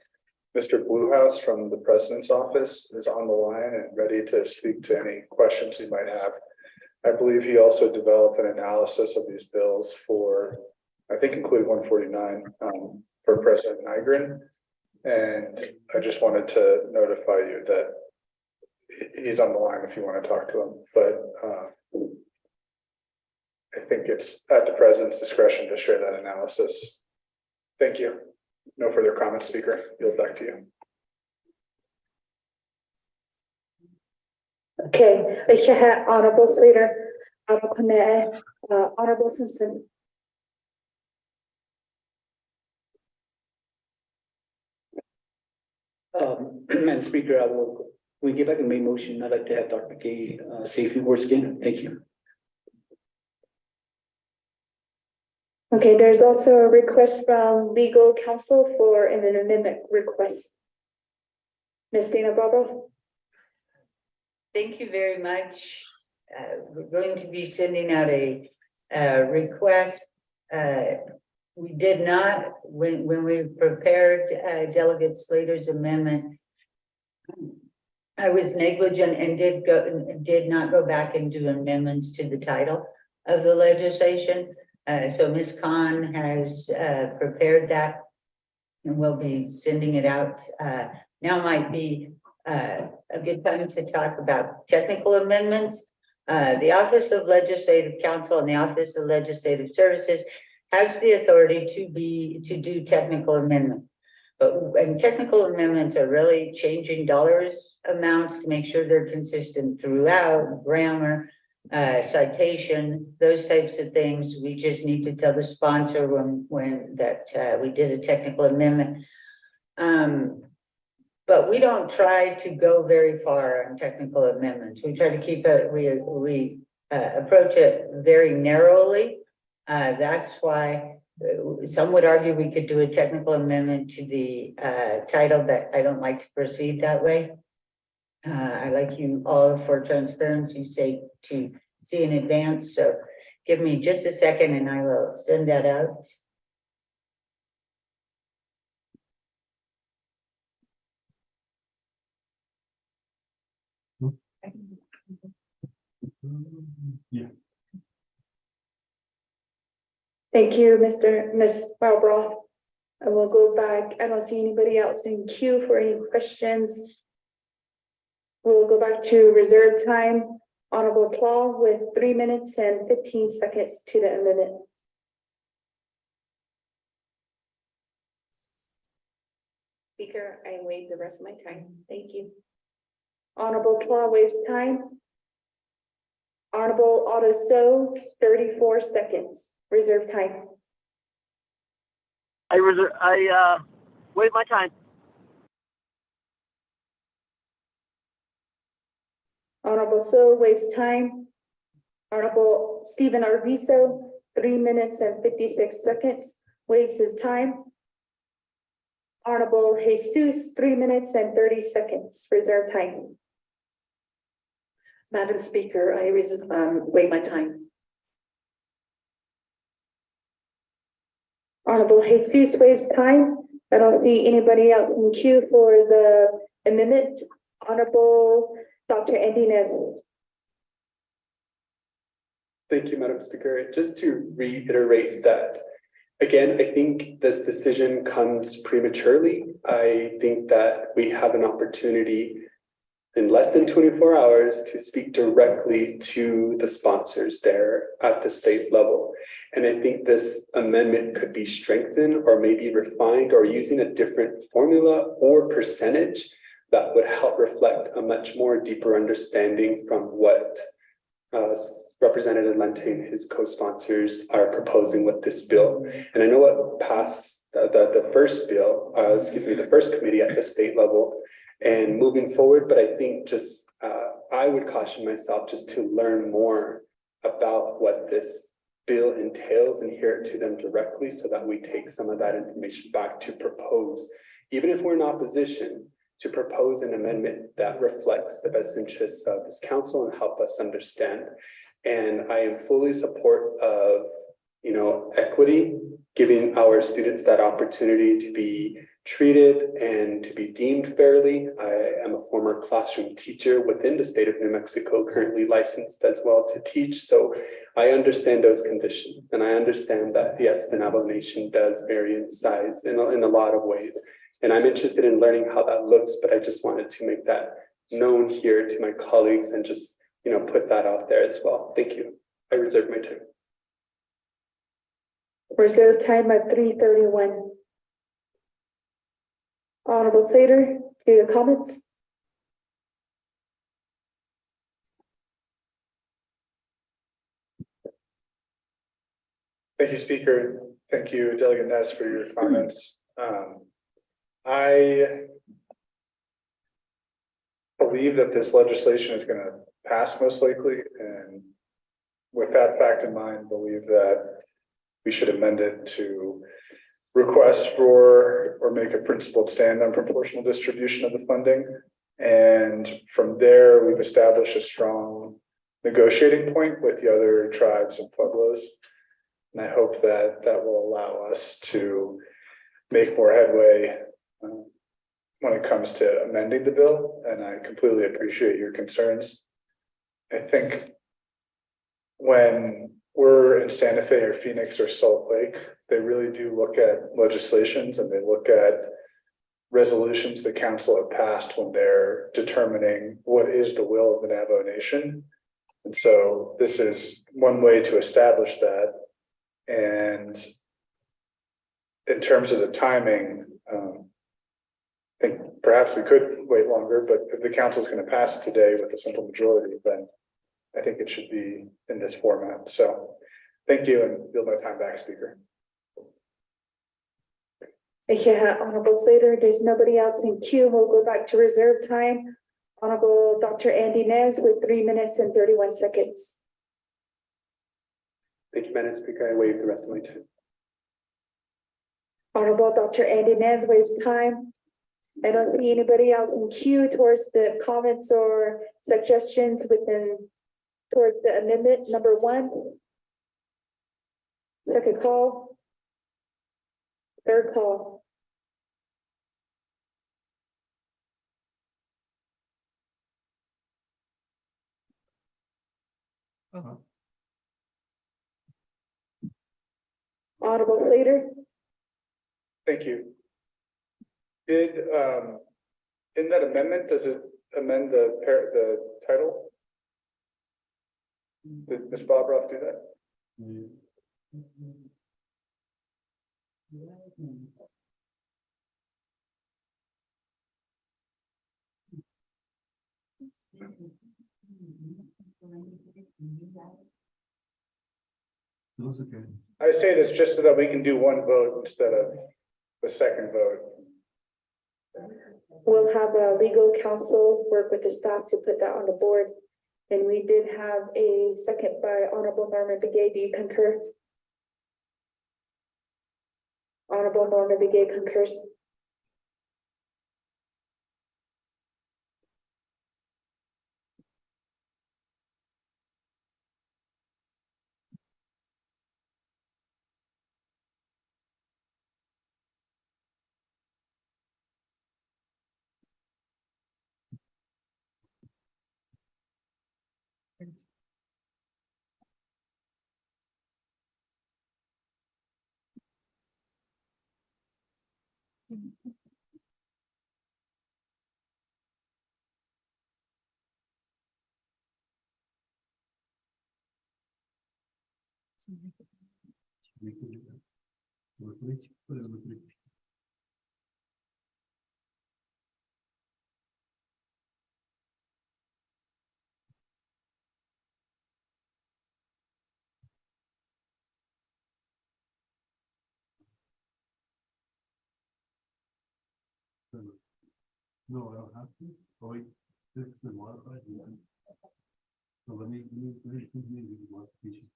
Mr. Bluehouse from the President's office is on the line and ready to speak to any questions you might have. I believe he also developed an analysis of these bills for, I think, include 149 for President Nygren. And I just wanted to notify you that he's on the line if you want to talk to him. But I think it's at the President's discretion to share that analysis. Thank you. No further comments, Speaker. Yield back to you. Okay, Honorable Slater, Honorable Simpson. Madam Speaker, we get back a main motion. I'd like to have Dr. Gay say a few words again. Thank you. Okay, there's also a request from legal counsel for an amendment request. Ms. Dana Bravo. Thank you very much. We're going to be sending out a request. We did not, when we prepared Delegate Slater's amendment, I was negligent and did not go back and do amendments to the title of the legislation. So Ms. Khan has prepared that, and we'll be sending it out. Now might be a good time to talk about technical amendments. The Office of Legislative Counsel and the Office of Legislative Services has the authority to do technical amendment. And technical amendments are really changing dollars amounts to make sure they're consistent throughout, grammar, citation, those types of things. We just need to tell the sponsor when we did a technical amendment. But we don't try to go very far on technical amendments. We try to keep it, we approach it very narrowly. That's why some would argue we could do a technical amendment to the title, that I don't like to proceed that way. I like you all for transparency's sake to see in advance. So give me just a second and I will send that out. Yeah. Thank you, Ms. Barbara. I will go back. I don't see anybody else in queue for any questions. We'll go back to reserve time. Honorable Claw with 3 minutes and 15 seconds to the amendment. Speaker, I waive the rest of my time. Thank you. Honorable Claw waives time. Honorable Otto So, 34 seconds. Reserve time. I wait my time. Honorable So waives time. Honorable Stephen Arvizo, 3 minutes and 56 seconds, waives his time. Honorable Jesus, 3 minutes and 30 seconds, reserve time. Madam Speaker, I waive my time. Honorable Jesus waives time. I don't see anybody else in queue for the amendment. Honorable Dr. Andy Nesbitt. Thank you, Madam Speaker. Just to reiterate that, again, I think this decision comes prematurely. I think that we have an opportunity in less than 24 hours to speak directly to the sponsors there at the state level. And I think this amendment could be strengthened or maybe refined or using a different formula or percentage that would help reflect a much more deeper understanding from what Representative Lente and his co-sponsors are proposing with this bill. And I know what passed the first bill, the first committee at the state level and moving forward, but I think just I would caution myself just to learn more about what this bill entails and hear it to them directly so that we take some of that information back to propose, even if we're in opposition, to propose an amendment that reflects the best interests of this council and help us understand. And I am fully support of, equity, giving our students that opportunity to be treated and to be deemed fairly. I am a former classroom teacher within the state of New Mexico, currently licensed as well to teach. So I understand those conditions. And I understand that, yes, the Navajo Nation does vary in size in a lot of ways. And I'm interested in learning how that looks, but I just wanted to make that known here to my colleagues and just, put that out there as well. Thank you. I reserve my time. Reserve time at 3:31. Honorable Sater, to your comments. Thank you, Speaker. Thank you, Delegate Ness, for your comments. I believe that this legislation is going to pass most likely, and with that fact in mind, believe that we should amend it to request for or make a principled stand on proportional distribution of the funding. And from there, we've established a strong negotiating point with the other tribes and pueblos. And I hope that that will allow us to make more headway when it comes to amending the bill. And I completely appreciate your concerns. I think when we're in Santa Fe or Phoenix or Salt Lake, they really do look at legislations and they look at resolutions the council have passed when they're determining what is the will of the Navajo Nation. And so this is one way to establish that. And in terms of the timing, I think perhaps we could wait longer, but if the council is going to pass it today with a simple majority, then I think it should be in this format. So thank you, and yield my time back, Speaker. Thank you, Honorable Slater. There's nobody else in queue. We'll go back to reserve time. Honorable Dr. Andy Nez with 3 minutes and 31 seconds. Thank you, Madam Speaker. I waive the rest of my time. Honorable Dr. Andy Nez waives time. I don't see anybody else in queue towards the comments or suggestions towards the amendment number 1. Second call. Third call. Honorable Slater. Thank you. Did, in that amendment, does it amend the title? Did Ms. Bobroff do that? I say this just so that we can do one vote instead of the second vote. We'll have a legal counsel work with the staff to put that on the board. And we did have a second by Honorable Norman Begay. Do you concur? Honorable Norman Begay concurs. No, I don't have to. Oh, wait, this has been modified. So let me continue with the modification.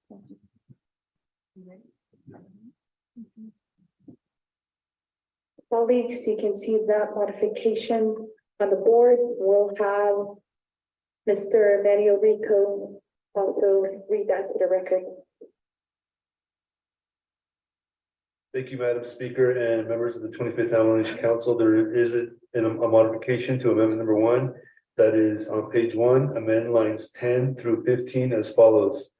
Colleagues, you can see that modification on the board. We'll have Mr. Manuel Rico also read that to the record. Thank you, Madam Speaker and members of the 25th Navajo Nation Council. There is a modification to amendment number 1 that is on page 1, amend lines 10 through 15 as follows.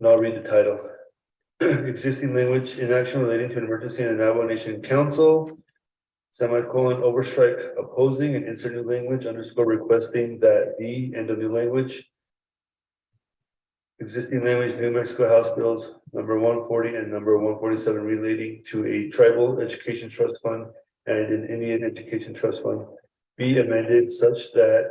And I'll read the title. Existing language in action relating to an emergency in the Navajo Nation Council, semicolon, overstrike opposing, and insert new language underscore requesting that the end of new language. Existing language, New Mexico House Bills number 140 and number 147 relating to a tribal education trust fund and an Indian education trust fund be amended such that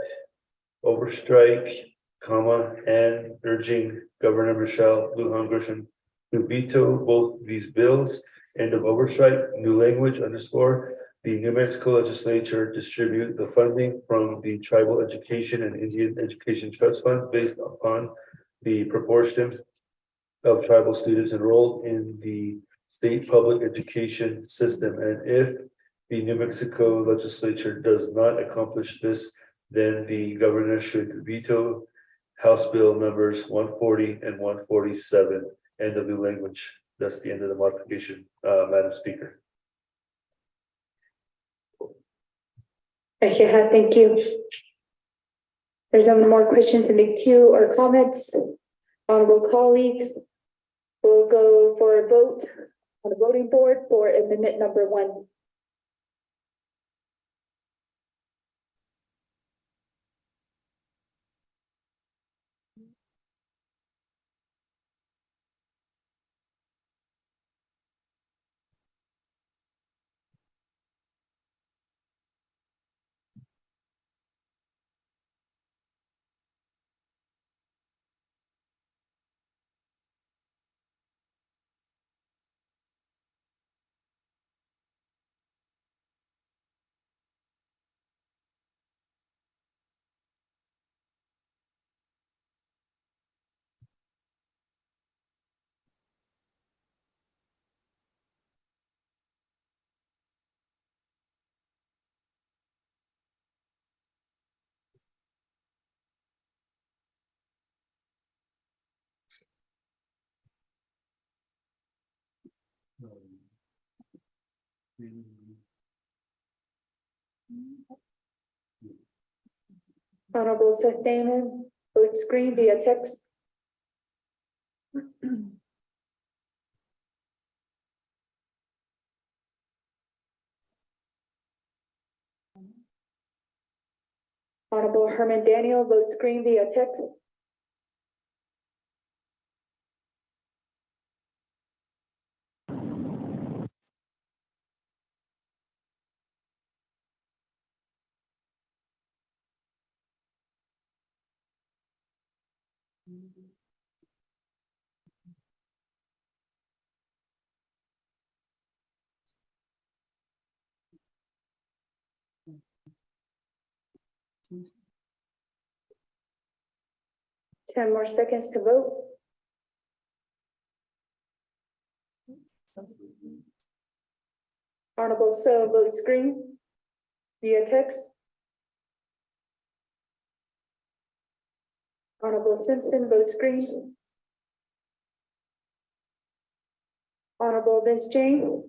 overstrike, comma, and urging Governor Michelle Lujan Grisham to veto both these bills, end of overstrike, new language underscore, the New Mexico legislature distribute the funding from the tribal education and Indian education trust funds based upon the proportion of tribal students enrolled in the state public education system. And if the New Mexico legislature does not accomplish this, then the governor should veto House Bill numbers 140 and 147. End of new language. That's the end of the modification, Madam Speaker. Thank you. There's no more questions in the queue or comments. Honorable colleagues, we'll go for a vote on the voting board for amendment number 1. Honorable Seth Damon, vote screen via text. Honorable Herman Daniel, vote screen via text. Ten more seconds to vote. Honorable So, vote screen via text. Honorable Simpson, vote screen. Honorable Vince James.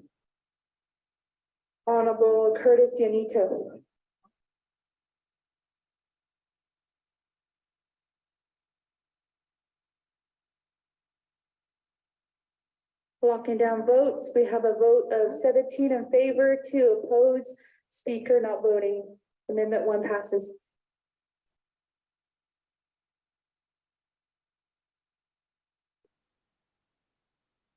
Honorable Curtis Yanito. Locking down votes, we have a vote of 17 in favor, 2 opposed, speaker not voting. Amendment 1 passes.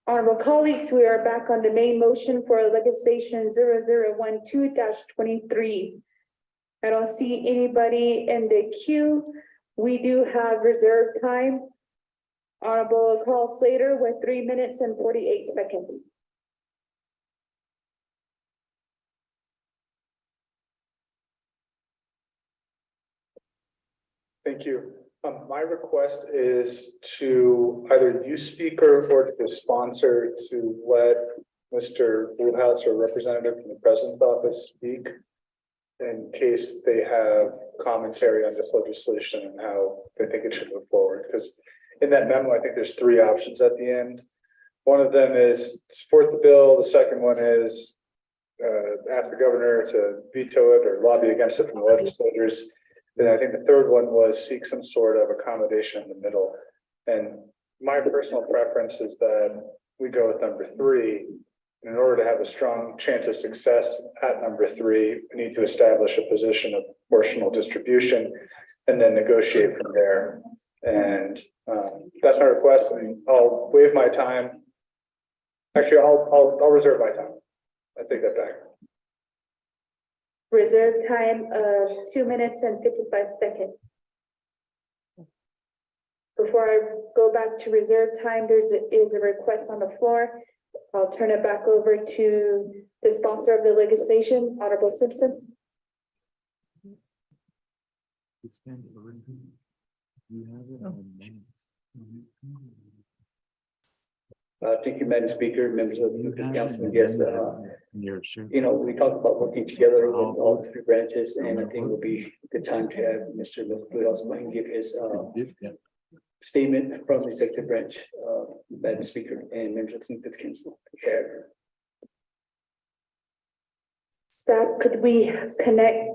Honorable colleagues, we are back on the main motion for legislation 0012-23. I don't see anybody in the queue. We do have reserved time. Honorable Carl Slater with 3 minutes and 48 seconds. Thank you. My request is to either you speaker or to the sponsor to let Mr. Woodhouse or representative from the president's office speak in case they have commentary on this legislation and how they think it should move forward. Because in that memo, I think there's 3 options at the end. One of them is support the bill. The second one is ask the governor to veto it or lobby against it from the legislators. Then I think the third one was seek some sort of accommodation in the middle. And my personal preference is that we go with number 3. In order to have a strong chance of success at number 3, we need to establish a position of proportional distribution and then negotiate from there. And that's my request. And I'll waive my time. Actually, I'll reserve my time. I take that back. Reserve time of 2 minutes and 55 seconds. Before I go back to reserve time, is a request on the floor. I'll turn it back over to the sponsor of the legislation, Honorable Simpson. Thank you, Madam Speaker, members of the council and guests. You know, we talked about working together with all 3 branches, and I think it will be a good time to have Mr. Woodhouse give his statement from the executive branch, Madam Speaker, and members of the council. Staff, could we connect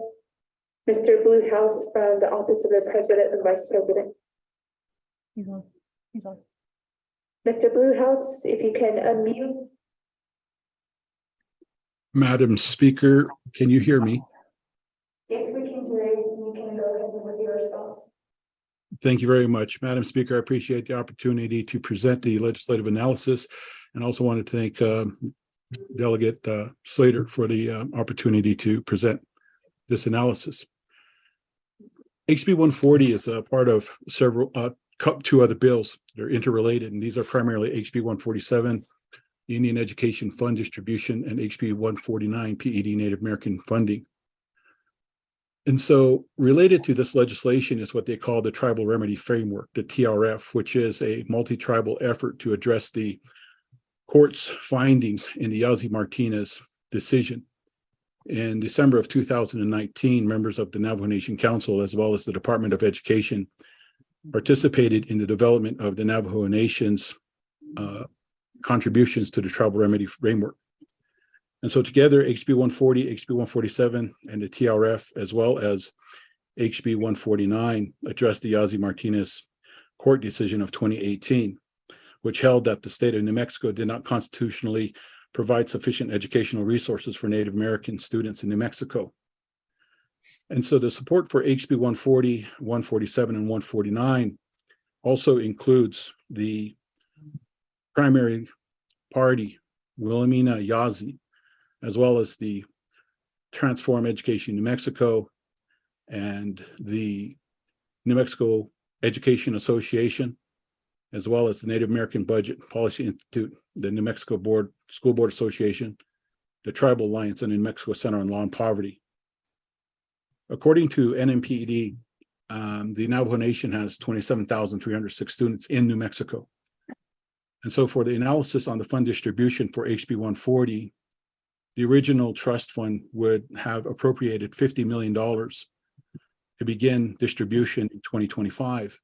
Mr. Woodhouse from the office of the president and vice president? He's on. He's on. Mr. Woodhouse, if you can unmute. Madam Speaker, can you hear me? Yes, we can hear you. You can go ahead with your response. Thank you very much. Madam Speaker, I appreciate the opportunity to present the legislative analysis and also want to thank Delegate Slater for the opportunity to present this analysis. HB 140 is a part of several 2 other bills. They're interrelated, and these are primarily HB 147, the Indian Education Fund Distribution, and HB 149, PED Native American Funding. And so related to this legislation is what they call the Tribal Remedy Framework, the TRF, which is a multi-tribal effort to address the court's findings in the Yazzie Martinez decision. In December of 2019, members of the Navajo Nation Council, as well as the Department of Education, participated in the development of the Navajo Nation's contributions to the tribal remedy framework. And so together, HB 140, HB 147, and the TRF, as well as HB 149, addressed the Yazzie Martinez court decision of 2018, which held that the state of New Mexico did not constitutionally provide sufficient educational resources for Native American students in New Mexico. And so the support for HB 140, 147, and 149 also includes the primary party, Wilhelmina Yazzie, as well as the Transform Education New Mexico and the New Mexico Education Association, as well as the Native American Budget Policy Institute, the New Mexico School Board Association, the Tribal Alliance, and the New Mexico Center on Law and Poverty. According to NMPED, the Navajo Nation has 27,306 students in New Mexico. And so for the analysis on the fund distribution for HB 140, the original trust fund would have appropriated $50 million to begin distribution in 2025.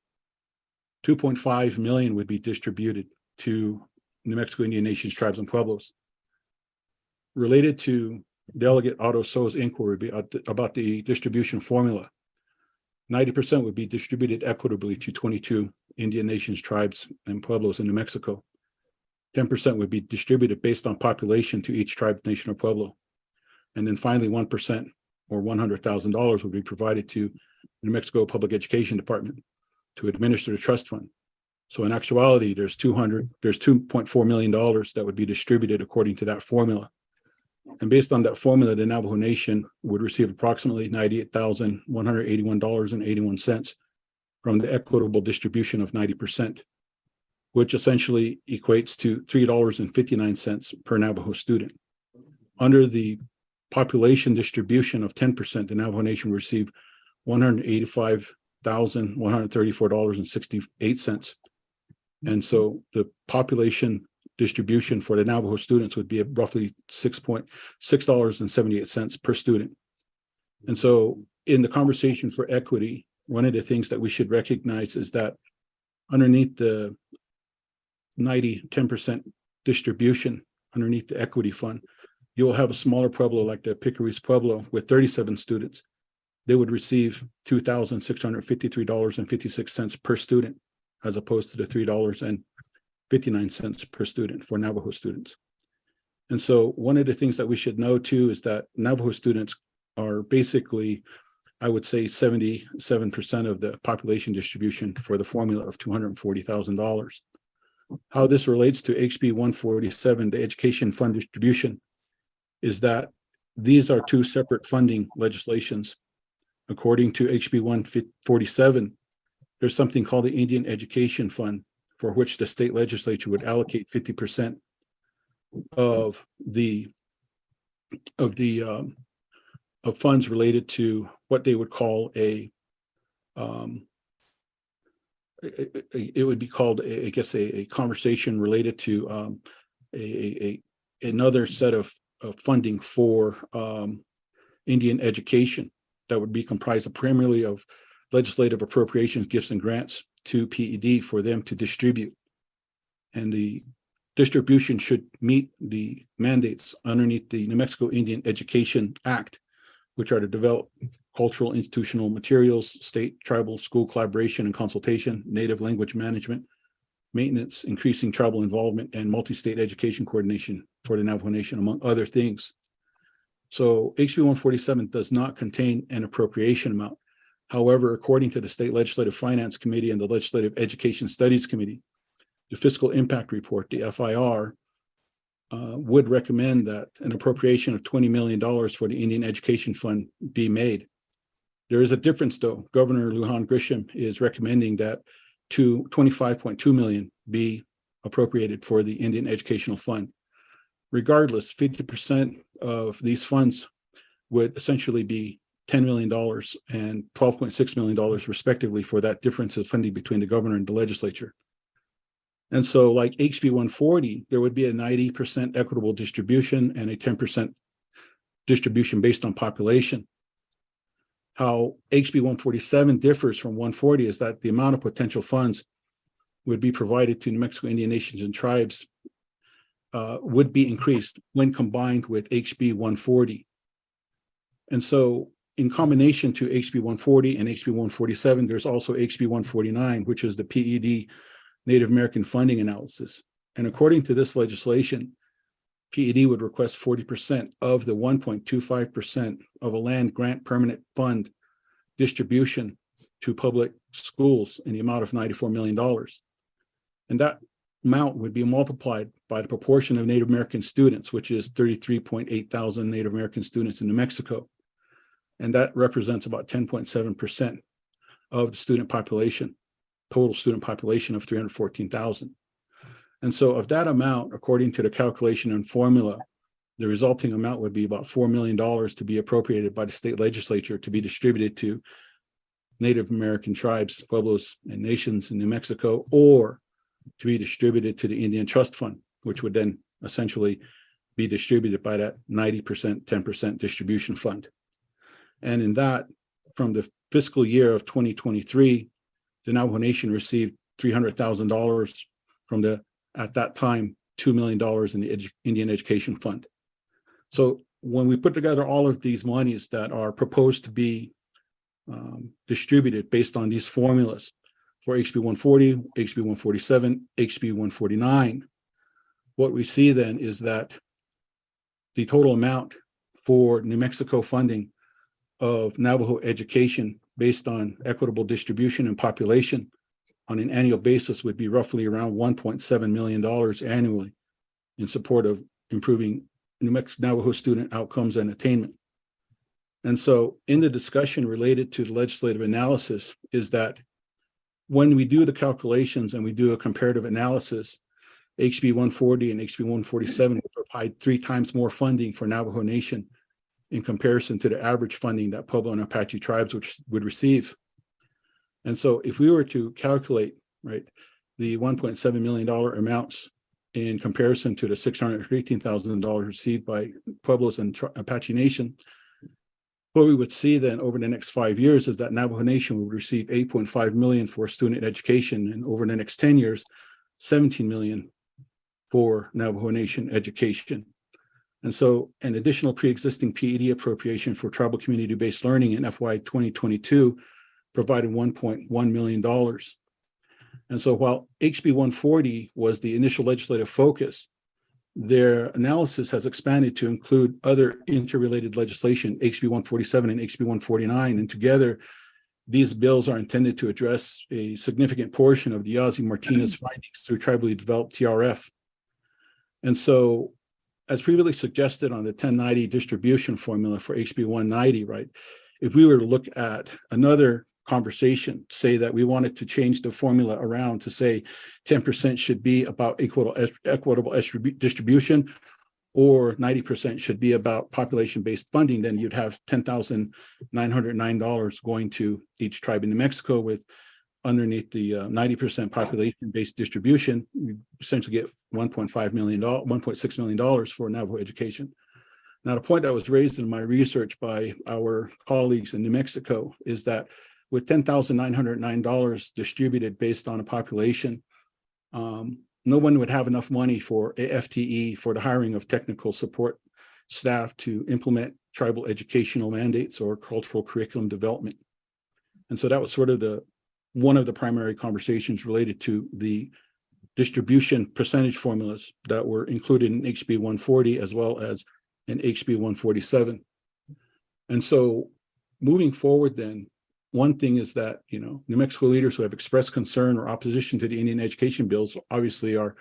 2.5 million would be distributed to New Mexico Indian Nations, tribes, and pueblos. Related to Delegate Otto So's inquiry about the distribution formula, 90% would be distributed equitably to 22 Indian Nations, tribes, and pueblos in New Mexico. 10% would be distributed based on population to each tribe, nation, or pueblo. And then finally, 1% or $100,000 would be provided to the New Mexico Public Education Department to administer the trust fund. So in actuality, there's $2.4 million that would be distributed according to that formula. And based on that formula, the Navajo Nation would receive approximately $98,181.81 from the equitable distribution of 90%, which essentially equates to $3.59 per Navajo student. Under the population distribution of 10%, the Navajo Nation will receive $185,134.68. And so the population distribution for the Navajo students would be roughly $6.78 per student. And so in the conversation for equity, one of the things that we should recognize is that underneath the 10% distribution, underneath the equity fund, you will have a smaller pueblo like the Picaris Pueblo with 37 students. They would receive $2,653.56 per student, as opposed to the $3.59 per student for Navajo students. And so one of the things that we should know too is that Navajo students are basically, I would say, 77% of the population distribution for the formula of $240,000. How this relates to HB 147, the education fund distribution, is that these are two separate funding legislations. According to HB 147, there's something called the Indian Education Fund, for which the state legislature would allocate 50% of funds related to what they would call it would be called, I guess, a conversation related to another set of funding for Indian education that would be comprised of primarily of legislative appropriations, gifts, and grants to PED for them to distribute. And the distribution should meet the mandates underneath the New Mexico Indian Education Act, which are to develop cultural institutional materials, state, tribal, school collaboration and consultation, native language management, maintenance, increasing tribal involvement, and multi-state education coordination for the Navajo Nation, among other things. So HB 147 does not contain an appropriation amount. However, according to the State Legislative Finance Committee and the Legislative Education Studies Committee, the Fiscal Impact Report, the FIR, would recommend that an appropriation of $20 million for the Indian Education Fund be made. There is a difference, though. Governor Lujan Grisham is recommending that $25.2 million be appropriated for the Indian Educational Fund. Regardless, 50% of these funds would essentially be $10 million and $12.6 million, respectively, for that difference of funding between the governor and the legislature. And so, like HB 140, there would be a 90% equitable distribution and a 10% distribution based on population. How HB 147 differs from 140 is that the amount of potential funds would be provided to New Mexico Indian Nations and tribes would be increased when combined with HB 140. And so in combination to HB 140 and HB 147, there's also HB 149, which is the PED Native American funding analysis. And according to this legislation, PED would request 40% of the 1.25% of a land grant permanent fund distribution to public schools in the amount of $94 million. And that amount would be multiplied by the proportion of Native American students, which is 33.8 thousand Native American students in New Mexico. And that represents about 10.7% of the student population, total student population of 314,000. And so of that amount, according to the calculation and formula, the resulting amount would be about $4 million to be appropriated by the state legislature to be distributed to Native American tribes, pueblos, and nations in New Mexico, or to be distributed to the Indian Trust Fund, which would then essentially be distributed by that 90%, 10% distribution fund. And in that, from the fiscal year of 2023, the Navajo Nation received $300,000 from the, at that time, $2 million in the Indian Education Fund. So when we put together all of these monies that are proposed to be distributed based on these formulas for HB 140, HB 147, HB 149, what we see then is that the total amount for New Mexico funding of Navajo education based on equitable distribution and population on an annual basis would be roughly around $1.7 million annually in support of improving Navajo student outcomes and attainment. And so in the discussion related to the legislative analysis is that when we do the calculations and we do a comparative analysis, HB 140 and HB 147 will provide 3 times more funding for Navajo Nation in comparison to the average funding that Pueblo and Apache tribes would receive. And so if we were to calculate, right, the $1.7 million amounts in comparison to the $618,000 received by Pueblos and Apache Nation, what we would see then over the next 5 years is that Navajo Nation would receive $8.5 million for student education, and over the next 10 years, $17 million for Navajo Nation education. And so an additional pre-existing PED appropriation for tribal community-based learning in FY 2022 provided $1.1 million. And so while HB 140 was the initial legislative focus, their analysis has expanded to include other interrelated legislation, HB 147 and HB 149, and together these bills are intended to address a significant portion of the Yazzie Martinez findings through tribally developed TRF. And so, as previously suggested on the 1090 distribution formula for HB 190, right, if we were to look at another conversation, say that we wanted to change the formula around to say 10% should be about equitable distribution, or 90% should be about population-based funding, then you'd have $10,909 going to each tribe in New Mexico, with underneath the 90% population-based distribution, you essentially get $1.6 million for Navajo education. Now, the point that was raised in my research by our colleagues in New Mexico is that with $10,909 distributed based on a population, no one would have enough money for a FTE for the hiring of technical support staff to implement tribal educational mandates or cultural curriculum development. And so that was sort of one of the primary conversations related to the distribution percentage formulas that were included in HB 140 as well as in HB 147. And so moving forward then, one thing is that, New Mexico leaders who have expressed concern or opposition to the Indian education bills obviously are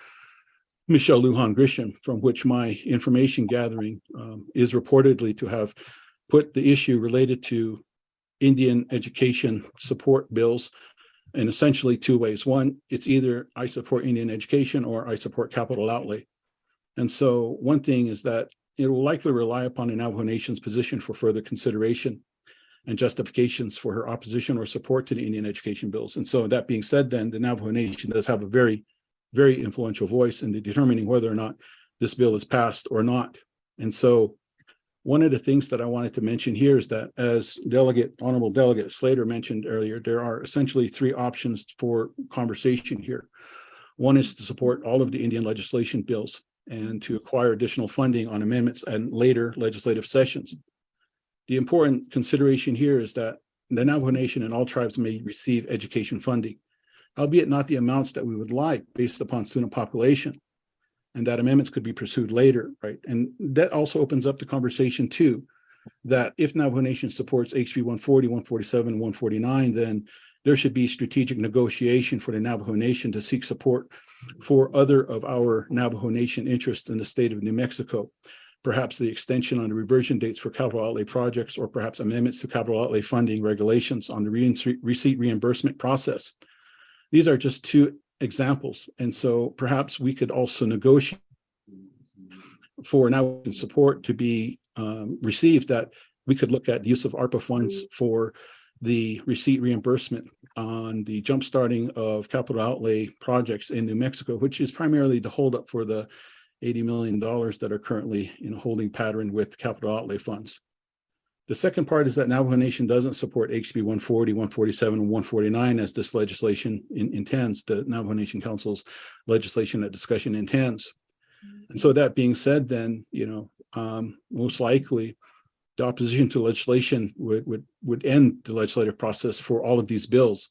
Michelle Lujan Grisham, from which my information gathering is reportedly to have put the issue related to Indian education support bills in essentially 2 ways. One, it's either I support Indian education or I support capital outlay. And so one thing is that it will likely rely upon the Navajo Nation's position for further consideration and justifications for her opposition or support to the Indian education bills. And so that being said, then the Navajo Nation does have a very, very influential voice in determining whether or not this bill is passed or not. And so one of the things that I wanted to mention here is that, as Honorable Delegate Slater mentioned earlier, there are essentially 3 options for conversation here. One is to support all of the Indian legislation bills. and to acquire additional funding on amendments and later legislative sessions. The important consideration here is that the Navajo Nation and all tribes may receive education funding, albeit not the amounts that we would like based upon student population, and that amendments could be pursued later, right? And that also opens up the conversation too, that if Navajo Nation supports HB 140, 147, and 149, then there should be strategic negotiation for the Navajo Nation to seek support for other of our Navajo Nation interests in the state of New Mexico. Perhaps the extension on the reversion dates for capital outlay projects, or perhaps amendments to capital outlay funding regulations on the receipt reimbursement process. These are just two examples. And so perhaps we could also negotiate for Navajo support to be received, that we could look at the use of ARPA funds for the receipt reimbursement on the jump starting of capital outlay projects in New Mexico, which is primarily the holdup for the $80 million that are currently in a holding pattern with capital outlay funds. The second part is that Navajo Nation doesn't support HB 140, 147, and 149 as this legislation intends, the Navajo Nation Council's legislation that discussion intends. And so that being said, then, most likely the opposition to legislation would end the legislative process for all of these bills.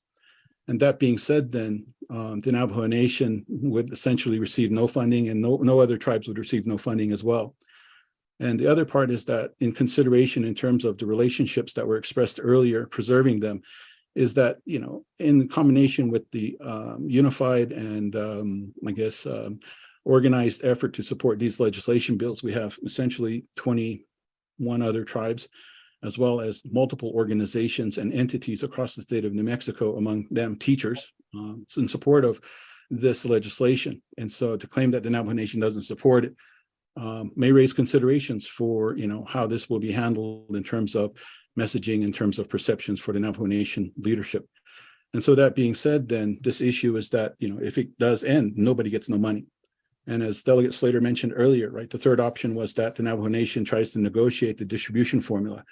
And that being said, then the Navajo Nation would essentially receive no funding, and no other tribes would receive no funding as well. And the other part is that in consideration in terms of the relationships that were expressed earlier, preserving them, is that, in combination with the unified and organized effort to support these legislation bills, we have essentially 21 other tribes, as well as multiple organizations and entities across the state of New Mexico, among them teachers, in support of this legislation. And so to claim that the Navajo Nation doesn't support it may raise considerations for, how this will be handled in terms of messaging, in terms of perceptions for the Navajo Nation leadership. And so that being said, then this issue is that, if it does end, nobody gets no money. And as Delegate Slater mentioned earlier, right, the third option was that the Navajo Nation tries to negotiate the distribution formula.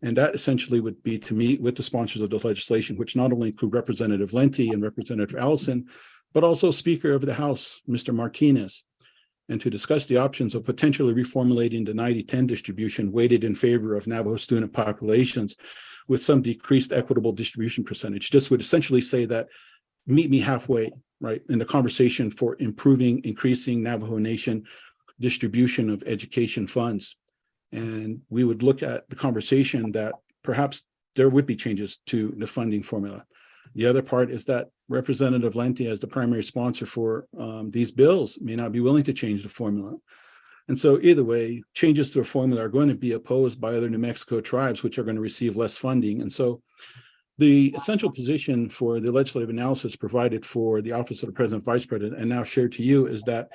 And that essentially would be to meet with the sponsors of the legislation, which not only include Representative Lenti and Representative Allison, but also Speaker of the House, Mr. Martinez, and to discuss the options of potentially reformulating the 90-10 distribution weighted in favor of Navajo student populations with some decreased equitable distribution percentage. This would essentially say that meet me halfway, right, in the conversation for increasing Navajo Nation distribution of education funds. And we would look at the conversation that perhaps there would be changes to the funding formula. The other part is that Representative Lenti, as the primary sponsor for these bills, may not be willing to change the formula. And so either way, changes to a formula are going to be opposed by other New Mexico tribes, which are going to receive less funding. And so the essential position for the legislative analysis provided for the Office of the President, Vice President, and now shared to you, is that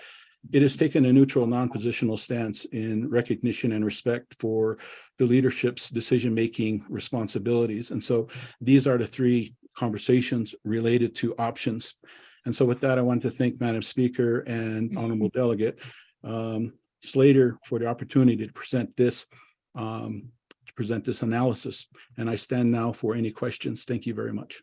it has taken a neutral, non-positional stance in recognition and respect for the leadership's decision-making responsibilities. And so these are the three conversations related to options. And so with that, I want to thank Madam Speaker and Honorable Delegate Slater for the opportunity to present this analysis. And I stand now for any questions. Thank you very much.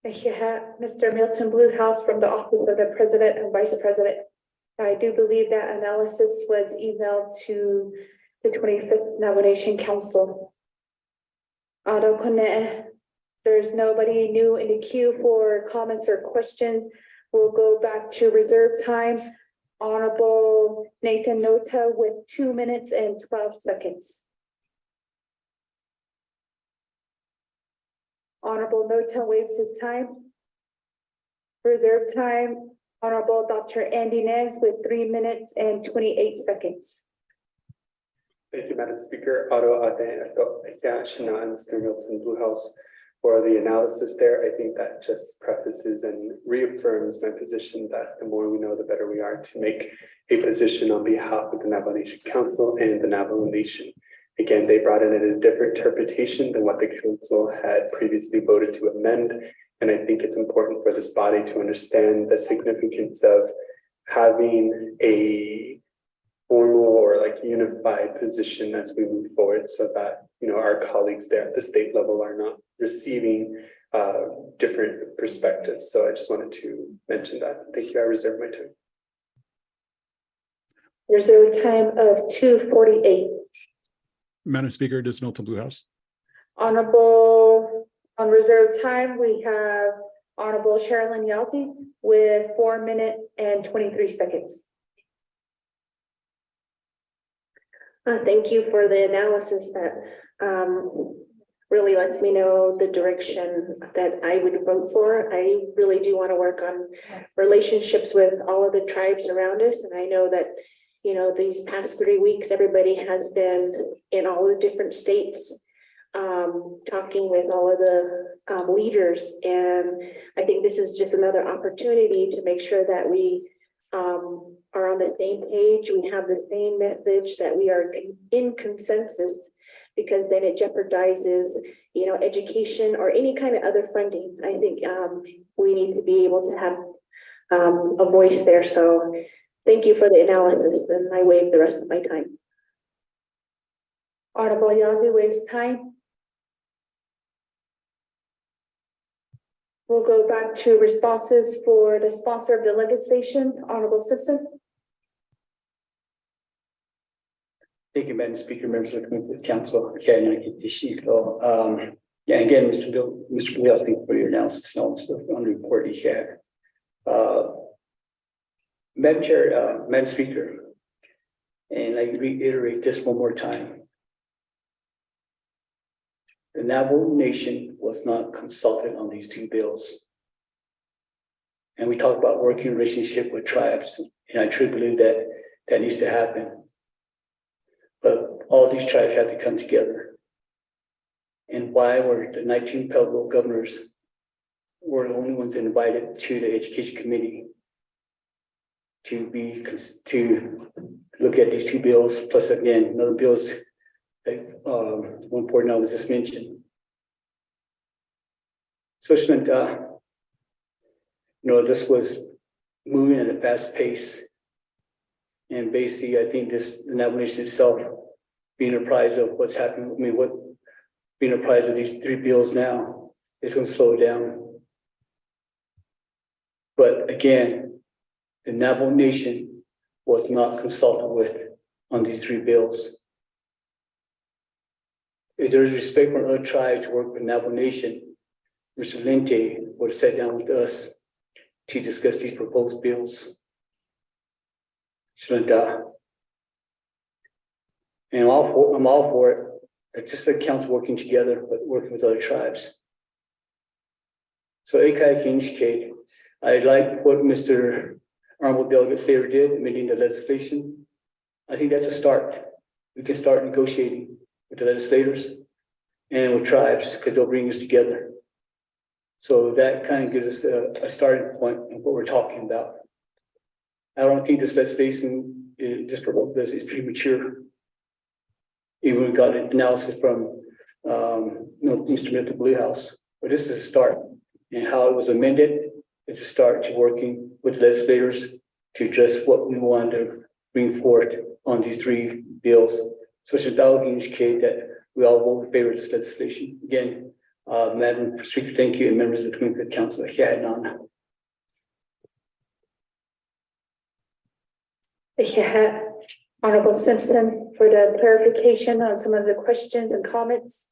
Thank you, Mr. Milton Bluehouse from the Office of the President and Vice President. I do believe that analysis was emailed to the 25th Navajo Nation Council. There's nobody new in the queue for comments or questions. We'll go back to reserve time. Honorable Nathan Nota with 2 minutes and 12 seconds. Honorable Nota waives his time. Reserve time, Honorable Dr. Andy Nez with 3 minutes and 28 seconds. Thank you, Madam Speaker. Mr. Milton Bluehouse for the analysis there. I think that just prefaces and reaffirms my position that the more we know, the better we are to make a position on behalf of the Navajo Nation Council and the Navajo Nation. Again, they brought in a different interpretation than what the council had previously voted to amend. And I think it's important for this body to understand the significance of having a formal or unified position as we move forward, so that our colleagues there at the state level are not receiving different perspectives. So I just wanted to mention that. Thank you. I reserve my time. Reserve time of 2:48. Madam Speaker, this is Milton Blue House. Honorable, on reserve time, we have Honorable Sherilyn Yelsey with 4 minutes and 23 seconds. Thank you for the analysis that really lets me know the direction that I would vote for. I really do want to work on relationships with all of the tribes around us. And I know that, you know, these past 3 weeks, everybody has been in all the different states, talking with all of the leaders. And I think this is just another opportunity to make sure that we are on the same page, we have the same message, that we are in consensus, because then it jeopardizes, you know, education or any kind of other funding. I think we need to be able to have a voice there. So thank you for the analysis, and I waive the rest of my time. Honorable Yazzie waives time. We'll go back to responses for the sponsor of the legislation, Honorable Simpson. Thank you, Madam Speaker, members of the council. Okay, and I get this sheet. Yeah, again, Mr. Bill, thank you for your analysis and all the stuff on the report you had. Madam Chair, Madam Speaker, and I reiterate this one more time. The Navajo Nation was not consulted on these two bills. And we talk about working relationship with tribes, and I truly believe that that needs to happen. But all these tribes have to come together. And why were the 19 Pueblo governors were the only ones invited to the Education Committee to look at these two bills, plus again, another bills that one point now was just mentioned. So this was moving at a fast pace. And basically, I think the Navajo Nation itself being apprised of what's happening, being apprised of these three bills now, it's going to slow down. But again, the Navajo Nation was not consulted with on these three bills. If there is respect for other tribes to work with Navajo Nation, Mr. Lente would sit down with us to discuss these proposed bills. And I'm all for it. It's just the council working together, but working with other tribes. So Ekai Kinshke, I like what Mr. Honorable Delegate Sayer did, amending the legislation. I think that's a start. We can start negotiating with the legislators and with tribes, because they'll bring us together. So that kind of gives us a starting point of what we're talking about. I don't think this legislation is premature. Even we got an analysis from Mr. Milton Blue House, but this is a start. And how it was amended, it's a start to working with legislators to address what we want to bring forth on these three bills. So it's that will indicate that we all vote in favor of this legislation. Again, Madam Speaker, thank you, and members of the 25th Council. Honorable Simpson for the clarification on some of the questions and comments.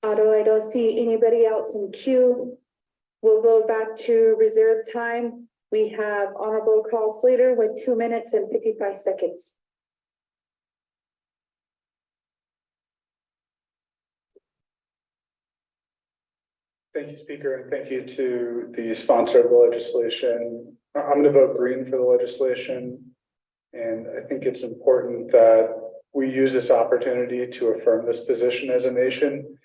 Although I don't see anybody else in queue, we'll go back to reserve time. We have Honorable Carl Slater with 2 minutes and 55 seconds. Thank you, Speaker, and thank you to the sponsor of the legislation. I'm going to vote green for the legislation. And I think it's important that we use this opportunity to affirm this position as a nation.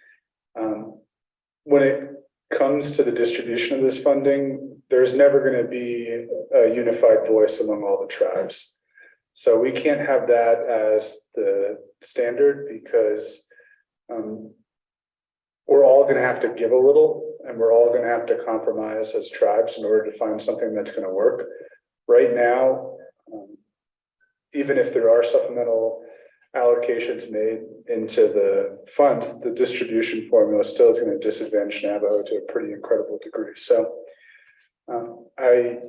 When it comes to the distribution of this funding, there's never going to be a unified voice among all the tribes. So we can't have that as the standard, because we're all going to have to give a little, and we're all going to have to compromise as tribes in order to find something that's going to work. Right now, even if there are supplemental allocations made into the funds, the distribution formula still is going to disadvantage Navajo to a pretty incredible degree. So I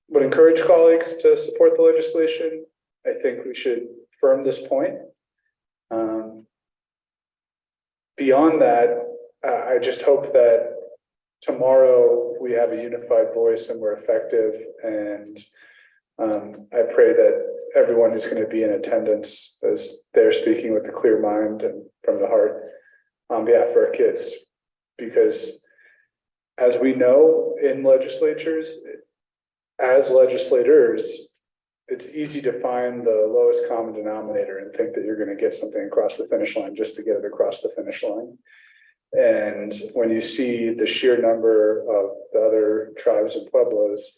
would encourage colleagues to support the legislation. I think we should firm this point. Beyond that, I just hope that tomorrow we have a unified voice and we're effective. And I pray that everyone is going to be in attendance as they're speaking with a clear mind and from the heart on behalf of our kids. Because as we know in legislatures, as legislators, it's easy to find the lowest common denominator and think that you're going to get something across the finish line just to get it across the finish line. And when you see the sheer number of the other tribes and pueblos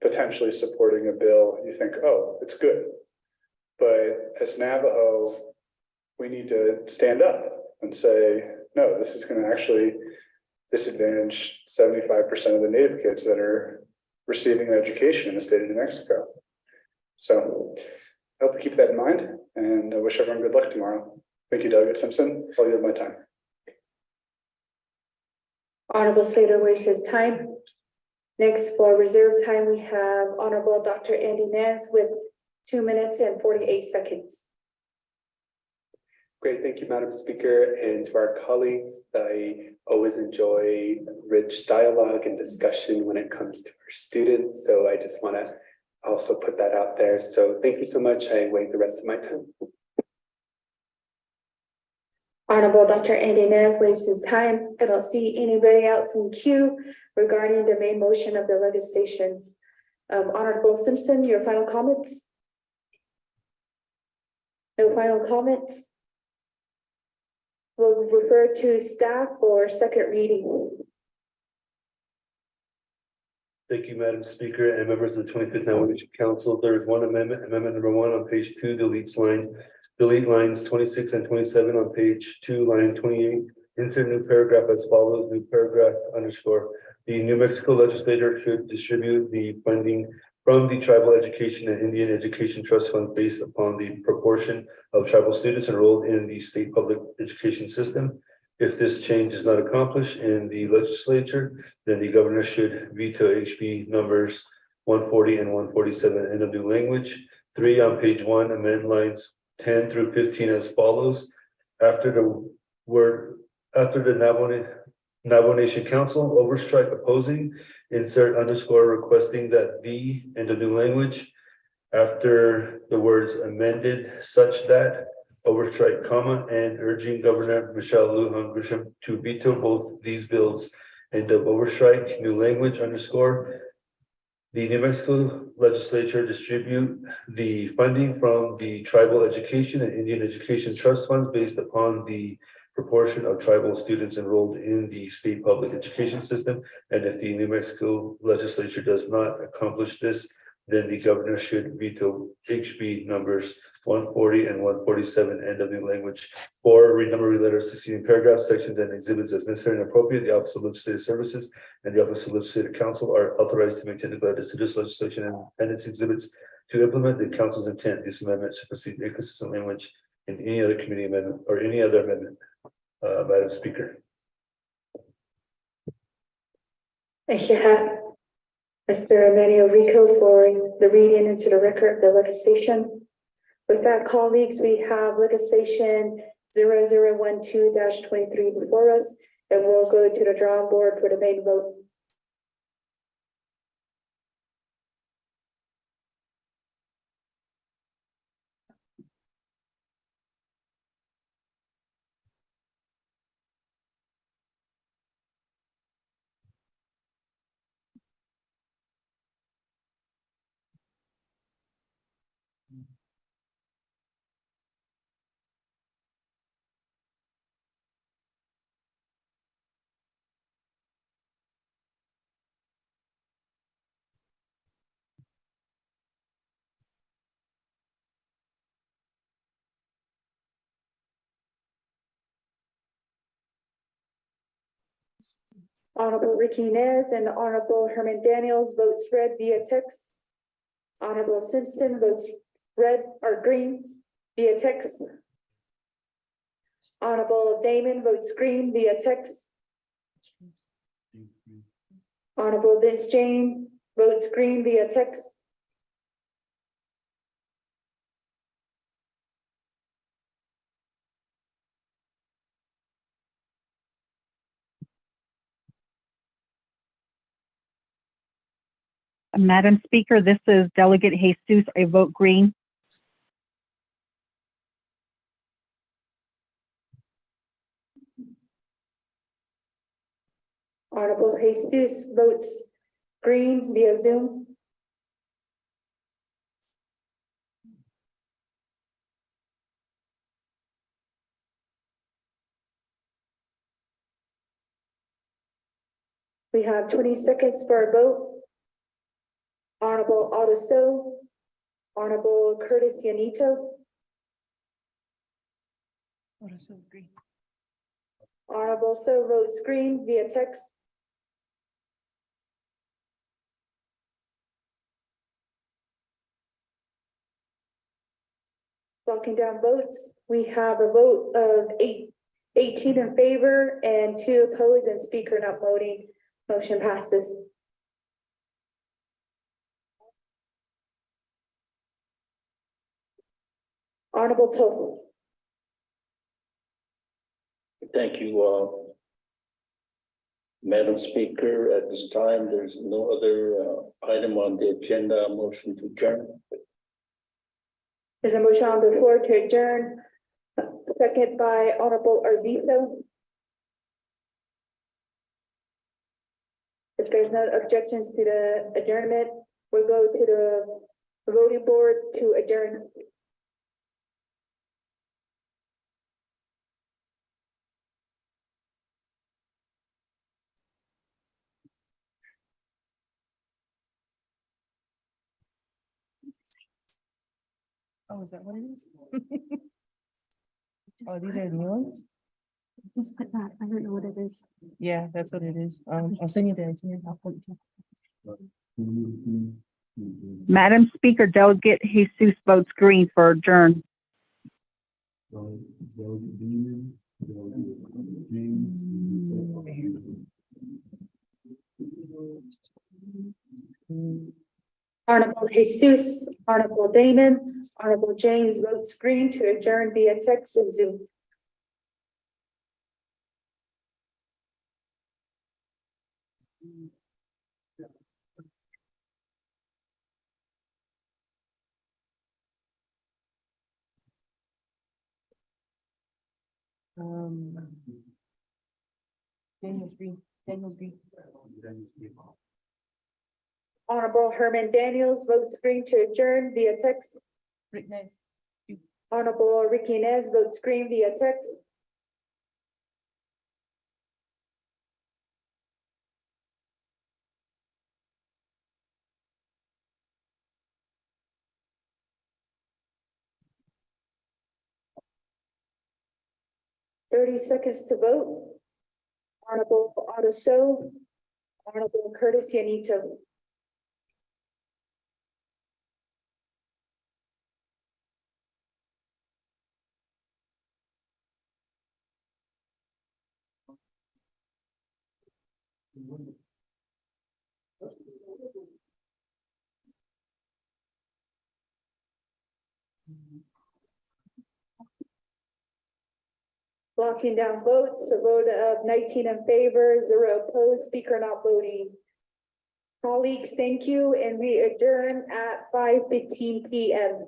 potentially supporting a bill, you think, oh, it's good. But as Navajo, we need to stand up and say, no, this is going to actually disadvantage 75% of the Native kids that are receiving an education in the state of New Mexico. So I hope you keep that in mind, and I wish everyone good luck tomorrow. Thank you, Delegate Simpson. I'll yield my time. Honorable Slater wastes his time. Next, for reserve time, we have Honorable Dr. Andy Nance with 2 minutes and 48 seconds. Great, thank you, Madam Speaker, and to our colleagues. I always enjoy rich dialogue and discussion when it comes to our students, so I just want to also put that out there. So thank you so much. I waive the rest of my time. Honorable Dr. Andy Nance waives his time. I don't see anybody else in queue regarding the main motion of the legislation. Honorable Simpson, your final comments? No final comments? We'll refer to staff for second reading. Thank you, Madam Speaker and members of the 25th Navajo Council. There is one amendment, amendment number 1 on page 2, delete lines 26 and 27 on page 2, line 28. Insert new paragraph as follows, new paragraph underscore. The New Mexico legislature should distribute the funding from the Tribal Education and Indian Education Trust Fund based upon the proportion of tribal students enrolled in the state public education system. If this change is not accomplished in the legislature, then the governor should veto HB numbers 140 and 147 in the new language. 3 on page 1, amend lines 10 through 15 as follows. After the Navajo Nation Council, overstrike opposing, insert underscore requesting that the in the new language. After the words amended such that, overstrike comma, and urging Governor Michelle Lujan Grisham to veto both these bills. End of overstrike, new language underscore. The New Mexico legislature distribute the funding from the Tribal Education and Indian Education Trust Funds based upon the proportion of tribal students enrolled in the state public education system. And if the New Mexico legislature does not accomplish this, then the governor should veto HB numbers 140 and 147, end of new language. 4, renumber letters succeeding paragraphs, sections, and exhibits as necessary and appropriate. The Office of Legislative Services and the Office of Legislative Counsel are authorized to make technical edits to this legislation and its exhibits to implement the council's intent. This amendment supersedes inconsistent language in any other committee amendment or any other amendment. Madam Speaker. Thank you, Mr. Emmanuel Rico, for the reading into the record of the legislation. With that, colleagues, we have legislation 0012-23 before us, and we'll go to the drawing board for the main vote. Honorable Ricky Nez and Honorable Herman Daniels votes red via text. Honorable Simpson votes red or green via text. Honorable Damon votes green via text. Honorable Vince Jane votes green via text. Madam Speaker, this is Delegate Jesus. I vote green. Honorable Jesus votes green via Zoom. We have 20 seconds for a vote. Honorable Otto So, Honorable Curtis Yanito, Honorable So votes green via text. Blocking down votes, we have a vote of 18 in favor and 2 opposed and speaker not voting. Motion passes. Honorable Tofu. Thank you, Madam Speaker. At this time, there's no other item on the agenda. Motion to adjourn. There's a motion on the floor to adjourn, second by Honorable Arvizo. If there's no objections to the adjournment, we'll go to the voting board to adjourn. Oh, is that what it is? Oh, these are the new ones? Just put that. I don't know what it is. Yeah, that's what it is. I'll send you the engineer. I'll put it to. Madam Speaker, Delegate Jesus votes green for adjourn. Honorable Jesus, Honorable Damon, Honorable James votes green to adjourn via text and Zoom. Daniel's green. Daniel's green. Honorable Herman Daniels votes green to adjourn via text. Rick Nez. Honorable Ricky Inez votes green via text. Thirty seconds to vote. Honorable Otto So, Honorable Curtis Yanito. Blocking down votes, a vote of 19 in favor, 0 opposed, speaker not voting. Colleagues, thank you, and we adjourn at 5:15 p.m.